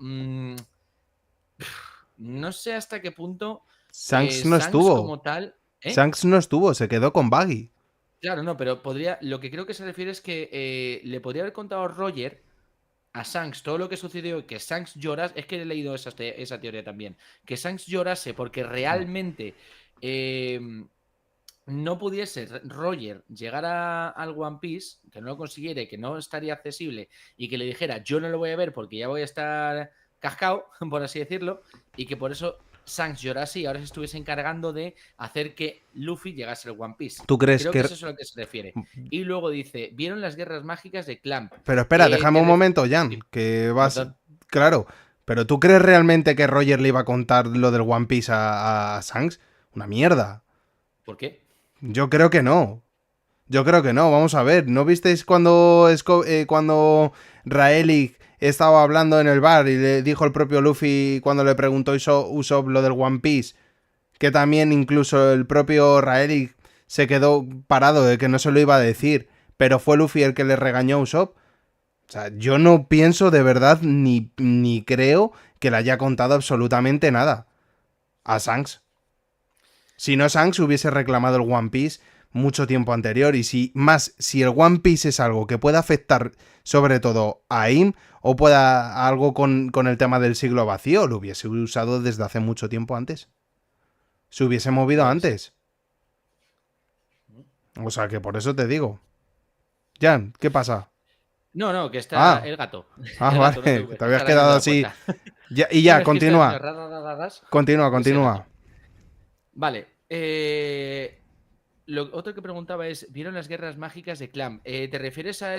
Speaker 2: no sé hasta qué punto
Speaker 1: Shanks no
Speaker 2: Shanks
Speaker 1: estuvo.
Speaker 2: como tal, ¿eh?
Speaker 1: Shanks no estuvo, se quedó con Baggy.
Speaker 2: Claro, no, pero podría, lo que creo que se refiere es que le podría haber contado Roger a Shanks todo lo que sucedió y que Shanks llorase, es que he leído esa teoría también, que Shanks llorase porque realmente eh, no pudiese Roger llegar al One Piece, que no lo consiguiera y que no estaría accesible y que le dijera yo no lo voy a ver porque ya voy a estar cascado, por así decirlo, y que por eso Shanks llorase y ahora se estuviese encargando de hacer que Luffy llegase al One Piece.
Speaker 1: ¿Tú crees
Speaker 2: Creo que
Speaker 1: que...
Speaker 2: es eso a lo que se refiere. Y luego dice, ¿vieron las guerras mágicas de Clamp?
Speaker 1: Pero espera, déjame un momento,
Speaker 2: Sí,
Speaker 1: Jan, que vas...
Speaker 2: perdón,
Speaker 1: Claro, pero ¿tú crees realmente que Roger le iba a contar lo del One Piece a Shanks? Una mierda.
Speaker 2: ¿por qué?
Speaker 1: Yo creo que no. Yo creo que no, vamos a ver. ¿No visteis cuando Raelic estaba hablando en el bar y le dijo el propio Luffy cuando le preguntó Usopp lo del One Piece? Que también incluso el propio Raelic se quedó parado de que no se lo iba a decir, pero fue Luffy el que le regañó a Usopp. O sea, yo no pienso de verdad ni creo que le haya contado absolutamente nada a Shanks. Si no, Shanks hubiese reclamado el One Piece mucho tiempo anterior. Y si el One Piece es algo que pueda afectar sobre todo a Im o pueda algo con el tema del siglo vacío, lo hubiese usado desde hace mucho tiempo antes. Se hubiese movido
Speaker 2: Puede ser.
Speaker 1: antes. O sea que por eso te digo. Jan, ¿qué pasa?
Speaker 2: No, no, que está
Speaker 1: Ah,
Speaker 2: el gato.
Speaker 1: ah,
Speaker 2: El gato, no te
Speaker 1: vale, que
Speaker 2: preocupes,
Speaker 1: te
Speaker 2: que está
Speaker 1: habías
Speaker 2: arañando
Speaker 1: quedado
Speaker 2: la
Speaker 1: así.
Speaker 2: puerta.
Speaker 1: Ya, y
Speaker 2: No,
Speaker 1: ya,
Speaker 2: es que estoy haciendo
Speaker 1: continúa.
Speaker 2: ras, y se raja.
Speaker 1: Continúa.
Speaker 2: Vale. Lo otro que preguntaba es, ¿vieron las guerras mágicas de Clamp? ¿Te refieres a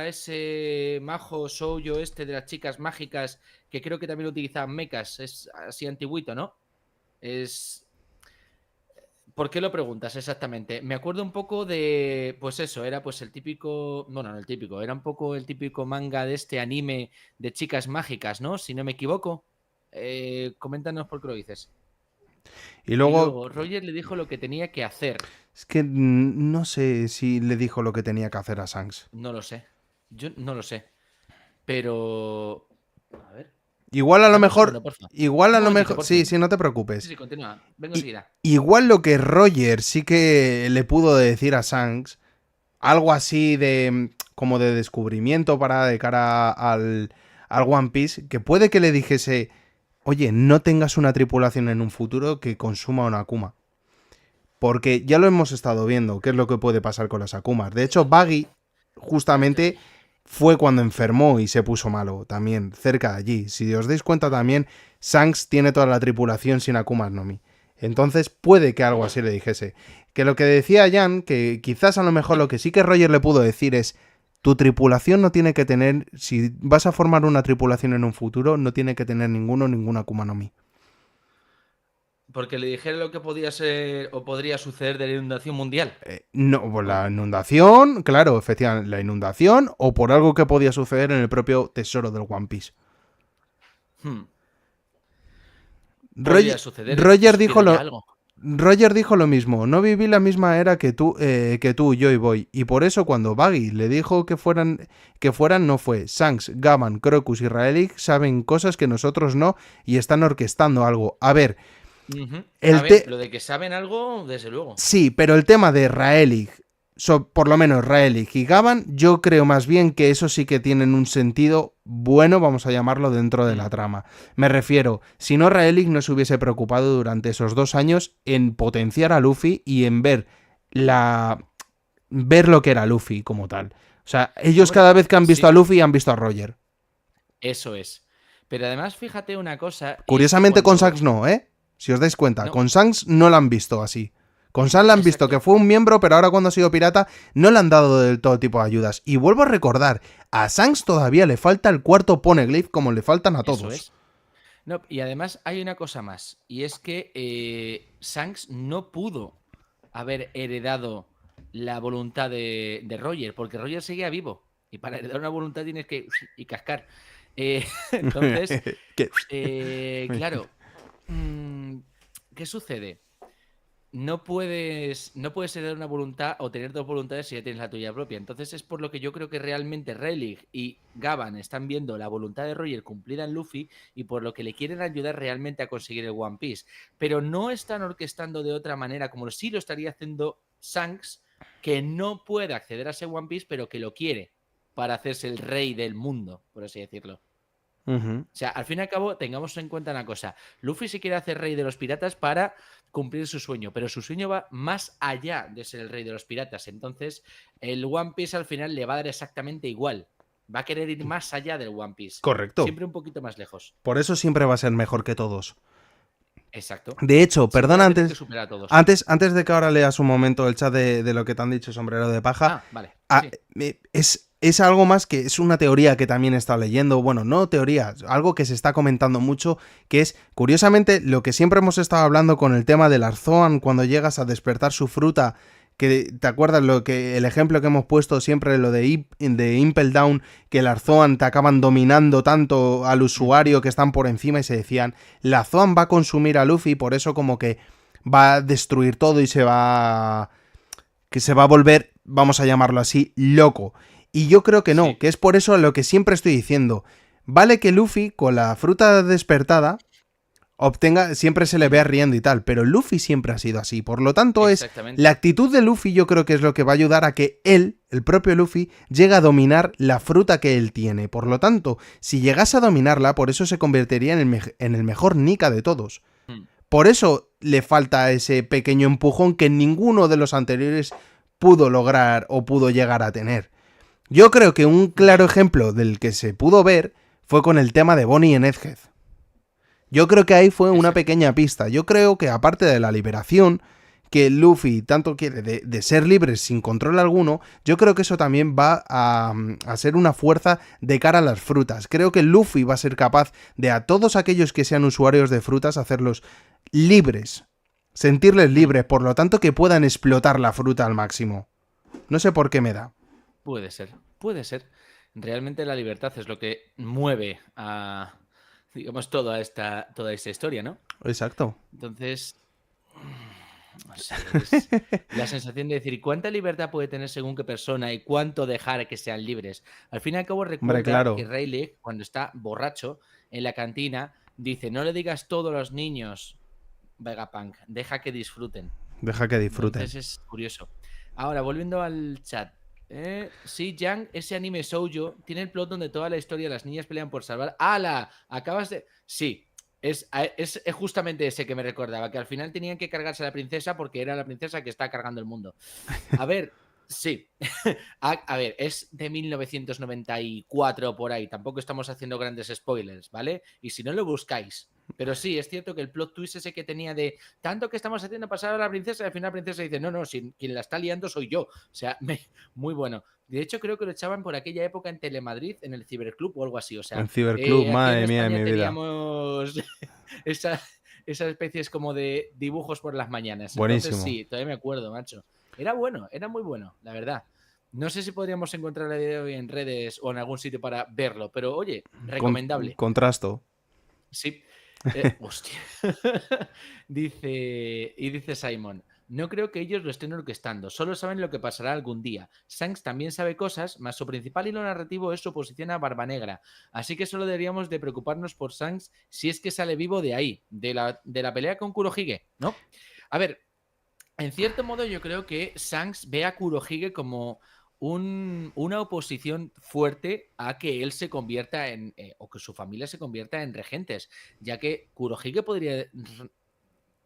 Speaker 2: ese majo shoujo este de las chicas mágicas que creo que también utilizaban mechas? Es así antiguito, ¿no? Es... ¿Por qué lo preguntas exactamente? Me acuerdo un poco de, pues eso, era pues el típico, bueno, no el típico, era un poco el típico manga de este anime de chicas mágicas, ¿no? Si no me equivoco. Coméntanos por qué lo dices.
Speaker 1: Y
Speaker 2: Y
Speaker 1: luego,
Speaker 2: luego Roger le dijo lo que tenía que hacer.
Speaker 1: es que no sé si le dijo lo que tenía que hacer a Shanks.
Speaker 2: No lo sé. Yo no lo sé. Pero... A ver.
Speaker 1: Igual a lo
Speaker 2: Dame un
Speaker 1: mejor,
Speaker 2: segundo, porfa.
Speaker 1: igual a
Speaker 2: Un
Speaker 1: lo
Speaker 2: momentito,
Speaker 1: mejor,
Speaker 2: por
Speaker 1: sí,
Speaker 2: fin.
Speaker 1: sí, no te
Speaker 2: Sí,
Speaker 1: preocupes.
Speaker 2: sí, continúa. Vengo
Speaker 1: I-
Speaker 2: enseguida.
Speaker 1: igual lo que Roger sí que le pudo decir a Shanks, algo así de como de descubrimiento para de cara al One Piece, que puede que le dijese, oye, no tengas una tripulación en un futuro que consuma una Akuma. Porque ya lo hemos estado viendo, qué es lo que puede pasar con las Akumas. De hecho, Baggy justamente fue cuando enfermó y se puso malo, también cerca de allí. Si os dais cuenta también, Shanks tiene toda la tripulación sin Akumas no Mi. Entonces puede que algo así le dijese. Que lo que decía Jan, que quizás a lo mejor lo que sí que Roger le pudo decir es, Tu tripulación no tiene que tener, si vas a formar una tripulación en un futuro, no tiene que tener ninguna Akuma no Mi.
Speaker 2: Porque le dijeron lo que podía ser o podría suceder de la inundación mundial.
Speaker 1: No, por
Speaker 2: Oh.
Speaker 1: la inundación, claro, efectivamente, la inundación o por algo que podía suceder en el propio tesoro del One Piece.
Speaker 2: Hmm. Podría
Speaker 1: Roger,
Speaker 2: suceder y
Speaker 1: Roger dijo
Speaker 2: supieron ya
Speaker 1: lo,
Speaker 2: algo.
Speaker 1: Roger dijo lo mismo, no viví la misma era que tú, yo y Boy, y por eso cuando Baggy le dijo que fueran no fue. Shanks, Gavan, Crocus y Raelic saben cosas que nosotros no y están orquestando algo. A ver,
Speaker 2: Ujú. A
Speaker 1: el
Speaker 2: ver,
Speaker 1: te
Speaker 2: lo de que saben algo, desde luego.
Speaker 1: sí, pero el tema de Raelig, por lo menos Raelig y Gavan, yo creo más bien que eso sí que tienen un sentido bueno, vamos a llamarlo, dentro de la
Speaker 2: Hmm.
Speaker 1: trama. Me refiero, si no Raelig no se hubiese preocupado durante esos 2 años en potenciar a Luffy y en la ver lo que era Luffy como tal. O sea, ellos
Speaker 2: Hombre,
Speaker 1: cada vez que han visto a
Speaker 2: sí,
Speaker 1: Luffy han visto a Roger.
Speaker 2: eso es. Pero además, fíjate una cosa, y es que
Speaker 1: Curiosamente con
Speaker 2: cuando...
Speaker 1: Shanks no, ¿eh? Si os dais cuenta,
Speaker 2: No,
Speaker 1: con Shanks no la han visto así. Con Shanks la han visto que
Speaker 2: exacto.
Speaker 1: fue un miembro, pero ahora cuando ha sido pirata no le han dado del todo tipo de ayudas. Y vuelvo a recordar, a Shanks todavía le falta el cuarto Poneglyph como le faltan a
Speaker 2: Eso
Speaker 1: todos.
Speaker 2: es. No, y además hay una cosa más, y es que Shanks no pudo haber heredado la voluntad de Roger, porque Roger seguía vivo. Y para heredar una voluntad tienes que y cascar. Entonces,
Speaker 1: Que-
Speaker 2: claro, mm, ¿qué sucede? No puedes heredar una voluntad o tener dos voluntades si ya tienes la tuya propia. Entonces es por lo que yo creo que realmente Rayleigh y Gavan están viendo la voluntad de Roger cumplida en Luffy y por lo que le quieren ayudar realmente a conseguir el One Piece. Pero no están orquestando de otra manera como sí lo estaría haciendo Shanks, que no puede acceder a ese One Piece, pero que lo quiere para hacerse el rey del mundo, por así decirlo.
Speaker 1: Ujú.
Speaker 2: O sea, al fin y al cabo, tengamos en cuenta una cosa. Luffy se quiere hacer rey de los piratas para cumplir su sueño, pero su sueño va más allá de ser el rey de los piratas. Entonces, el One Piece al final le va a dar exactamente igual. Va a querer ir más allá del One Piece.
Speaker 1: Correcto.
Speaker 2: Siempre un poquito más lejos.
Speaker 1: Por eso siempre va a ser mejor que todos.
Speaker 2: Exacto.
Speaker 1: De hecho,
Speaker 2: Siempre va
Speaker 1: perdona
Speaker 2: a tener que
Speaker 1: antes,
Speaker 2: superar a todos.
Speaker 1: antes de que ahora leas un momento el chat de lo que te han dicho, sombrero de paja,
Speaker 2: Ah, vale. Sí.
Speaker 1: es algo más que es una teoría que también he estado leyendo, bueno, no teoría, algo que se está comentando mucho, que es, curiosamente, lo que siempre hemos estado hablando con el tema del Arzoan cuando llegas a despertar su fruta, que te acuerdas el ejemplo que hemos puesto siempre, lo de Impel Down, que el Arzoan te acaban dominando tanto al usuario que están por encima y se decían, la Zoan va a consumir a Luffy, por eso como que va a destruir todo y que se va a volver, vamos a llamarlo así, loco. Y yo creo que no,
Speaker 2: Sí.
Speaker 1: que es por eso lo que siempre estoy diciendo. Vale que Luffy, con la fruta despertada, obtenga, siempre se le vea riendo y tal, pero Luffy siempre ha sido así. Por lo tanto, es la
Speaker 2: Exactamente.
Speaker 1: actitud de Luffy, yo creo que es lo que va a ayudar a que él, el propio Luffy, llegue a dominar la fruta que él tiene. Por lo tanto, si llegase a dominarla, por eso se convertiría en el mejor Nika de todos.
Speaker 2: Hmm.
Speaker 1: Por eso le falta ese pequeño empujón que ninguno de los anteriores pudo lograr o pudo llegar a tener. Yo creo que un claro ejemplo del que se pudo ver fue con el tema de Bonnie en Egghead. Yo creo que ahí fue una
Speaker 2: Exacto.
Speaker 1: pequeña pista. Yo creo que aparte de la liberación que Luffy tanto quiere de ser libre sin control alguno, yo creo que eso también va a ser una fuerza de cara a las frutas. Creo que Luffy va a ser capaz de a todos aquellos que sean usuarios de frutas hacerlos libres, sentirles
Speaker 2: Hmm.
Speaker 1: libres, por lo tanto que puedan explotar la fruta al máximo. No sé por qué me da.
Speaker 2: Puede ser. Puede ser. Realmente la libertad es lo que mueve a, digamos, toda esta historia, ¿no?
Speaker 1: Exacto.
Speaker 2: Entonces, no sé, es la sensación de decir cuánta libertad puede tener según qué persona y cuánto dejar que sean libres. Al fin y al cabo,
Speaker 1: Hombre,
Speaker 2: recuerda que
Speaker 1: claro.
Speaker 2: Rayleigh, cuando está borracho en la cantina, dice: No le digas todo a los niños, Vegapunk, deja que disfruten.
Speaker 1: Deja que disfruten.
Speaker 2: Entonces es curioso. Ahora, volviendo al chat. Sí, Yang, ese anime shoujo tiene el plot donde toda la historia de las niñas pelean por salvar. ¡Hala! Acabas de. Sí, es justamente ese que me recordaba, que al final tenían que cargarse a la princesa porque era la princesa que está cargando el mundo. A ver, sí. A ver, es de 1994 por ahí. Tampoco estamos haciendo grandes spoilers, ¿vale? Y si no lo buscáis. Pero sí, es cierto que el plot twist ese que tenía de tanto que estamos haciendo pasar a la princesa, y al final la princesa dice, no, quien la está liando soy yo. O sea, muy bueno. De hecho, creo que lo echaban por aquella época en Telemadrid, en el Ciberclub o algo así. O
Speaker 1: En
Speaker 2: sea,
Speaker 1: Ciberclub,
Speaker 2: aquí en
Speaker 1: madre mía de
Speaker 2: España
Speaker 1: mi vida.
Speaker 2: teníamos esa, esas especies como de dibujos por las mañanas. Entonces
Speaker 1: Buenísimo.
Speaker 2: sí, todavía me acuerdo, macho. Era bueno, era muy bueno, la verdad. No sé si podríamos encontrar el día de hoy en redes o en algún sitio para verlo, pero oye, recomendable.
Speaker 1: Contrasto.
Speaker 2: Sí. Hostia. dice Simon. No creo que ellos lo estén orquestando, solo saben lo que pasará algún día. Shanks también sabe cosas, mas su principal hilo narrativo es su oposición a Barba Negra. Así que solo deberíamos de preocuparnos por Shanks si es que sale vivo de ahí, de la pelea con Kurohige, ¿no? A ver, en cierto modo yo creo que Shanks ve a Kurohige como una oposición fuerte a que él se convierta o que su familia se convierta en regentes, ya que Kurohige podría,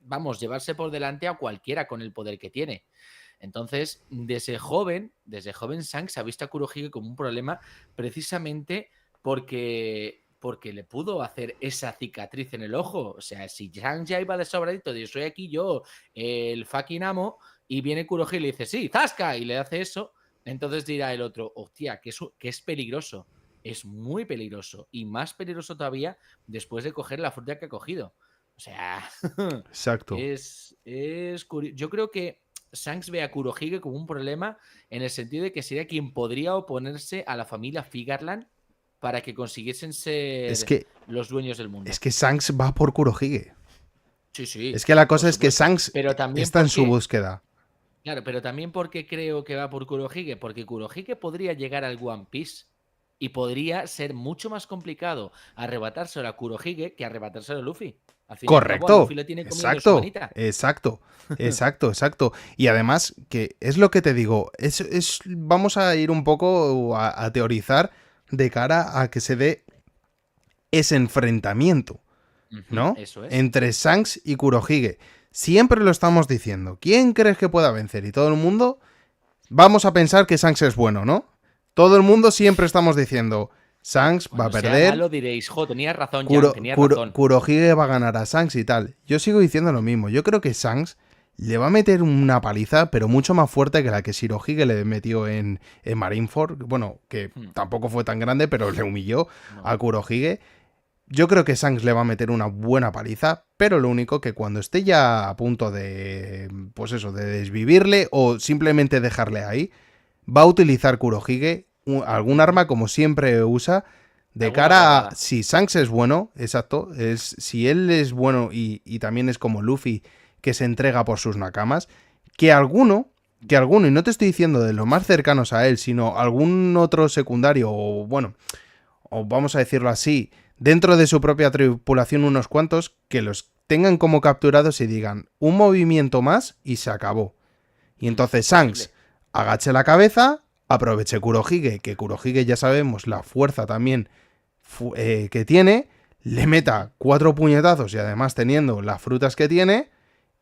Speaker 2: vamos, llevarse por delante a cualquiera con el poder que tiene. Entonces, desde joven Shanks ha visto a Kurohige como un problema precisamente porque le pudo hacer esa cicatriz en el ojo. O sea, si Shanks ya iba de sobradito de soy aquí yo, el fucking amo, y viene Kurohige y le dice, sí, ¡zasca! Y le hace eso, entonces dirá el otro, hostia, que es peligroso. Es muy peligroso. Y más peligroso todavía después de coger la fruta que ha cogido. O sea,
Speaker 1: Exacto.
Speaker 2: yo creo que Shanks ve a Kurohige como un problema en el sentido de que sería quien podría oponerse a la familia Figarland para que consiguiesen
Speaker 1: Es
Speaker 2: ser
Speaker 1: que,
Speaker 2: los dueños del
Speaker 1: es
Speaker 2: mundo.
Speaker 1: que Shanks va por Kurohige.
Speaker 2: Sí,
Speaker 1: Es
Speaker 2: sí,
Speaker 1: que la
Speaker 2: por
Speaker 1: cosa es que
Speaker 2: supuesto.
Speaker 1: Shanks
Speaker 2: Pero también
Speaker 1: está en su
Speaker 2: porque,
Speaker 1: búsqueda.
Speaker 2: claro, pero también porque creo que va por Kurohige, porque Kurohige podría llegar al One Piece y podría ser mucho más complicado arrebatárselo a Kurohige que arrebatárselo a Luffy. Al fin y al cabo, a Luffy
Speaker 1: Correcto.
Speaker 2: le tiene comiendo su
Speaker 1: Exacto.
Speaker 2: manita.
Speaker 1: Exacto. Exacto, exacto. Y además, que es lo que te digo, vamos a ir un poco a teorizar de cara a que se dé ese enfrentamiento,
Speaker 2: Ujú,
Speaker 1: ¿no?
Speaker 2: eso es.
Speaker 1: Entre Shanks y Kurohige. Siempre lo estamos diciendo. ¿Quién crees que pueda vencer? Y todo el mundo vamos a pensar que Shanks es bueno, ¿no? Todo el mundo siempre estamos diciendo, Shanks va a
Speaker 2: Cuando sea
Speaker 1: perder,
Speaker 2: malo diréis, jo, tenías razón, Jan, tenías razón.
Speaker 1: Kurohige va a ganar a Shanks y tal. Yo sigo diciendo lo mismo. Yo creo que Shanks le va a meter una paliza, pero mucho más fuerte que la que Shirohige le metió en Marineford. Bueno, que
Speaker 2: Hmm,
Speaker 1: tampoco fue tan grande, pero le humilló a
Speaker 2: no.
Speaker 1: Kurohige. Yo creo que Shanks le va a meter una buena paliza, pero lo único que cuando esté ya a punto de, pues eso, de desvivirle o simplemente dejarle ahí, va a utilizar Kurohige algún
Speaker 2: Ujú.
Speaker 1: arma como siempre usa de
Speaker 2: Alguna
Speaker 1: cara a
Speaker 2: guarrada.
Speaker 1: si Shanks es bueno, exacto, si él es bueno y también es como Luffy que se entrega por sus nakamas, que alguno, y no te estoy diciendo de los más cercanos a él, sino algún otro secundario o bueno, o vamos a decirlo así, dentro de su propia tripulación unos cuantos que los tengan como capturados y digan un movimiento más y se acabó. Y entonces Shanks
Speaker 2: Posible.
Speaker 1: agache la cabeza, aproveche Kurohige, que Kurohige ya sabemos la fuerza también que tiene, le
Speaker 2: Ujú.
Speaker 1: meta 4 puñetazos y además teniendo las frutas que tiene,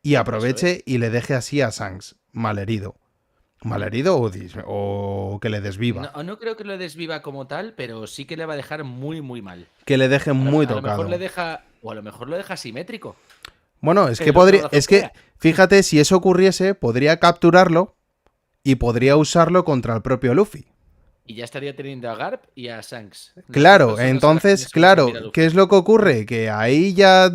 Speaker 1: y
Speaker 2: Eso es.
Speaker 1: aproveche y le deje así a Shanks malherido.
Speaker 2: Hmm.
Speaker 1: Malherido o que le desviva.
Speaker 2: No creo que lo desviva como tal, pero sí que le va a dejar muy, muy mal.
Speaker 1: Que le deje
Speaker 2: A lo,
Speaker 1: muy
Speaker 2: a lo mejor le
Speaker 1: tocado.
Speaker 2: deja, o a lo mejor lo deja simétrico.
Speaker 1: Bueno, es que
Speaker 2: El otro
Speaker 1: podría.
Speaker 2: brazo
Speaker 1: Es que,
Speaker 2: fuera.
Speaker 1: fíjate, si eso ocurriese, podría capturarlo y podría
Speaker 2: Ujú.
Speaker 1: usarlo contra el propio Luffy.
Speaker 2: Y ya estaría teniendo a Garp y a Shanks. Las tres
Speaker 1: Claro,
Speaker 2: personas a las que
Speaker 1: entonces,
Speaker 2: tienes que convertir
Speaker 1: claro,
Speaker 2: a
Speaker 1: ¿qué
Speaker 2: Luffy.
Speaker 1: es lo que ocurre? Que ahí ya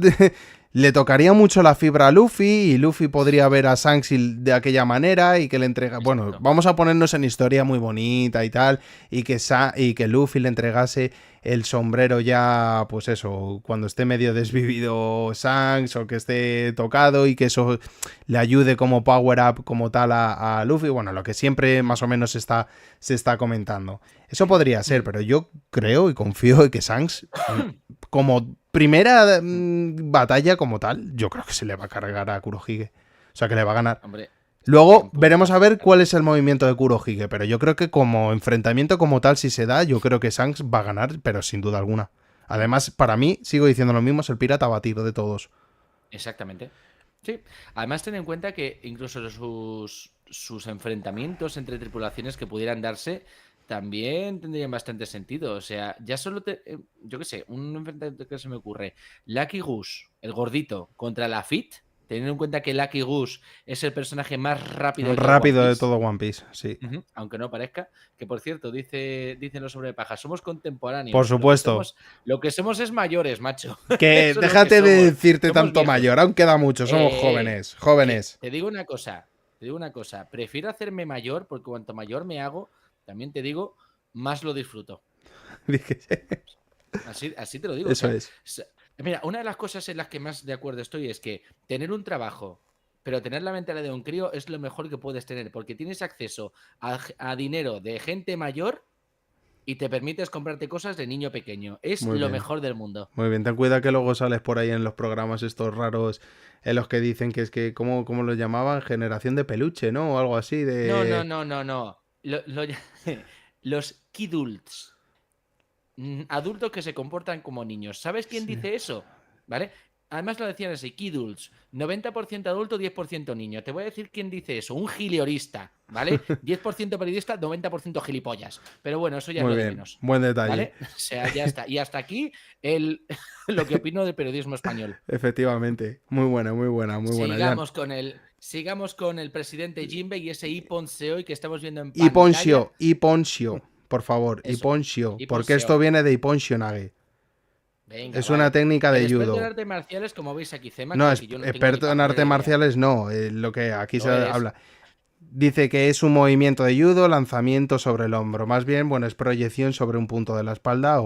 Speaker 1: le tocaría mucho la fibra a Luffy y Luffy podría ver a Shanks de aquella manera y que le entrega... Bueno,
Speaker 2: Exacto.
Speaker 1: vamos a ponernos en historia muy bonita y tal, y que Luffy le entregase el sombrero ya, pues eso, cuando esté medio desvivido Shanks o que esté tocado y que eso le ayude como power up como tal a Luffy, bueno, lo que siempre más o menos se está comentando. Eso podría ser,
Speaker 2: Mm.
Speaker 1: pero yo creo y confío en que Shanks, como primera
Speaker 2: Mm.
Speaker 1: batalla como tal, yo creo que se le va a cargar a Kurohige. O sea, que le va a ganar.
Speaker 2: Hombre, sería
Speaker 1: Luego
Speaker 2: un
Speaker 1: veremos a
Speaker 2: puntazo,
Speaker 1: ver
Speaker 2: la
Speaker 1: cuál
Speaker 2: verdad.
Speaker 1: es el movimiento de Kurohige, pero yo creo que como enfrentamiento como tal, si se da, yo creo que Shanks va a ganar, pero sin duda alguna.
Speaker 2: Mm.
Speaker 1: Además, para mí, sigo diciendo lo mismo, es el pirata batido de todos.
Speaker 2: Exactamente. Sí. Además, ten en cuenta que incluso sus enfrentamientos entre tripulaciones que pudieran darse también tendrían bastante sentido. O sea, ya solo yo qué sé, un enfrentamiento que se me ocurre. Lucky Goose, el gordito, contra la Fit, teniendo en cuenta que Lucky Goose es el personaje más rápido de todo One
Speaker 1: Rápido de
Speaker 2: Piece.
Speaker 1: todo One Piece, sí.
Speaker 2: Aunque no parezca, que por cierto, dicen los sobre paja, somos
Speaker 1: Por
Speaker 2: contemporáneos.
Speaker 1: supuesto.
Speaker 2: Lo que somos es mayores, macho.
Speaker 1: Que
Speaker 2: Eso es lo que
Speaker 1: déjate de
Speaker 2: somos.
Speaker 1: decirte
Speaker 2: Somos
Speaker 1: tanto
Speaker 2: viejos.
Speaker 1: mayor, aún queda mucho, somos jóvenes,
Speaker 2: Que
Speaker 1: jóvenes.
Speaker 2: te digo una cosa, prefiero hacerme mayor porque cuanto mayor me hago, también te digo, más lo disfruto. Así te lo digo.
Speaker 1: Eso
Speaker 2: O sea,
Speaker 1: es.
Speaker 2: mira, una de las cosas en las que más de acuerdo estoy es que tener un trabajo, pero tener la mentalidad de un crío es lo mejor que puedes tener, porque tienes acceso a dinero de gente mayor y te permites comprarte cosas de niño pequeño. Es
Speaker 1: Muy
Speaker 2: lo
Speaker 1: bien.
Speaker 2: mejor del mundo.
Speaker 1: Muy bien, ten cuidado que luego sales por ahí en los programas estos raros en los que dicen que es que, ¿cómo lo llamaban? Generación de peluche, ¿no? O algo así
Speaker 2: No, no,
Speaker 1: de...
Speaker 2: no, no, no. Los kidults. Adultos que se comportan como niños. ¿Sabes quién
Speaker 1: Sí.
Speaker 2: dice eso? ¿Vale? Además lo decían así, kidults, 90% adulto, 10% niño. Te voy a decir quién dice eso, un giliorista, ¿vale? 10% periodista, 90% gilipollas. Pero bueno, eso ya es
Speaker 1: Muy
Speaker 2: lo de
Speaker 1: bien,
Speaker 2: menos,
Speaker 1: buen detalle.
Speaker 2: ¿vale? O sea, ya está. Y hasta aquí lo que opino del periodismo español.
Speaker 1: Efectivamente. Muy buena, muy buena, muy buena, Jan.
Speaker 2: Sigamos con el presidente Jinbe y ese Iponseo que estamos viendo en pantalla.
Speaker 1: Y Poncio, por favor, y
Speaker 2: Eso,
Speaker 1: Poncio, porque esto
Speaker 2: Iponseo.
Speaker 1: viene de Iponsionage.
Speaker 2: Venga,
Speaker 1: Es una
Speaker 2: vale.
Speaker 1: técnica
Speaker 2: El
Speaker 1: de
Speaker 2: experto en
Speaker 1: judo.
Speaker 2: artes marciales, como veis aquí, Zema,
Speaker 1: No,
Speaker 2: que yo no tengo ni
Speaker 1: experto en artes
Speaker 2: pajolera idea.
Speaker 1: marciales no, lo que aquí se
Speaker 2: Lo eres.
Speaker 1: habla. Dice que es un movimiento de judo, lanzamiento sobre el hombro. Más bien, bueno, es proyección sobre un punto de la espalda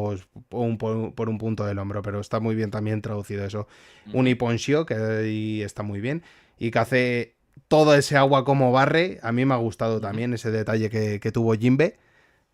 Speaker 1: por un punto del hombro, pero está muy bien también traducido eso. Un
Speaker 2: Ujú.
Speaker 1: Iponshio, que ahí está muy bien, y que hace todo ese agua como barre. A mí me ha gustado
Speaker 2: Ujú.
Speaker 1: también ese detalle que tuvo Jimbe.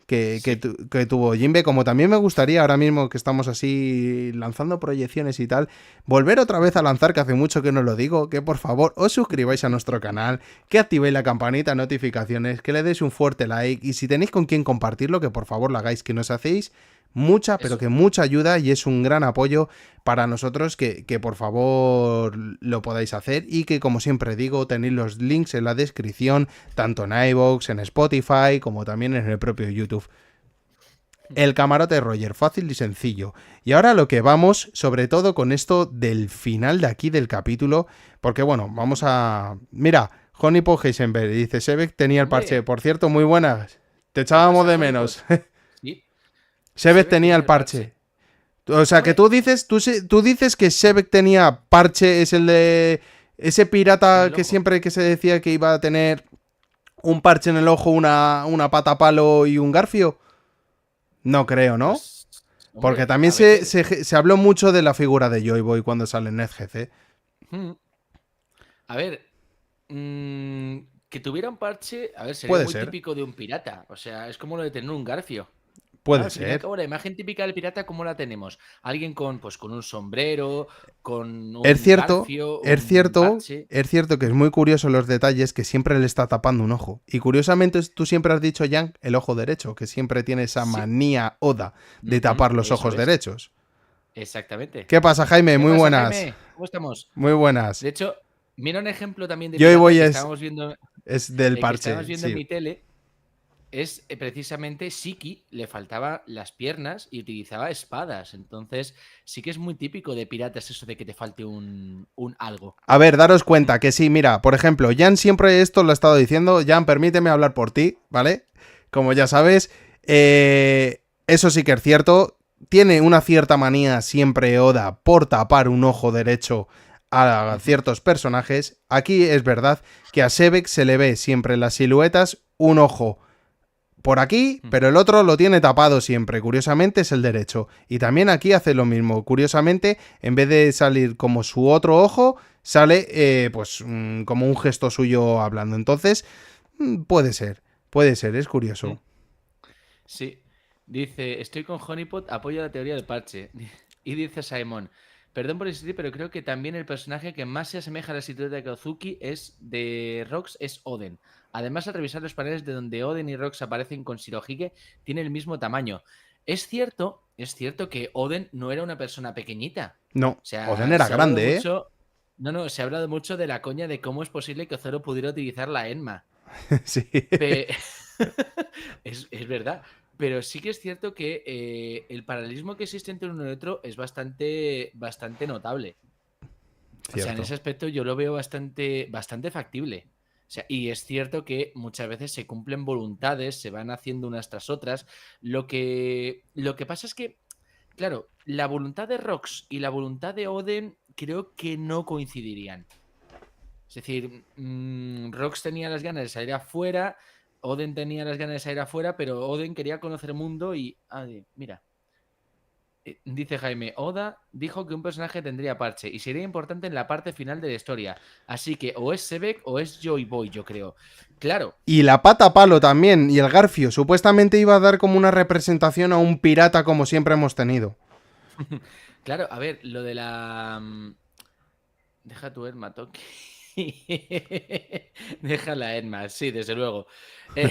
Speaker 2: Sí.
Speaker 1: Que tuvo Jimbe, como también me gustaría ahora mismo que estamos así lanzando proyecciones y tal, volver otra vez a lanzar, que hace mucho que no lo digo, que por favor os suscribáis a nuestro canal, que activéis la campanita de notificaciones, que le deis un fuerte like y si tenéis con quién compartirlo, que por favor lo hagáis, que nos hacéis mucha, pero
Speaker 2: Eso.
Speaker 1: que mucha ayuda y es un gran apoyo para nosotros que por favor lo podáis hacer y que como siempre digo tenéis los links en la descripción tanto en iVoox, en Spotify como también en el propio YouTube. El camarote de Roger, fácil y sencillo. Y ahora lo que vamos, sobre todo con esto del final de aquí del capítulo, porque bueno, vamos a... Mira, Honeypot Heisenberg dice, Sebek tenía el parche,
Speaker 2: Hombre,
Speaker 1: por cierto, muy buenas. Te
Speaker 2: ¿qué
Speaker 1: echábamos
Speaker 2: pasa,
Speaker 1: de
Speaker 2: Honeypot?
Speaker 1: menos.
Speaker 2: Sí,
Speaker 1: Sebek
Speaker 2: Sebek
Speaker 1: tenía
Speaker 2: tenía
Speaker 1: el
Speaker 2: el parche.
Speaker 1: parche. O sea, que
Speaker 2: Hombre,
Speaker 1: tú dices que Sebek tenía parche, es el de ese
Speaker 2: en
Speaker 1: pirata
Speaker 2: el
Speaker 1: que
Speaker 2: ojo.
Speaker 1: siempre que se decía que iba a tener un parche en el ojo, una pata palo y un garfio. No creo, ¿no?
Speaker 2: Pues,
Speaker 1: Porque
Speaker 2: hombre,
Speaker 1: también
Speaker 2: a ver.
Speaker 1: se habló mucho de la figura de Joy Boy cuando sale en NetGC.
Speaker 2: mm, A ver. Que tuviera un parche, a ver, sería
Speaker 1: Puede
Speaker 2: muy
Speaker 1: ser,
Speaker 2: típico de un pirata. O sea, es como lo de tener un garfio. ¿No?
Speaker 1: puede
Speaker 2: Al fin y al
Speaker 1: ser.
Speaker 2: cabo, la imagen típica del pirata, ¿cómo la tenemos? Alguien con un sombrero, con
Speaker 1: Es
Speaker 2: un
Speaker 1: cierto,
Speaker 2: garfio,
Speaker 1: es
Speaker 2: un
Speaker 1: cierto,
Speaker 2: parche.
Speaker 1: es cierto que es muy curioso los detalles que siempre le está tapando un ojo. Y curiosamente tú siempre has dicho, Yang, el ojo derecho, que siempre tiene esa
Speaker 2: Sí.
Speaker 1: manía oda de
Speaker 2: Ujú,
Speaker 1: tapar los
Speaker 2: eso
Speaker 1: ojos
Speaker 2: es.
Speaker 1: derechos.
Speaker 2: Exactamente.
Speaker 1: ¿Qué pasa, Jaime?
Speaker 2: ¿Qué
Speaker 1: Muy
Speaker 2: pasa,
Speaker 1: buenas.
Speaker 2: Jaime? ¿Cómo estamos?
Speaker 1: Muy buenas.
Speaker 2: De hecho, mira un ejemplo también de
Speaker 1: Joy
Speaker 2: pirata
Speaker 1: Boy
Speaker 2: que estábamos viendo,
Speaker 1: es del
Speaker 2: el que estábamos
Speaker 1: parche,
Speaker 2: viendo en
Speaker 1: sí.
Speaker 2: mi tele. Es precisamente Siki, le faltaba las piernas y utilizaba espadas. Entonces, sí que es muy típico de piratas eso de que te falte un algo.
Speaker 1: A ver, daros cuenta que sí, mira, por ejemplo, Jan siempre esto lo ha estado diciendo. Jan, permíteme hablar por ti, ¿vale? Como ya sabes, eso sí que es cierto. Tiene una cierta manía siempre Oda por tapar un ojo derecho a
Speaker 2: Ujú.
Speaker 1: ciertos personajes. Aquí es verdad que a Sebek se le ve siempre en las siluetas un ojo por aquí,
Speaker 2: Ujú.
Speaker 1: pero el otro lo tiene tapado siempre. Curiosamente es el derecho. Y también aquí hace lo mismo. Curiosamente, en vez de salir como su otro ojo, sale pues como un gesto suyo hablando. Entonces, puede ser, es
Speaker 2: Mm.
Speaker 1: curioso.
Speaker 2: Sí. Dice, estoy con Honeypot, apoyo la teoría del parche. Y dice Simon, perdón por insistir, pero creo que también el personaje que más se asemeja a la silueta de Kozuki es de Rox es Oden. Además, al revisar los paneles de donde Oden y Rox aparecen con Shirohige, tiene el mismo tamaño. Es cierto que Oden no era una persona pequeñita.
Speaker 1: No,
Speaker 2: O
Speaker 1: Oden
Speaker 2: sea,
Speaker 1: era
Speaker 2: se ha hablado
Speaker 1: grande, ¿eh?
Speaker 2: mucho. No, no, se ha hablado mucho de la coña de cómo es posible que Zoro pudiera utilizar la Enma.
Speaker 1: Sí.
Speaker 2: Es verdad. Pero sí que es cierto que el paralelismo que existe entre uno y otro es bastante notable. O sea, en
Speaker 1: Cierto.
Speaker 2: ese aspecto yo lo veo bastante factible. O sea, y es cierto que muchas veces se cumplen voluntades, se van haciendo unas tras otras. Lo que pasa es que, claro, la voluntad de Rox y la voluntad de Oden creo que no coincidirían. Es decir, Rox tenía las ganas de salir afuera, Oden tenía las ganas de salir afuera, pero Oden quería conocer el mundo y... mira, dice Jaime, Oda dijo que un personaje tendría parche y sería importante en la parte final de la historia. Así que o es Sebek o es Joy Boy, yo creo. Claro,
Speaker 1: Y la pata palo también, y el Garfio. Supuestamente iba a dar como una representación a un pirata como siempre hemos tenido.
Speaker 2: claro, a ver, lo de la... Deja tu Edma, Toki. Deja la Edma, sí, desde luego. Eh,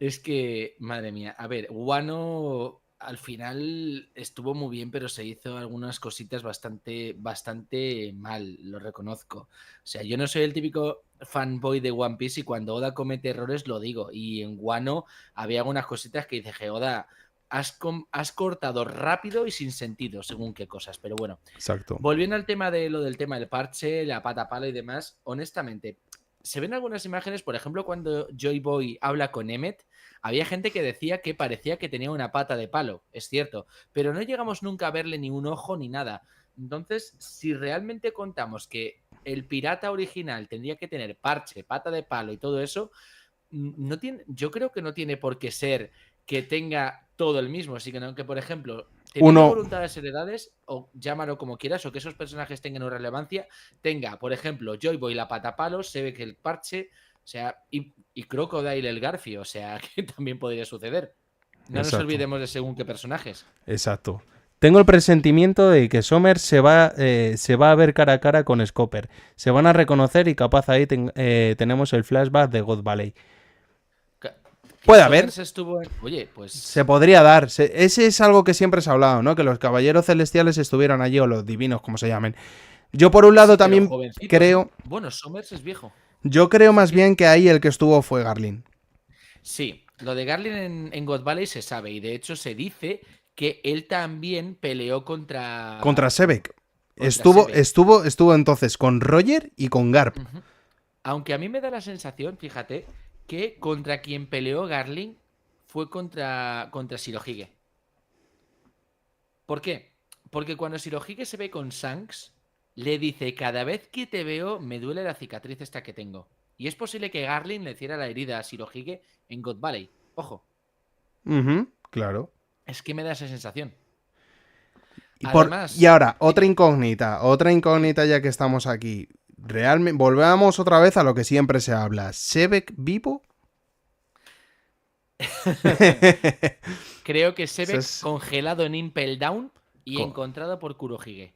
Speaker 2: es que, madre mía, a ver, Wano al final estuvo muy bien, pero se hizo algunas cositas bastante mal, lo reconozco. O sea, yo no soy el típico fanboy de One Piece y cuando Oda comete errores lo digo. Y en Wano había algunas cositas que dice, Oda, has cortado rápido y sin sentido, según qué cosas. Pero bueno.
Speaker 1: Exacto.
Speaker 2: Volviendo al tema de lo del tema del parche, la pata pala y demás, honestamente, se ven algunas imágenes, por ejemplo, cuando Joy Boy habla con Emmet, había gente que decía que parecía que tenía una pata de palo, es cierto, pero no llegamos nunca a verle ni un ojo ni nada. Entonces, si realmente contamos que el pirata original tendría que tener parche, pata de palo y todo eso, no tiene, yo creo que no tiene por qué ser que tenga todo el mismo, sino que, por ejemplo, teniendo
Speaker 1: Uno,
Speaker 2: voluntades heredades, o llámalo como quieras, o que esos personajes tengan una relevancia, tenga, por ejemplo, Joy Boy la patapalos, se ve que el parche, o sea, y Crocodile el Garfio, o sea, que también podría suceder. No nos
Speaker 1: exacto,
Speaker 2: olvidemos de según qué personajes.
Speaker 1: exacto. Tengo el presentimiento de que Sommer se va a ver cara a cara con Scopper. Se van a reconocer y capaz ahí tenemos el flashback de God Valley.
Speaker 2: Que
Speaker 1: Puede haber,
Speaker 2: Somers estuvo en... Oye,
Speaker 1: se
Speaker 2: pues...
Speaker 1: podría dar. Ese es algo que siempre se ha hablado, ¿no? Que los caballeros celestiales estuvieran allí, o los divinos, como se llamen. Yo por un lado
Speaker 2: Sí, pero
Speaker 1: también
Speaker 2: jovencitos,
Speaker 1: creo,
Speaker 2: ¿no? Bueno, Somers es viejo.
Speaker 1: yo creo
Speaker 2: Así
Speaker 1: más
Speaker 2: que
Speaker 1: bien que ahí el que estuvo fue Garlin.
Speaker 2: sí, lo de Garlin en God Valley se sabe y de hecho se dice que él también peleó
Speaker 1: Contra Sebek.
Speaker 2: contra Sebek.
Speaker 1: Estuvo entonces con Roger y con Garp.
Speaker 2: Ujú. Aunque a mí me da la sensación, fíjate, que contra quien peleó Garlin fue contra Shirohige. ¿Por qué? Porque cuando Shirohige se ve con Shanks, le dice, cada vez que te veo me duele la cicatriz esta que tengo. Y es posible que Garlin le hiciera la herida a Shirohige en God Valley. Ojo,
Speaker 1: Ujú, claro.
Speaker 2: es que me da esa sensación.
Speaker 1: Y
Speaker 2: Además,
Speaker 1: ahora,
Speaker 2: dime.
Speaker 1: otra
Speaker 2: Sí.
Speaker 1: incógnita ya que estamos aquí. Realmente, volvemos otra vez a lo que siempre se habla. ¿Sebek vivo?
Speaker 2: Creo que
Speaker 1: Eso
Speaker 2: Sebek
Speaker 1: es
Speaker 2: congelado en Impel Down y
Speaker 1: co-
Speaker 2: encontrado por Kurohige.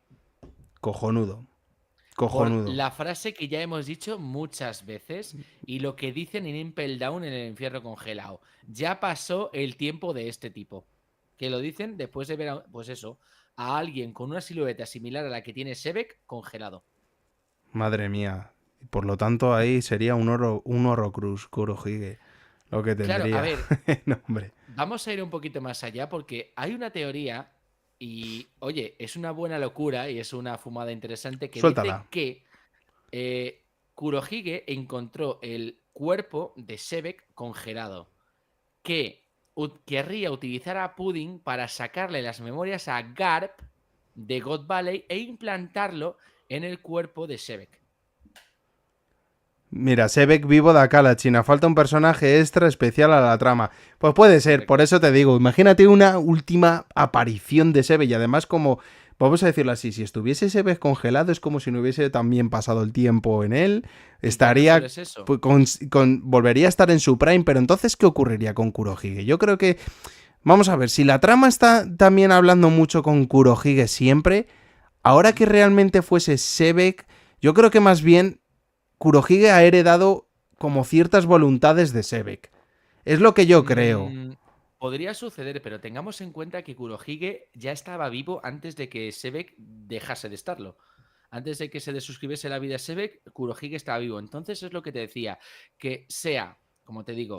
Speaker 1: cojonudo.
Speaker 2: Por
Speaker 1: Cojonudo.
Speaker 2: la frase que ya hemos dicho muchas veces y lo que dicen en Impel Down en el infierno congelado. Ya pasó el tiempo de este tipo. Que lo dicen después de ver, pues eso, a alguien con una silueta similar a la que tiene Sebek congelado.
Speaker 1: Madre mía. Por lo tanto, ahí sería un Horrocrux, Kurohige. Lo que
Speaker 2: Claro, a
Speaker 1: tendría.
Speaker 2: ver,
Speaker 1: No, hombre.
Speaker 2: vamos a ir un poquito más allá porque hay una teoría y, oye, es una buena locura y es una fumada interesante que
Speaker 1: Suéltala.
Speaker 2: dice que Kurohige encontró el cuerpo de Sebek congelado, que querría utilizar a Pudding para sacarle las memorias a Garp de God Valley e implantarlo en el cuerpo de Sebek.
Speaker 1: Mira, Sebek vivo de acá a la China. Falta un personaje extra especial a la trama. Pues puede ser, por
Speaker 2: Correcto.
Speaker 1: eso te digo. Imagínate una última aparición de Sebek y además como, vamos a decirlo así, si estuviese Sebek congelado es como si no hubiese también pasado el tiempo en él.
Speaker 2: Y ya no solo
Speaker 1: Estaría,
Speaker 2: es eso.
Speaker 1: pues, volvería a estar en su prime, pero entonces, ¿qué ocurriría con Kurohige? Yo creo que, vamos a ver, si la trama está también hablando mucho con Kurohige siempre, ahora que realmente fuese Sebek, yo creo que más bien Kurohige ha heredado como ciertas voluntades de Sebek. Es lo que yo creo.
Speaker 2: Mm, podría suceder, pero tengamos en cuenta que Kurohige ya estaba vivo antes de que Sebek dejase de estarlo. Antes de que se desuscribiese la vida a Sebek, Kurohige estaba vivo. Entonces es lo que te decía, que sea, como te digo,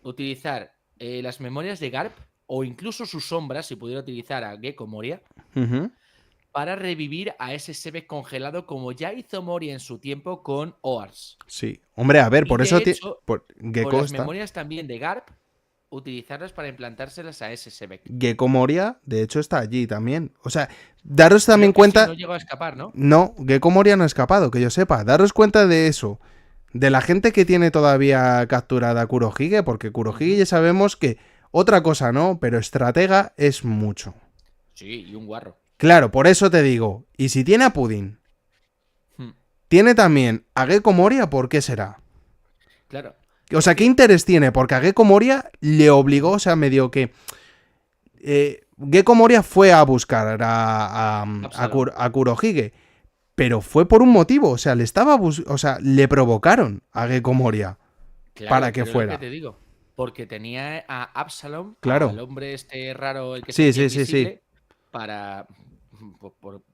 Speaker 2: utilizar las memorias de Garp o incluso sus sombras, si pudiera utilizar a Gecko Moria, para revivir a ese Sebek congelado como ya hizo Moria en su tiempo con Oars.
Speaker 1: Sí. Hombre, a ver,
Speaker 2: Y
Speaker 1: por eso
Speaker 2: de hecho, con
Speaker 1: Gecko
Speaker 2: las
Speaker 1: está.
Speaker 2: memorias también de Garp, utilizarlas para implantárselas a ese Sebek.
Speaker 1: Gecko Moria, de hecho, está allí también. O sea, daros también
Speaker 2: Creo que sí,
Speaker 1: cuenta.
Speaker 2: no llegó a escapar, ¿no?
Speaker 1: No, Gecko Moria no ha escapado, que yo sepa. Daros cuenta de eso. De la gente que tiene todavía capturada a Kurohige, porque Kurohige ya sabemos que otra cosa no, pero estratega es mucho.
Speaker 2: Sí, y un guarro.
Speaker 1: Claro, por eso te digo. Y si tiene a Pudding, tiene también a Gecko Moria, ¿por qué será?
Speaker 2: Claro.
Speaker 1: O sea, ¿qué interés tiene? Porque a Gecko Moria le obligó, o sea, medio que... Gecko Moria fue a buscar a Kurohige, pero fue por un motivo, o sea, o sea, le provocaron a Gecko Moria
Speaker 2: Claro,
Speaker 1: para que
Speaker 2: pero es lo que
Speaker 1: fuera.
Speaker 2: te digo. Porque tenía a Absalom, al
Speaker 1: Claro.
Speaker 2: hombre este raro, el que se
Speaker 1: Sí,
Speaker 2: hacía
Speaker 1: sí, sí, sí.
Speaker 2: invisible, para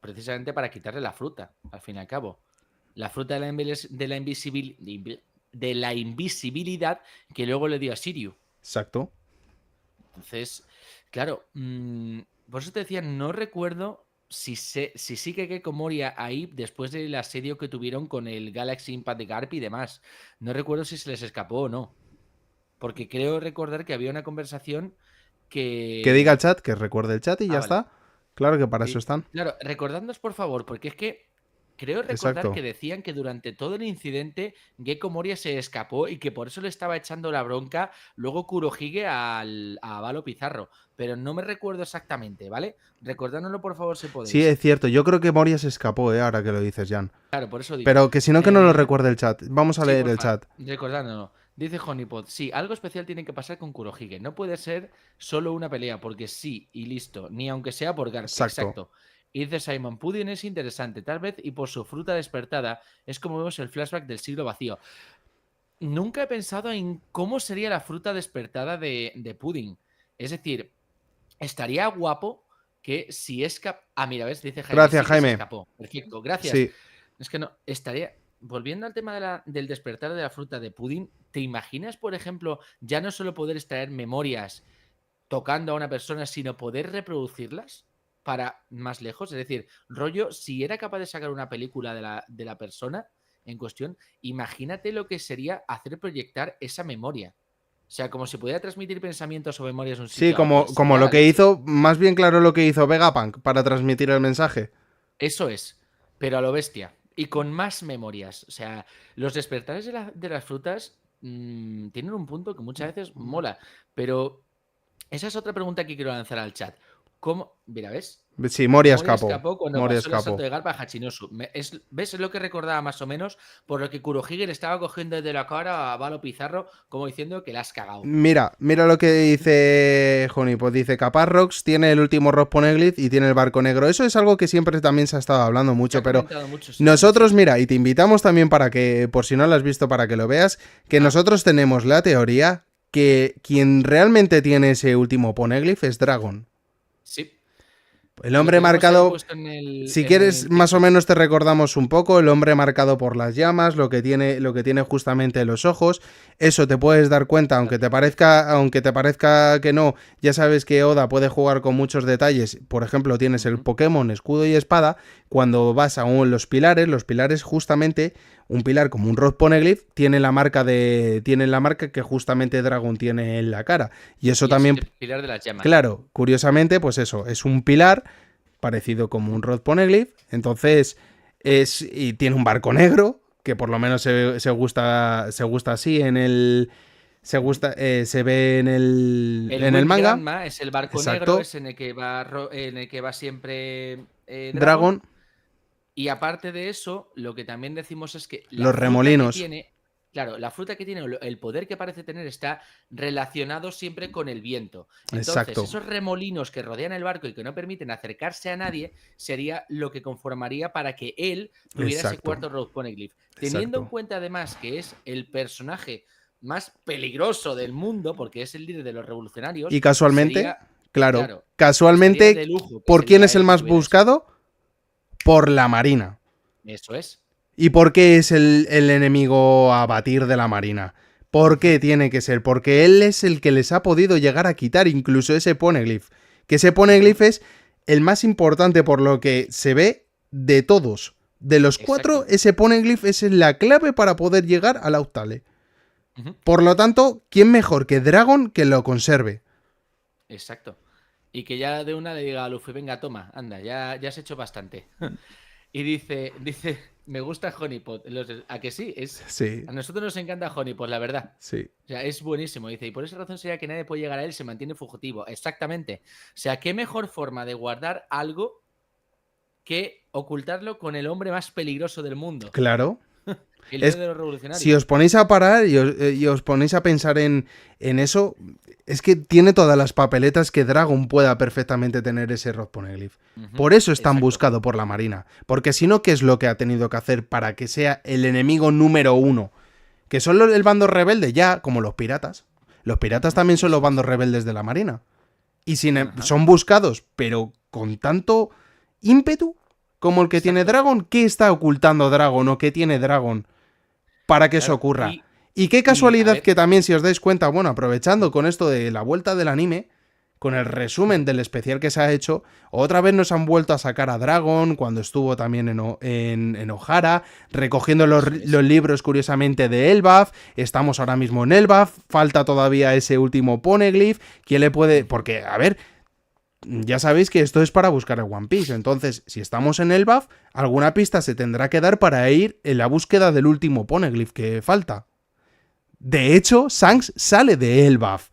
Speaker 2: precisamente para quitarle la fruta, al fin y al cabo. La fruta de la invisibilidad que luego le dio a Sirio.
Speaker 1: Exacto.
Speaker 2: Entonces, claro, por eso te decía, no recuerdo si sí que Gecko Moria ahí, después del asedio que tuvieron con el Galaxy Impact de Garp y demás. No recuerdo si se les escapó o no. Porque creo recordar que había una conversación
Speaker 1: Que diga el
Speaker 2: que...
Speaker 1: chat, que recuerde el chat y ya
Speaker 2: Vale.
Speaker 1: está. Claro que para eso
Speaker 2: Sí.
Speaker 1: están.
Speaker 2: Claro, recordadnos por favor, porque es que creo recordar
Speaker 1: Exacto.
Speaker 2: que decían que durante todo el incidente Gecko Moria se escapó y que por eso le estaba echando la bronca luego Kurohige a Valo Pizarro. Pero no me recuerdo exactamente, ¿vale? Recordádnoslo por favor si
Speaker 1: Sí,
Speaker 2: podéis.
Speaker 1: es cierto. Yo creo que Moria se escapó, ahora que lo dices, Jan.
Speaker 2: Claro, por eso digo.
Speaker 1: Pero que si no, que no lo recuerde el chat. Vamos a
Speaker 2: Sí,
Speaker 1: leer el
Speaker 2: porfa,
Speaker 1: chat.
Speaker 2: recordádnoslo. Dice Honeypot, sí, algo especial tiene que pasar con Kurohige. No puede ser solo una pelea, porque sí, y listo. Ni aunque sea por Garp,
Speaker 1: Exacto.
Speaker 2: exacto. Y dice Simon, Pudding es interesante, tal vez, y por su fruta despertada, es como vemos el flashback del siglo vacío. Nunca he pensado en cómo sería la fruta despertada de Pudding. Es decir, estaría guapo que si es Ah, mira, ¿ves? Dice Jaime,
Speaker 1: Gracias,
Speaker 2: sí que se
Speaker 1: Jaime.
Speaker 2: escapó. Perfecto, gracias.
Speaker 1: Sí.
Speaker 2: Es que no, estaría... Volviendo al tema del despertar de la fruta de Pudding, ¿te imaginas, por ejemplo, ya no solo poder extraer memorias tocando a una persona, sino poder reproducirlas para más lejos? Es decir, rollo, si era capaz de sacar una película de la persona en cuestión, imagínate lo que sería hacer proyectar esa memoria. O sea, como si pudiera transmitir pensamientos o memorias de un
Speaker 1: Sí,
Speaker 2: sitio a otro.
Speaker 1: como
Speaker 2: Sería
Speaker 1: lo
Speaker 2: la
Speaker 1: que
Speaker 2: leche.
Speaker 1: hizo, más bien claro lo que hizo Vegapunk para transmitir el mensaje.
Speaker 2: Eso es, pero a lo bestia. Y con más memorias. O sea, los despertares de las frutas tienen un punto que muchas veces mola. Pero esa es otra pregunta que quiero lanzar al chat. ¿Cómo? Mira, ¿ves?
Speaker 1: Sí, Moria
Speaker 2: Moria
Speaker 1: escapó.
Speaker 2: escapó cuando
Speaker 1: Moria
Speaker 2: pasó el asalto
Speaker 1: escapó.
Speaker 2: de Garpa a Hachinosu. ¿Ves? Es lo que recordaba más o menos por lo que Kurohige le estaba cogiendo de la cara a Valo Pizarro como diciendo que la has cagado.
Speaker 1: Mira lo que dice Honeypot. Dice Caparrox tiene el último Rock Poneglyph y tiene el barco negro. Eso es algo que siempre también se ha estado hablando
Speaker 2: Se
Speaker 1: mucho,
Speaker 2: ha
Speaker 1: pero
Speaker 2: comentado mucho, sí,
Speaker 1: nosotros,
Speaker 2: sí.
Speaker 1: mira, y te invitamos también para que, por si no lo has visto, para que lo veas, que nosotros tenemos la teoría que quien realmente tiene ese último Poneglyph es Dragon.
Speaker 2: Sí.
Speaker 1: El
Speaker 2: Lo
Speaker 1: hombre
Speaker 2: tenemos ahí
Speaker 1: marcado,
Speaker 2: puesto en
Speaker 1: si
Speaker 2: en
Speaker 1: quieres,
Speaker 2: el
Speaker 1: más o
Speaker 2: TikTok.
Speaker 1: menos te recordamos un poco, el hombre marcado por las llamas, lo que tiene justamente los ojos. Eso te puedes dar cuenta, aunque te parezca que no, ya sabes que Oda puede jugar con muchos detalles. Por ejemplo, tienes el Pokémon Escudo y Espada. Cuando vas a los pilares justamente, un pilar como un Rod Poneglyph, tiene la marca que justamente Dragon tiene en la cara. Y eso
Speaker 2: Y es
Speaker 1: también,
Speaker 2: el pilar de las llamas.
Speaker 1: claro, curiosamente, pues eso, es un pilar parecido como un Rod Poneglyph. Entonces, y tiene un barco negro, que por lo menos se gusta así en el. Se ve
Speaker 2: El
Speaker 1: en el
Speaker 2: Wind
Speaker 1: manga.
Speaker 2: Grandma es el barco negro,
Speaker 1: Exacto.
Speaker 2: es en el que va siempre Dragon.
Speaker 1: Dragon,
Speaker 2: Y aparte de eso, lo que también decimos es que la
Speaker 1: los
Speaker 2: fruta que
Speaker 1: remolinos.
Speaker 2: tiene, claro, la fruta que tiene, el poder que parece tener está relacionado siempre con el viento. Entonces,
Speaker 1: Exacto.
Speaker 2: esos remolinos que rodean el barco y que no permiten acercarse a nadie, sería lo que conformaría para que él tuviera ese
Speaker 1: Exacto.
Speaker 2: cuarto Road Poneglyph. Teniendo en
Speaker 1: Exacto.
Speaker 2: cuenta además que es el personaje más peligroso del mundo, porque es el líder de los revolucionarios,
Speaker 1: Y casualmente,
Speaker 2: sería,
Speaker 1: claro,
Speaker 2: claro, estaría
Speaker 1: casualmente,
Speaker 2: de lujo que
Speaker 1: ¿por
Speaker 2: se
Speaker 1: quién
Speaker 2: liara
Speaker 1: es el
Speaker 2: él que
Speaker 1: más
Speaker 2: tuviera eso.
Speaker 1: buscado? Por la Marina.
Speaker 2: Eso es.
Speaker 1: ¿Y por qué es el enemigo a batir de la Marina? ¿Por qué tiene que ser? Porque él es el que les ha podido llegar a quitar incluso ese Poneglyph. Que ese Poneglyph es el más importante por lo que se ve de todos. De los 4, ese Poneglyph es la clave para poder llegar al Auttale. Por lo tanto, ¿quién mejor que Dragon que lo conserve?
Speaker 2: Exacto. Y que ya de una le diga a Luffy, venga, toma, anda, ya has hecho bastante. Y dice, me gusta Honeypot. ¿A que sí?
Speaker 1: Sí.
Speaker 2: A nosotros nos encanta Honeypot, la verdad.
Speaker 1: Sí.
Speaker 2: O sea, es buenísimo. Dice, y por esa razón sería que nadie puede llegar a él, se mantiene fugitivo. Exactamente. O sea, qué mejor forma de guardar algo que ocultarlo con el hombre más peligroso del mundo.
Speaker 1: Claro.
Speaker 2: El líder de los revolucionarios.
Speaker 1: Si os ponéis a parar y os ponéis a pensar en eso, es que tiene todas las papeletas que Dragon pueda perfectamente tener ese Rod Poneglyph. Por eso es tan buscado por la Marina. Porque si no, ¿qué es lo que ha tenido que hacer para que sea el enemigo número 1? Que son el bando rebelde, ya, como los piratas. Los piratas también son los bandos rebeldes de la Marina. Y son buscados, pero con tanto ímpetu como el que tiene Dragon. ¿Qué está ocultando Dragon o qué tiene Dragon para que eso ocurra? Y qué casualidad que también, si os dais cuenta, bueno, aprovechando con esto de la vuelta del anime, con el resumen del especial que se ha hecho, otra vez nos han vuelto a sacar a Dragon, cuando estuvo también en Ohara, recogiendo los libros, curiosamente, de Elbaf. Estamos ahora mismo en Elbaf, falta todavía ese último Poneglyph. ¿Quién le puede...? Porque, a ver, ya sabéis que esto es para buscar el One Piece, entonces, si estamos en Elbaf, alguna pista se tendrá que dar para ir en la búsqueda del último Poneglyph que falta. De hecho, Shanks sale de Elbaf.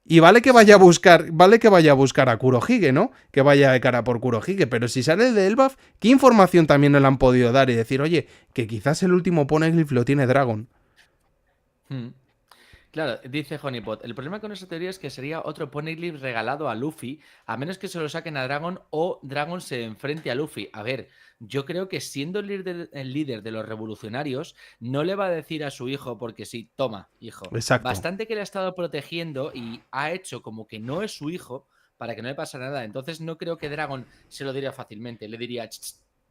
Speaker 1: Y vale que vaya a buscar a Kurohige, ¿no? Que vaya de cara por Kurohige, pero si sale de Elbaf, ¿qué información también no le han podido dar? Y decir, oye, que quizás el último Poneglyph lo tiene Dragon.
Speaker 2: Claro, dice Honeypot, el problema con esa teoría es que sería otro Poneglyph regalado a Luffy, a menos que se lo saquen a Dragon o Dragon se enfrente a Luffy. A ver, yo creo que siendo el líder de los revolucionarios, no le va a decir a su hijo porque sí, toma, hijo.
Speaker 1: Exacto.
Speaker 2: Bastante que le ha estado protegiendo y ha hecho como que no es su hijo para que no le pase nada. Entonces no creo que Dragon se lo diría fácilmente. Le diría,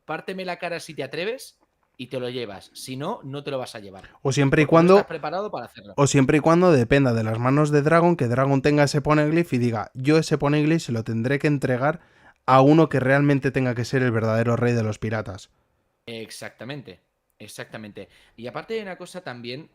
Speaker 2: párteme la cara si te atreves y te lo llevas. Si no, no te lo vas a llevar.
Speaker 1: O siempre y cuando...
Speaker 2: no estás preparado para hacerlo.
Speaker 1: O siempre y cuando dependa de las manos de Dragon, que Dragon tenga ese Poneglyph y diga, yo ese Poneglyph se lo tendré que entregar a uno que realmente tenga que ser el verdadero rey de los piratas.
Speaker 2: Exactamente, exactamente. Y aparte hay una cosa también,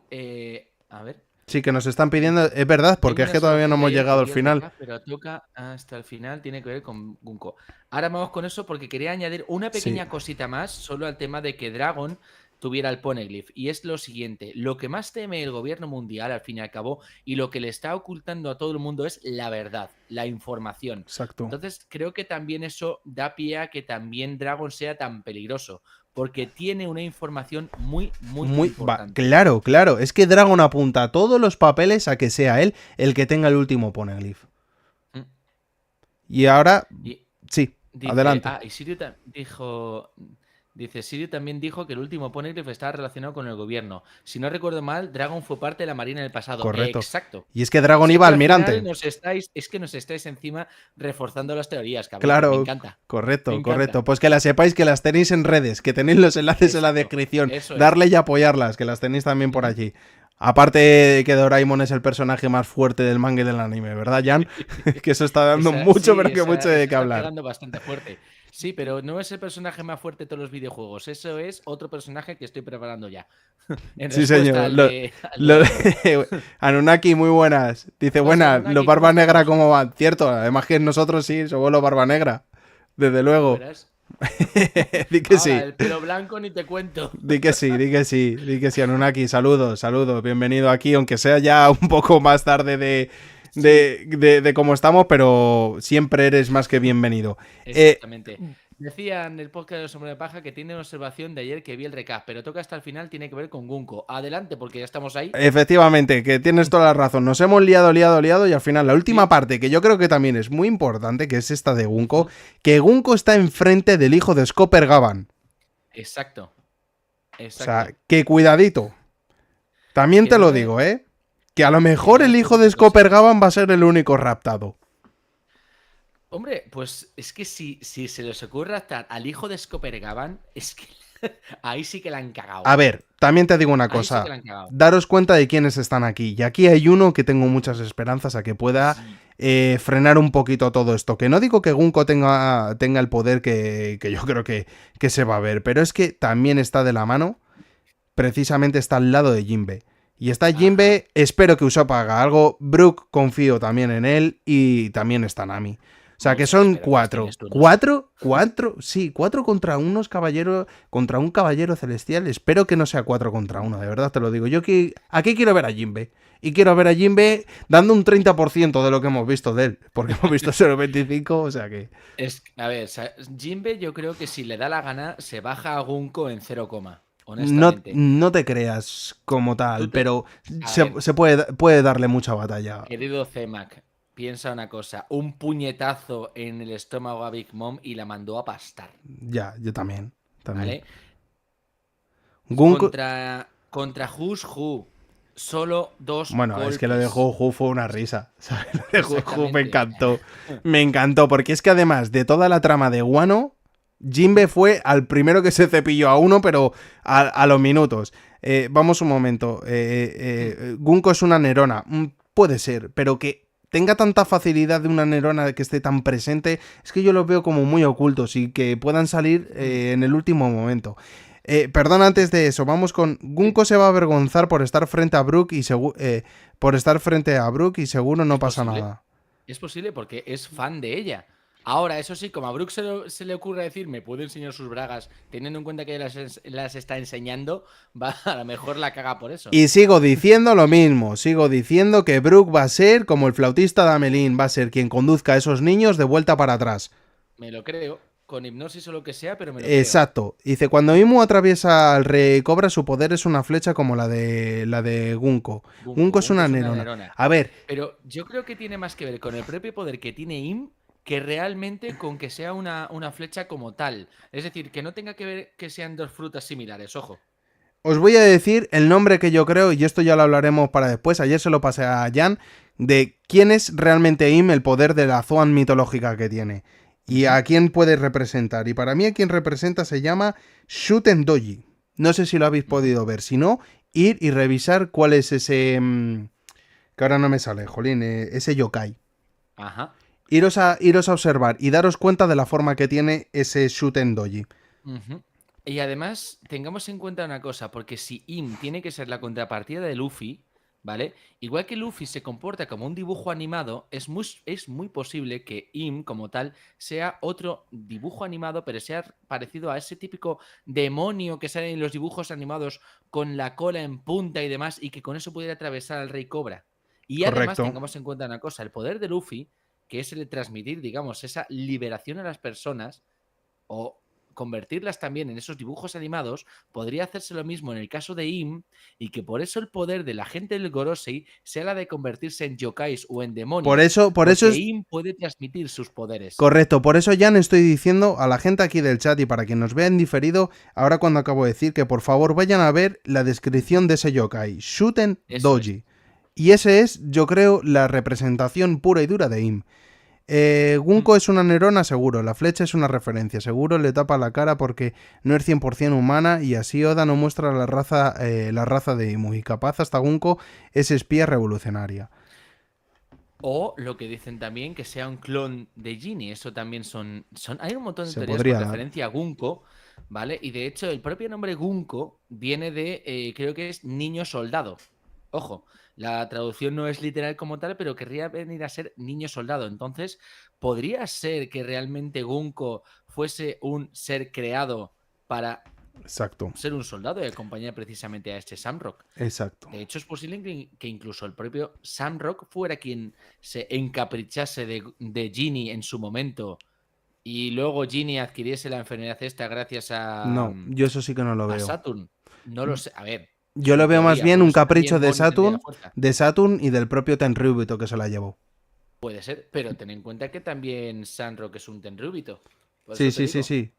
Speaker 2: a ver.
Speaker 1: Sí, que nos están pidiendo, es verdad, porque es que todavía no hemos llegado al final.
Speaker 2: Pero toca hasta el final, tiene que ver con Gunko. Ahora vamos con eso porque quería añadir una pequeña cosita más solo al tema de que Dragon tuviera el Poneglyph. Y es lo siguiente, lo que más teme el gobierno mundial, al fin y al cabo, y lo que le está ocultando a todo el mundo es la verdad, la información.
Speaker 1: Exacto.
Speaker 2: Entonces creo que también eso da pie a que también Dragon sea tan peligroso. Porque tiene una información muy importante.
Speaker 1: Claro. Es que Dragon apunta todos los papeles a que sea él el que tenga el último Poneglyph. Y ahora... sí,
Speaker 2: dice,
Speaker 1: adelante.
Speaker 2: Y Sirio Sirio también dijo que el último Poneglyph estaba relacionado con el gobierno. Si no recuerdo mal, Dragon fue parte de la Marina del pasado.
Speaker 1: Correcto.
Speaker 2: Exacto.
Speaker 1: Y es que Dragon iba almirante.
Speaker 2: Es que nos estáis encima reforzando las teorías, cabrón.
Speaker 1: Claro,
Speaker 2: me encanta.
Speaker 1: Correcto. Pues que las sepáis, que las tenéis en redes, que tenéis los enlaces en la descripción. Darle y apoyarlas, que las tenéis también por allí. Aparte que Doraemon es el personaje más fuerte del manga y del anime, ¿verdad, Jan? Que eso está dando mucho de qué hablar.
Speaker 2: Está dando bastante fuerte. Sí, pero no es el personaje más fuerte de todos los videojuegos. Eso es otro personaje que estoy preparando ya.
Speaker 1: Sí, señor. Anunnaki, muy buenas. Dice, buenas, los Barba Negra, ¿cómo van? Cierto, además que nosotros sí, somos los Barba Negra. Desde luego. Di que sí.
Speaker 2: El pelo blanco ni te cuento.
Speaker 1: Di que sí, Anunnaki. Saludos, bienvenido aquí, aunque sea ya un poco más tarde de cómo estamos, pero siempre eres más que bienvenido.
Speaker 2: Exactamente. Decía en el podcast de los Hombres de Paja que tiene una observación de ayer que vi el recap, pero toca hasta el final, tiene que ver con Gunko. Adelante, porque ya estamos ahí.
Speaker 1: Efectivamente, que tienes toda la razón. Nos hemos liado y al final la última parte, que yo creo que también es muy importante, que es esta de Gunko, que Gunko está enfrente del hijo de Scopper Gavan.
Speaker 2: Exacto.
Speaker 1: O sea, que cuidadito. También te lo digo, que a lo mejor el hijo de Scopper Gavan va a ser el único raptado.
Speaker 2: Hombre, pues es que si se les ocurre raptar al hijo de Scopper Gavan, es que Ahí sí que la han cagado.
Speaker 1: A ver, también te digo una
Speaker 2: Ahí sí que
Speaker 1: cosa.
Speaker 2: la han cagado.
Speaker 1: Daros cuenta de quiénes están aquí. Y aquí hay uno que tengo muchas esperanzas a que pueda
Speaker 2: Sí.
Speaker 1: frenar un poquito todo esto. Que no digo que Gunko tenga el poder que yo creo que se va a ver, pero es que también está de la mano, precisamente está al lado de Jinbe. Y está
Speaker 2: Ajá.
Speaker 1: Jinbe, espero que Usopp haga algo. Brook, confío también en él. Y también está Nami. O sea que
Speaker 2: Mucho
Speaker 1: son
Speaker 2: espero. ¿Cuántos
Speaker 1: cuatro.
Speaker 2: tienes tú? No sé.
Speaker 1: ¿Cuatro? Sí, cuatro contra unos caballeros. Contra un caballero celestial. Espero que no sea cuatro contra uno, de verdad te lo digo. Aquí quiero ver a Jinbe. Y quiero ver a Jinbe dando un 30% de lo que hemos visto de él. Porque hemos visto solo 25, o sea que.
Speaker 2: A ver, Jinbe yo creo que si le da la gana se baja a Gunko en 0,
Speaker 1: No,
Speaker 2: honestamente.
Speaker 1: no te creas como tal,
Speaker 2: Tú te...
Speaker 1: pero
Speaker 2: A ver,
Speaker 1: se puede darle mucha batalla.
Speaker 2: querido Zemak, piensa una cosa. Un puñetazo en el estómago a Big Mom y la mandó a pastar,
Speaker 1: Ya, yo también. También.
Speaker 2: ¿vale?
Speaker 1: Gunko.
Speaker 2: Contra Who's Who. Solo 2
Speaker 1: Bueno, es que lo de
Speaker 2: golpes.
Speaker 1: Juju fue una risa. ¿Sabes? Lo de Juju me
Speaker 2: Exactamente.
Speaker 1: encantó. Me encantó, porque es que además de toda la trama de Wano, Jinbe fue al primero que se cepilló a uno, pero a los minutos. Vamos un momento. Gunko es una Nerona. Puede ser, pero que tenga tanta facilidad de una Nerona que esté tan presente, es que yo los veo como muy ocultos y que puedan salir en el último momento. Perdón, antes de eso, vamos con.
Speaker 2: Sí,
Speaker 1: Gunko se va a avergonzar por estar frente a Brook y seguro no
Speaker 2: es
Speaker 1: pasa
Speaker 2: posible.
Speaker 1: nada.
Speaker 2: Es posible porque es fan de ella. Ahora, eso sí, como a Brooke se le ocurre decir, me puede enseñar sus bragas, teniendo en cuenta que las está enseñando, va, a lo mejor la caga por eso.
Speaker 1: Y sigo diciendo lo mismo, sigo diciendo que Brook va a ser como el flautista de Amelín, va a ser quien conduzca a esos niños de vuelta para atrás.
Speaker 2: Me lo creo, con hipnosis o lo que sea, pero me lo creo.
Speaker 1: Exacto. Dice, cuando Imu atraviesa al rey Cobra, su poder es una flecha como la de Gunko. Gunko es
Speaker 2: Gunko
Speaker 1: una
Speaker 2: es una
Speaker 1: nerona.
Speaker 2: nerona.
Speaker 1: A ver,
Speaker 2: Pero yo creo que tiene más que ver con el propio poder que tiene Im que realmente con que sea una flecha como tal. Es decir, que no tenga que ver que sean dos frutas similares, ojo.
Speaker 1: os voy a decir el nombre que yo creo, y esto ya lo hablaremos para después, ayer se lo pasé a Jan, de quién es realmente Im, el poder de la Zoan mitológica que tiene. Y
Speaker 2: Ujú.
Speaker 1: a quién puede representar. Y para mí a quien representa se llama Shuten Doji. No sé si lo habéis
Speaker 2: Ujú.
Speaker 1: podido ver. Si no, ir y revisar cuál es ese... que ahora no me sale, jolín, ese yokai.
Speaker 2: Ajá.
Speaker 1: Iros a observar y daros cuenta de la forma que tiene ese Shuten Doji.
Speaker 2: Ujú. Y además, tengamos en cuenta una cosa, porque si Im tiene que ser la contrapartida de Luffy, ¿vale? Igual que Luffy se comporta como un dibujo animado, es muy posible que Im, como tal, sea otro dibujo animado, pero sea parecido a ese típico demonio que sale en los dibujos animados con la cola en punta y demás, y que con eso pudiera atravesar al Rey Cobra. Y además,
Speaker 1: Correcto.
Speaker 2: tengamos en cuenta una cosa, el poder de Luffy, que es el de transmitir, digamos, esa liberación a las personas, o convertirlas también en esos dibujos animados, podría hacerse lo mismo en el caso de Im, y que por eso el poder de la gente del Gorosei sea la de convertirse en yokais o en demonios,
Speaker 1: Por eso
Speaker 2: porque
Speaker 1: es
Speaker 2: Im puede transmitir sus poderes.
Speaker 1: correcto. Por eso ya le estoy diciendo a la gente aquí del chat y para quien nos vea en diferido, ahora cuando acabo de decir que por favor vayan a ver la descripción de ese yokai, Shuten
Speaker 2: Eso es.
Speaker 1: Doji. Y ese es, yo creo, la representación pura y dura de Im.
Speaker 2: Mm.
Speaker 1: Gunko es una Nerona seguro, la flecha es una referencia, seguro le tapa la cara porque no es 100% humana y así Oda no muestra la raza de Imu y capaz hasta Gunko es espía revolucionaria.
Speaker 2: O lo que dicen también, que sea un clon de Ginny. Eso también hay un montón de
Speaker 1: Se
Speaker 2: teorías con
Speaker 1: podría dar.
Speaker 2: referencia a Gunko, ¿vale? Y de hecho, el propio nombre Gunko viene de, creo que es niño soldado. Ojo, la traducción no es literal como tal, pero querría venir a ser niño soldado. Entonces, ¿podría ser que realmente Gunko fuese un ser creado para
Speaker 1: Exacto,
Speaker 2: ser un soldado y acompañar precisamente a este Samrock?
Speaker 1: exacto.
Speaker 2: De hecho, es posible que incluso el propio Samrock fuera quien se encaprichase de Ginny en su momento y luego Ginny adquiriese la enfermedad esta gracias
Speaker 1: No, yo eso sí que no lo
Speaker 2: a
Speaker 1: veo.
Speaker 2: Saturn. No lo sé. A ver, es
Speaker 1: Yo lo
Speaker 2: una
Speaker 1: veo más
Speaker 2: teoría.
Speaker 1: bien
Speaker 2: Por
Speaker 1: un
Speaker 2: eso
Speaker 1: capricho
Speaker 2: también Bonnie tendría la fuerza.
Speaker 1: De Saturn y del propio Tenryubito que se la llevó.
Speaker 2: Puede ser, pero ten en cuenta que también Samrock es un Tenryubito. Por
Speaker 1: Sí,
Speaker 2: eso te
Speaker 1: sí, sí,
Speaker 2: digo.
Speaker 1: sí.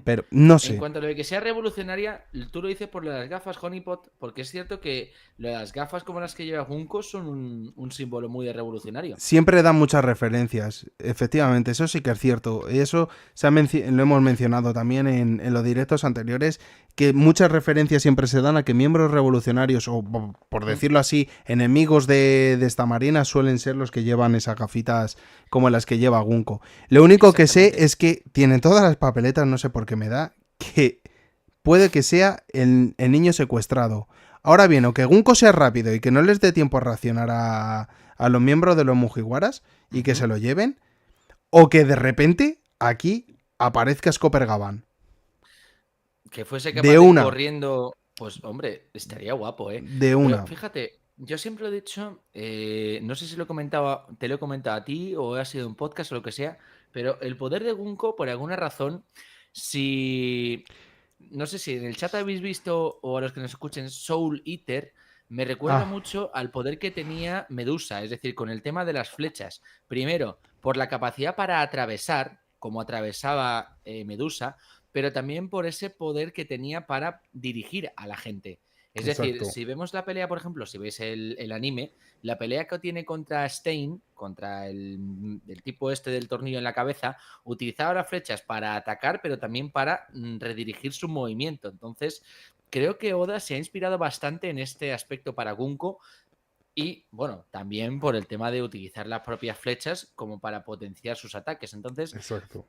Speaker 1: Pero no
Speaker 2: En
Speaker 1: sé.
Speaker 2: cuanto a lo de que sea revolucionaria, tú lo dices por lo de las gafas Honeypot, porque es cierto que lo de las gafas como las que lleva Junko son un símbolo muy de revolucionario.
Speaker 1: Siempre dan muchas referencias, efectivamente, eso sí que es cierto. Y eso lo hemos mencionado también en los directos anteriores, que muchas referencias siempre se dan a que miembros revolucionarios, o por
Speaker 2: Mm,
Speaker 1: decirlo así, enemigos de esta marina suelen ser los que llevan esas gafitas como las que lleva Gunko. Lo único que sé
Speaker 2: exactamente.
Speaker 1: es que tienen todas las papeletas, no sé por qué me da, que puede que sea el niño secuestrado. Ahora bien, o que Gunko sea rápido y que no les dé tiempo a reaccionar a los miembros de los Mugiwaras y que se
Speaker 2: Ujú.
Speaker 1: lo lleven, o que de repente aquí aparezca Scopper Gavan.
Speaker 2: Que fuese capaz
Speaker 1: De
Speaker 2: de ir
Speaker 1: una,
Speaker 2: corriendo, pues hombre, estaría guapo, ¿eh?
Speaker 1: de
Speaker 2: Pero
Speaker 1: una.
Speaker 2: fíjate, yo siempre lo he dicho, no sé si lo comentaba, te lo he comentado a ti o ha sido un podcast o lo que sea, pero el poder de Gunko, por alguna razón, si... No sé si en el chat habéis visto, o a los que nos escuchen, Soul Eater, me recuerda
Speaker 1: Ah,
Speaker 2: mucho al poder que tenía Medusa, es decir, con el tema de las flechas. Primero, por la capacidad para atravesar, como atravesaba Medusa, pero también por ese poder que tenía para dirigir a la gente. Es decir,
Speaker 1: exacto.
Speaker 2: si vemos la pelea, por ejemplo, si veis el anime, la pelea que tiene contra Stein, contra el tipo este del tornillo en la cabeza, utilizaba las flechas para atacar, pero también para redirigir su movimiento. Entonces, creo que Oda se ha inspirado bastante en este aspecto para Gunko, y bueno, también por el tema de utilizar las propias flechas como para potenciar sus ataques. Entonces,
Speaker 1: Exacto.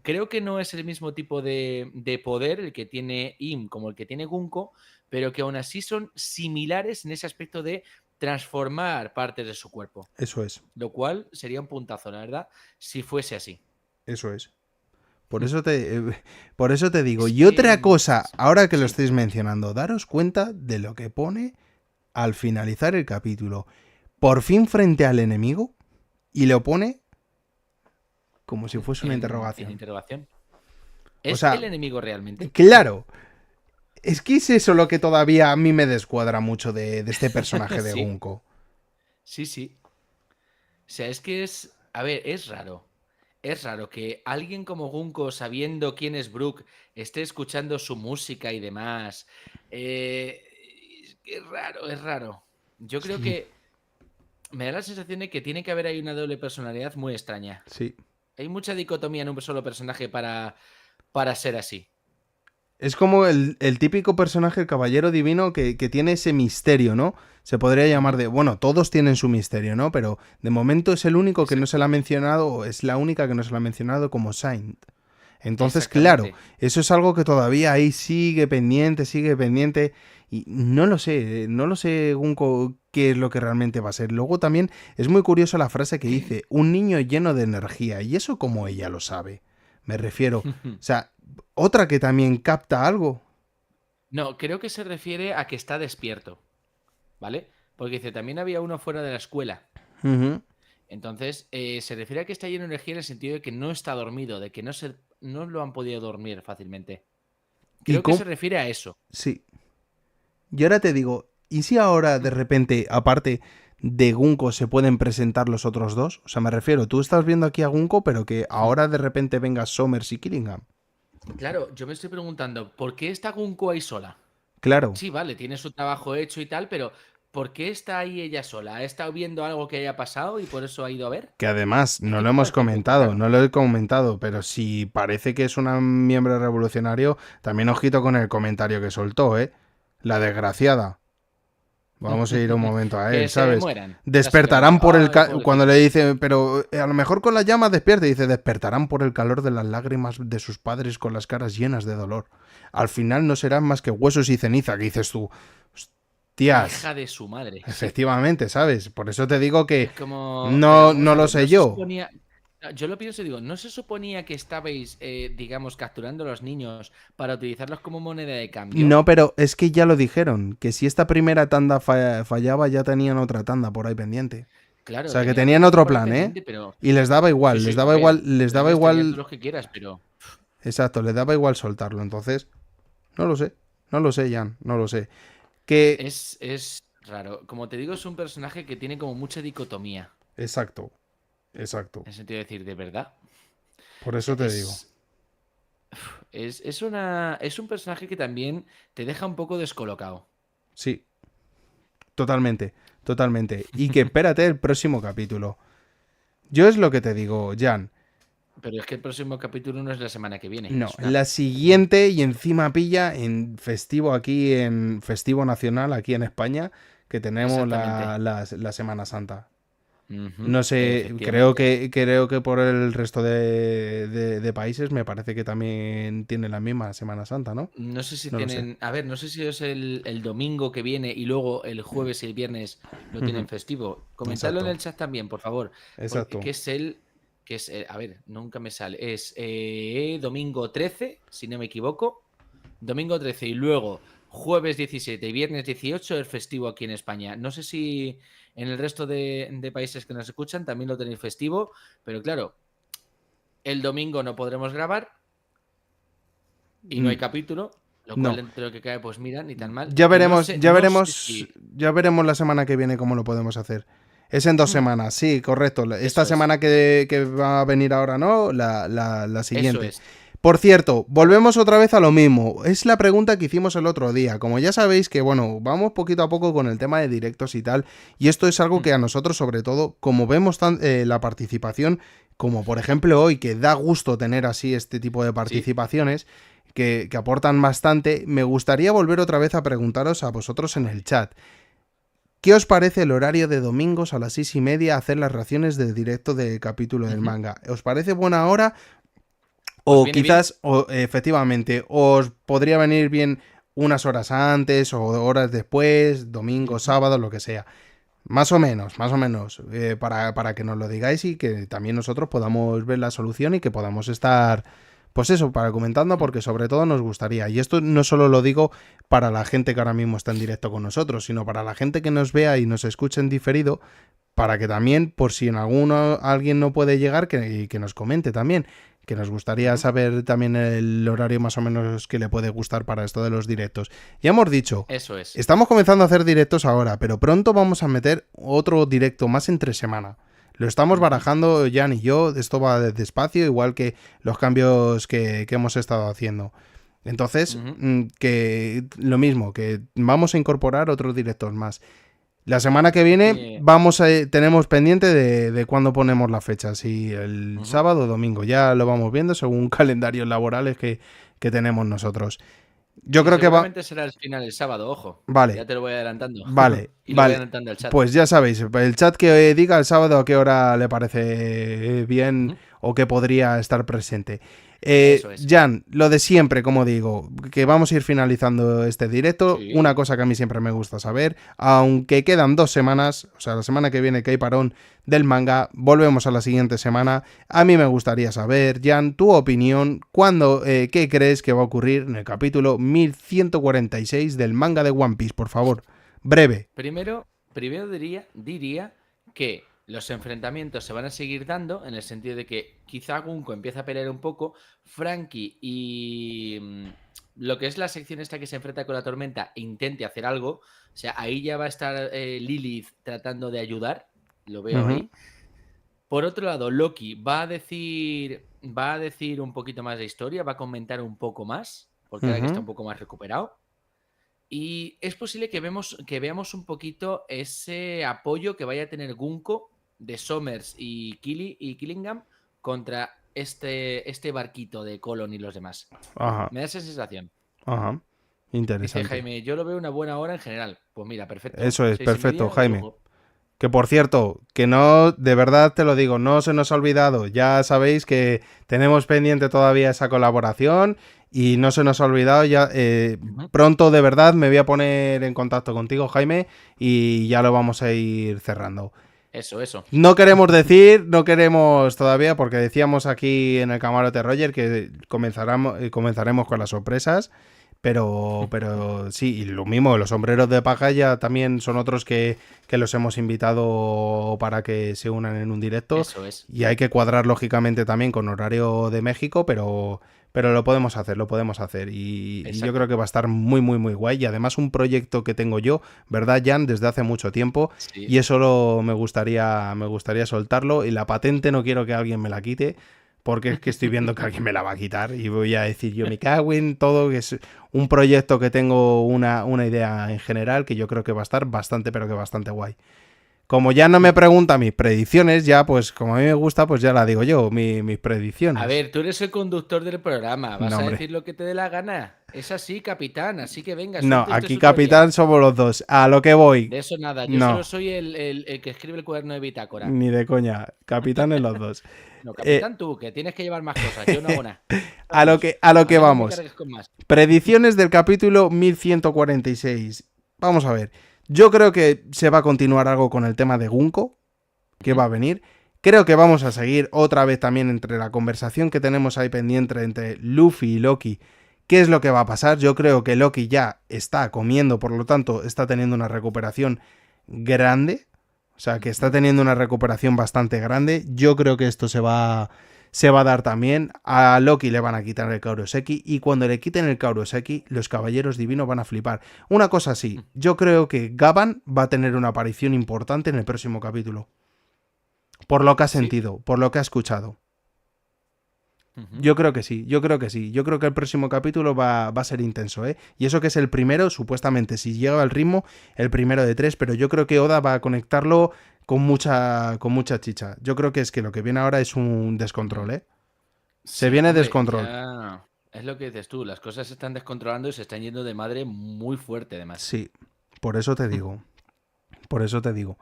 Speaker 2: creo que no es el mismo tipo de poder el que tiene Im como el que tiene Gunko, pero que aún así son similares en ese aspecto de transformar partes de su cuerpo.
Speaker 1: Eso es.
Speaker 2: Lo cual sería un puntazo, la verdad, si fuese así.
Speaker 1: Eso es. Por eso por eso te digo.
Speaker 2: Es
Speaker 1: Y otra
Speaker 2: que...
Speaker 1: cosa, ahora que lo
Speaker 2: Sí.
Speaker 1: estáis mencionando, daros cuenta de lo que pone al finalizar el capítulo. Por fin frente al enemigo y lo pone como si fuese una
Speaker 2: En
Speaker 1: interrogación.
Speaker 2: interrogación.
Speaker 1: O
Speaker 2: ¿Es el
Speaker 1: sea,
Speaker 2: enemigo realmente?
Speaker 1: claro, es que es eso lo que todavía a mí me descuadra mucho de este personaje de
Speaker 2: Sí,
Speaker 1: Gunko.
Speaker 2: sí, sí. O sea, es que es... A ver, es raro. Es raro que alguien como Gunko, sabiendo quién es Brook, esté escuchando su música y demás. Es raro, es raro. Yo creo
Speaker 1: Sí,
Speaker 2: que me da la sensación de que tiene que haber ahí una doble personalidad muy extraña.
Speaker 1: sí.
Speaker 2: Hay mucha dicotomía en un solo personaje para ser así.
Speaker 1: Es como el típico personaje, el caballero divino, que tiene ese misterio, ¿no? Se podría llamar
Speaker 2: Ujú.
Speaker 1: de... Bueno, todos tienen su misterio, ¿no? Pero de momento es el único que no se
Speaker 2: Exacto.
Speaker 1: le ha mencionado, o es la única que no se le ha mencionado como Saint. Entonces, claro,
Speaker 2: Exactamente.
Speaker 1: eso es algo que todavía ahí sigue pendiente. Y no lo sé, Gunko, qué es lo que realmente va a ser. Luego también es muy curiosa la frase que dice, un niño lleno de energía. ¿Y eso como ella lo sabe? Me refiero. O sea, otra que también capta algo.
Speaker 2: No, creo que se refiere a que está despierto, ¿vale? Porque dice, también había uno fuera de la escuela.
Speaker 1: Ujú.
Speaker 2: Entonces, se refiere a que está lleno de energía en el sentido de que no está dormido, de que no lo han podido dormir fácilmente.
Speaker 1: Y
Speaker 2: Creo que se
Speaker 1: cómo...
Speaker 2: refiere a eso.
Speaker 1: Sí. Y ahora te digo, ¿y si ahora de repente, aparte de Gunko, se pueden presentar los otros dos? O sea, me refiero, tú estás viendo aquí a Gunko, pero que ahora de repente venga Somers y Killingham.
Speaker 2: Claro, yo me estoy preguntando, ¿por qué está Gunko ahí sola?
Speaker 1: Claro,
Speaker 2: Sí, vale, tiene su trabajo hecho y tal, pero ¿por qué está ahí ella sola? ¿Ha estado viendo algo que haya pasado y por eso ha ido a ver?
Speaker 1: que además
Speaker 2: Es
Speaker 1: no
Speaker 2: que
Speaker 1: lo
Speaker 2: me
Speaker 1: hemos
Speaker 2: parece un poco
Speaker 1: comentado,
Speaker 2: raro.
Speaker 1: no lo he comentado, pero si parece que es un miembro revolucionario, también ojito con el comentario que soltó, ¿eh? La desgraciada. Vamos a ir un momento a
Speaker 2: Que
Speaker 1: él,
Speaker 2: se
Speaker 1: ¿sabes?
Speaker 2: mueran, básicamente.
Speaker 1: Despertarán por el...
Speaker 2: Ay,
Speaker 1: Cuando le
Speaker 2: pobrecitos.
Speaker 1: dice, pero a lo mejor con la llama despierta, dice, despertarán por el calor de las lágrimas de sus padres con las caras llenas de dolor. Al final no serán más que huesos y ceniza, que dices tú,
Speaker 2: Hija
Speaker 1: hostias,
Speaker 2: de su madre, sí.
Speaker 1: efectivamente, ¿sabes? Por eso te digo que
Speaker 2: Es como, pero
Speaker 1: no,
Speaker 2: vamos
Speaker 1: no
Speaker 2: a
Speaker 1: lo
Speaker 2: ver, no
Speaker 1: sé
Speaker 2: se
Speaker 1: yo.
Speaker 2: suponía... Yo lo pienso y digo, ¿no se suponía que estabais, digamos, capturando a los niños para utilizarlos como moneda de cambio?
Speaker 1: No, pero es que ya lo dijeron, que si esta primera tanda fallaba, ya tenían otra tanda por ahí pendiente. O
Speaker 2: Claro,
Speaker 1: sea, que
Speaker 2: tenían otra
Speaker 1: tenían
Speaker 2: tanda
Speaker 1: otro
Speaker 2: por ahí
Speaker 1: plan, ¿eh?
Speaker 2: pendiente, pero
Speaker 1: Y les daba
Speaker 2: sí,
Speaker 1: igual, les
Speaker 2: sí, a
Speaker 1: daba
Speaker 2: ver,
Speaker 1: igual, les daba
Speaker 2: planes tenían todos
Speaker 1: igual.
Speaker 2: los que quieras, pero
Speaker 1: Exacto, les daba igual soltarlo. Entonces, no lo sé, no lo sé, Jan, no lo sé. Que,
Speaker 2: es raro. Como te digo, es un personaje que tiene como mucha dicotomía.
Speaker 1: exacto, exacto.
Speaker 2: En el sentido de decir, ¿de verdad?
Speaker 1: Por
Speaker 2: O sea,
Speaker 1: eso te digo.
Speaker 2: Es un personaje que también te deja un poco descolocado.
Speaker 1: Sí, totalmente, totalmente. Y que espérate el próximo capítulo. Yo es lo que te digo, Jan.
Speaker 2: Pero es que el próximo capítulo no es la semana que viene,
Speaker 1: No,
Speaker 2: es
Speaker 1: la siguiente y encima pilla en festivo aquí, en festivo nacional aquí en España, que tenemos
Speaker 2: exactamente.
Speaker 1: la Semana Santa.
Speaker 2: Ujú,
Speaker 1: No sé,
Speaker 2: efectivamente.
Speaker 1: creo que por el resto de países me parece que también tiene la misma Semana Santa, ¿no?
Speaker 2: No sé si
Speaker 1: No lo sé.
Speaker 2: tienen. A ver, no sé si es el domingo que viene y luego el jueves y el viernes lo tienen festivo. Comentadlo en
Speaker 1: Exacto,
Speaker 2: el chat también, por favor. Porque
Speaker 1: exacto.
Speaker 2: que es el. Que es, a ver, nunca me sale. Es domingo 13, si no me equivoco. Domingo 13 y luego jueves 17 y viernes 18 el festivo aquí en España. No sé si en el resto de países que nos escuchan también lo tenéis festivo, pero claro, el domingo no podremos grabar y no hay
Speaker 1: Mm,
Speaker 2: capítulo, lo cual
Speaker 1: no.
Speaker 2: entre lo que cae, pues mira, ni tan mal. Y no sé si.
Speaker 1: Ya veremos la semana que viene cómo lo podemos hacer. Es en 2 semanas, sí, correcto. Esta
Speaker 2: Eso es,
Speaker 1: semana que va a venir ahora, ¿no? La
Speaker 2: eso
Speaker 1: siguiente.
Speaker 2: es.
Speaker 1: Por cierto, volvemos otra vez a lo mismo. Es la pregunta que hicimos el otro día. Como ya sabéis que, bueno, vamos poquito a poco con el tema de directos y tal. Y esto es algo
Speaker 2: Hmm,
Speaker 1: que a nosotros, sobre todo, como vemos la participación, como por ejemplo hoy, que da gusto tener así este tipo de
Speaker 2: sí.
Speaker 1: participaciones, que aportan bastante, me gustaría volver otra vez a preguntaros a vosotros en el chat. ¿Qué os parece el horario de domingos a las 6:30 hacer las reacciones de directo del capítulo del
Speaker 2: Ujú.
Speaker 1: manga? ¿Os parece buena hora?
Speaker 2: Pues
Speaker 1: O
Speaker 2: viene bien.
Speaker 1: quizás, efectivamente, os podría venir bien unas horas antes o horas después, domingo,
Speaker 2: Ujú.
Speaker 1: sábado, lo que sea. Más o menos, para que nos lo digáis y que también nosotros podamos ver la solución y que podamos estar, pues eso, para comentando,
Speaker 2: Hmm.
Speaker 1: porque sobre todo nos gustaría. Y esto no solo lo digo para la gente que ahora mismo está en directo con nosotros, sino para la gente que nos vea y nos escuche en diferido, para que también, por si en alguno alguien no puede llegar, que nos comente también. Que nos gustaría
Speaker 2: Ujú.
Speaker 1: saber también el horario más o menos que le puede gustar para esto de los directos. Ya hemos dicho,
Speaker 2: Eso es.
Speaker 1: estamos comenzando a hacer directos ahora, pero pronto vamos a meter otro directo más entre semana. Lo estamos
Speaker 2: Ujú.
Speaker 1: barajando Jan y yo, esto va despacio, igual que los cambios que hemos estado haciendo. Entonces,
Speaker 2: Ujú.
Speaker 1: que lo mismo, que vamos a incorporar otros directos más. La semana que viene
Speaker 2: Oye.
Speaker 1: tenemos pendiente de cuándo ponemos la fecha, si el
Speaker 2: Ujú.
Speaker 1: sábado o domingo, ya lo vamos viendo según calendarios laborales que tenemos nosotros. Yo
Speaker 2: Y
Speaker 1: creo que va...
Speaker 2: seguramente será el final el sábado, ojo.
Speaker 1: Vale,
Speaker 2: Ya te lo voy adelantando.
Speaker 1: vale,
Speaker 2: Y lo voy
Speaker 1: vale.
Speaker 2: adelantando al chat.
Speaker 1: Pues ya sabéis, el chat que diga el sábado a qué hora le parece bien
Speaker 2: Ujú.
Speaker 1: o que podría estar presente.
Speaker 2: Eso es.
Speaker 1: Jan, lo de siempre, como digo, que vamos a ir finalizando este directo. Una
Speaker 2: Sí.
Speaker 1: cosa que a mí siempre me gusta saber, aunque quedan 2 semanas, o sea, la semana que viene que hay parón del manga, volvemos a la siguiente semana. A mí me gustaría saber, Jan, tu opinión, qué crees que va a ocurrir en el capítulo 1146 del manga de One Piece, por favor. Breve.
Speaker 2: Primero diría que los enfrentamientos se van a seguir dando en el sentido de que quizá Gunko empieza a pelear un poco, Frankie y lo que es la sección esta que se enfrenta con la tormenta intente hacer algo, o sea, ahí ya va a estar Lilith tratando de ayudar, lo veo
Speaker 1: Ujú,
Speaker 2: ahí. Por otro lado, Loki va a decir un poquito más de historia, va a comentar un poco más, porque ahora que está
Speaker 1: ujú,
Speaker 2: un poco más recuperado. Y es posible que veamos un poquito ese apoyo que vaya a tener Gunko de Somers y Killingham contra este barquito de Colon y los demás.
Speaker 1: ajá,
Speaker 2: Me da esa sensación.
Speaker 1: ajá.
Speaker 2: Dice
Speaker 1: Interesante.
Speaker 2: Jaime, yo lo veo una buena hora en general. Pues mira, perfecto.
Speaker 1: Eso es,
Speaker 2: Seis y
Speaker 1: perfecto,
Speaker 2: media de
Speaker 1: Jaime.
Speaker 2: lujo.
Speaker 1: Que por cierto, que no, de verdad te lo digo, no se nos ha olvidado. Ya sabéis que tenemos pendiente todavía esa colaboración y no se nos ha olvidado. Ya
Speaker 2: Ujú.
Speaker 1: pronto, de verdad, me voy a poner en contacto contigo, Jaime, y ya lo vamos a ir cerrando.
Speaker 2: Eso.
Speaker 1: No queremos decir, no queremos todavía, porque decíamos aquí en el camarote Roger que comenzaremos con las sorpresas. Pero sí, y lo mismo, los sombreros de paja ya también son otros que los hemos invitado para que se unan en un directo.
Speaker 2: Eso es.
Speaker 1: Y hay que cuadrar lógicamente también con horario de México, pero lo podemos hacer, lo podemos hacer. Y yo creo
Speaker 2: Exacto.
Speaker 1: que va a estar muy, muy, muy guay. Y además un proyecto que tengo yo, ¿verdad, Jan? Desde hace mucho tiempo.
Speaker 2: Sí.
Speaker 1: Y eso me gustaría soltarlo. Y la patente no quiero que alguien me la quite porque es que estoy viendo que alguien me la va a quitar y voy a decir yo me cago en todo, que es un proyecto que tengo una idea en general que yo creo que va a estar bastante, pero que bastante guay. Como ya no me pregunta mis predicciones, ya pues como a mí me gusta, pues ya la digo yo, mis
Speaker 2: A
Speaker 1: predicciones.
Speaker 2: ver, tú eres el conductor del programa, vas
Speaker 1: No,
Speaker 2: a
Speaker 1: hombre.
Speaker 2: decir lo que te dé la gana. Es así, capitán, así que venga,
Speaker 1: No,
Speaker 2: suelte usted
Speaker 1: aquí
Speaker 2: su teoría.
Speaker 1: capitán somos los dos. A lo que voy.
Speaker 2: De eso nada, yo solo
Speaker 1: No,
Speaker 2: soy el que escribe el cuaderno de bitácora.
Speaker 1: ni de coña. Capitanes los dos.
Speaker 2: No,
Speaker 1: Eh,
Speaker 2: capitán tú, que tienes que llevar más cosas, yo no hago nada.
Speaker 1: a lo
Speaker 2: Vamos,
Speaker 1: que, a lo
Speaker 2: a
Speaker 1: que
Speaker 2: mí no me
Speaker 1: vamos.
Speaker 2: cargues con más.
Speaker 1: Predicciones del capítulo 1146. Vamos a ver. Yo creo que se va a continuar algo con el tema de Gunko, que va a venir. Creo que vamos a seguir otra vez también entre la conversación que tenemos ahí pendiente entre Luffy y Loki. ¿Qué es lo que va a pasar? Yo creo que Loki ya está comiendo, por lo tanto está teniendo una recuperación grande. O sea, que está teniendo una recuperación bastante grande. Yo creo que esto se va a dar también. A Loki le van a quitar el Kauroseki. Y cuando le quiten el Kauroseki, los caballeros divinos van a flipar. Una cosa así. Yo creo que Gavan va a tener una aparición importante en el próximo capítulo. Por lo que ha
Speaker 2: ¿Sí?
Speaker 1: sentido, por lo que ha escuchado. Yo creo que sí, yo creo que sí. Yo creo que el próximo capítulo va a ser intenso, ¿eh? Y eso que es el primero, supuestamente, si llega al ritmo, el primero de 3, pero yo creo que Oda va a conectarlo con mucha chicha. Yo creo que es que lo que viene ahora es un descontrol, ¿eh? Se
Speaker 2: Sí,
Speaker 1: viene
Speaker 2: hombre,
Speaker 1: descontrol.
Speaker 2: ya es lo que dices tú, las cosas se están descontrolando y se están yendo de madre muy fuerte, además.
Speaker 1: Sí, por eso te digo. Por eso te digo.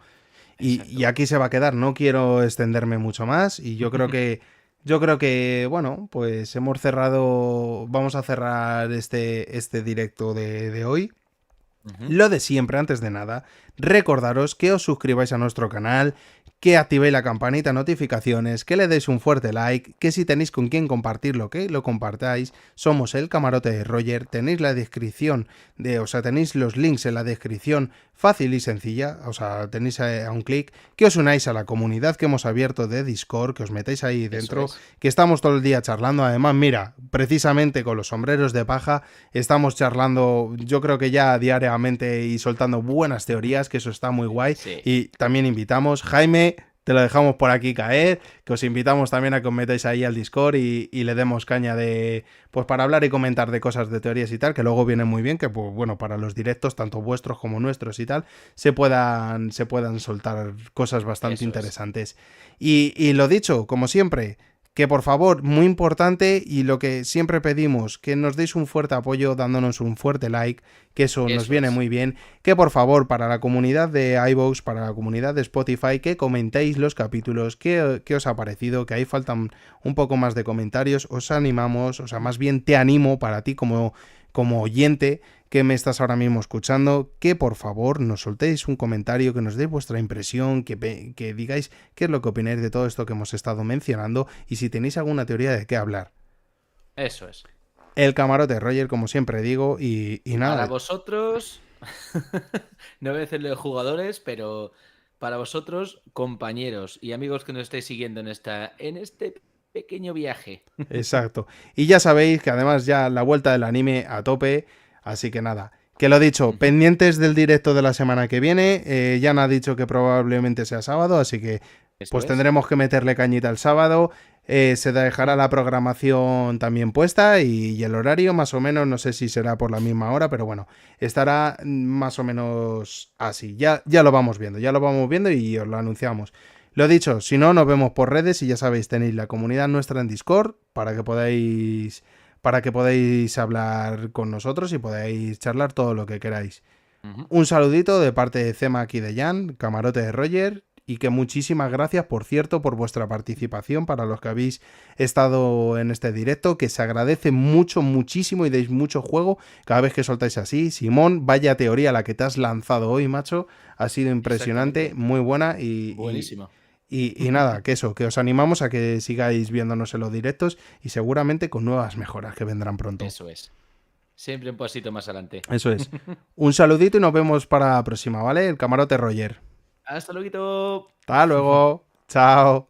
Speaker 1: Y
Speaker 2: Exacto.
Speaker 1: aquí se va a quedar, no quiero extenderme mucho más y yo creo que bueno, pues hemos cerrado, vamos a cerrar este directo de hoy. Lo de siempre, antes de nada, recordaros que os suscribáis a nuestro canal, que activéis la campanita de notificaciones, que le deis un fuerte like, que si tenéis con quién compartirlo, que lo compartáis. Somos el Camarote de Roger, tenéis la descripción o sea, tenéis los links en la descripción, fácil y sencilla, o sea, tenéis a un clic, que os unáis a la comunidad que hemos abierto de Discord, que os metéis ahí
Speaker 2: Eso
Speaker 1: dentro,
Speaker 2: es.
Speaker 1: que estamos todo el día charlando. Además, mira, precisamente con los sombreros de paja estamos charlando, yo creo que ya diariamente y soltando buenas teorías, que eso está muy guay.
Speaker 2: Sí,
Speaker 1: Y también invitamos, Jaime, te lo dejamos por aquí caer, que os invitamos también a que os metáis ahí al Discord y le demos caña de, pues para hablar y comentar de cosas de teorías y tal, que luego viene muy bien, que pues bueno, para los directos, tanto vuestros como nuestros y tal, se puedan soltar cosas bastante
Speaker 2: eso es.
Speaker 1: interesantes. Y lo dicho, como siempre, que por favor, muy importante y lo que siempre pedimos, que nos deis un fuerte apoyo dándonos un fuerte like, que eso nos
Speaker 2: Eso
Speaker 1: viene
Speaker 2: es.
Speaker 1: muy bien, que por favor para la comunidad de iVoox, para la comunidad de Spotify, que comentéis los capítulos, que os ha parecido, que ahí faltan un poco más de comentarios, os animamos, o sea, más bien te animo para ti como oyente que me estás ahora mismo escuchando, que por favor nos soltéis un comentario, que nos deis vuestra impresión, que digáis qué es lo que opináis de todo esto que hemos estado mencionando y si tenéis alguna teoría de qué hablar.
Speaker 2: Eso es.
Speaker 1: El camarote Roger, como siempre digo, y
Speaker 2: Para
Speaker 1: nada,
Speaker 2: vosotros, no voy a decirlo de jugadores, pero para vosotros, compañeros y amigos que nos estáis siguiendo en este pequeño viaje.
Speaker 1: exacto. Y ya sabéis que además ya la vuelta del anime a tope, así que nada. Que lo dicho, pendientes del directo de la semana que viene, Jan ha dicho que probablemente sea sábado, así que
Speaker 2: Eso
Speaker 1: pues
Speaker 2: es.
Speaker 1: tendremos que meterle cañita el sábado. Se dejará la programación también puesta y el horario más o menos, no sé si será por la misma hora, pero bueno, estará más o menos así. Ya lo vamos viendo, ya lo vamos viendo y os lo anunciamos. Lo dicho, si no, nos vemos por redes y ya sabéis, tenéis la comunidad nuestra en Discord para que podáis hablar con nosotros y podáis charlar todo lo que queráis. Un saludito de parte de Cema aquí de Jan, camarote de Roger, y que muchísimas gracias, por cierto, por vuestra participación para los que habéis estado en este directo, que se agradece mucho, muchísimo y deis mucho juego cada vez que soltáis así. Simón, vaya teoría la que te has lanzado hoy, macho, ha sido impresionante,
Speaker 2: Exactamente.
Speaker 1: muy buena
Speaker 2: Buenísimo.
Speaker 1: y nada, que eso, que os animamos a que sigáis viéndonos en los directos y seguramente con nuevas mejoras que vendrán pronto.
Speaker 2: Eso es. Siempre un pasito más adelante.
Speaker 1: Eso es. Un saludito y nos vemos para la próxima, ¿vale? El camarote Roger.
Speaker 2: Hasta luego.
Speaker 1: Hasta luego. Chao.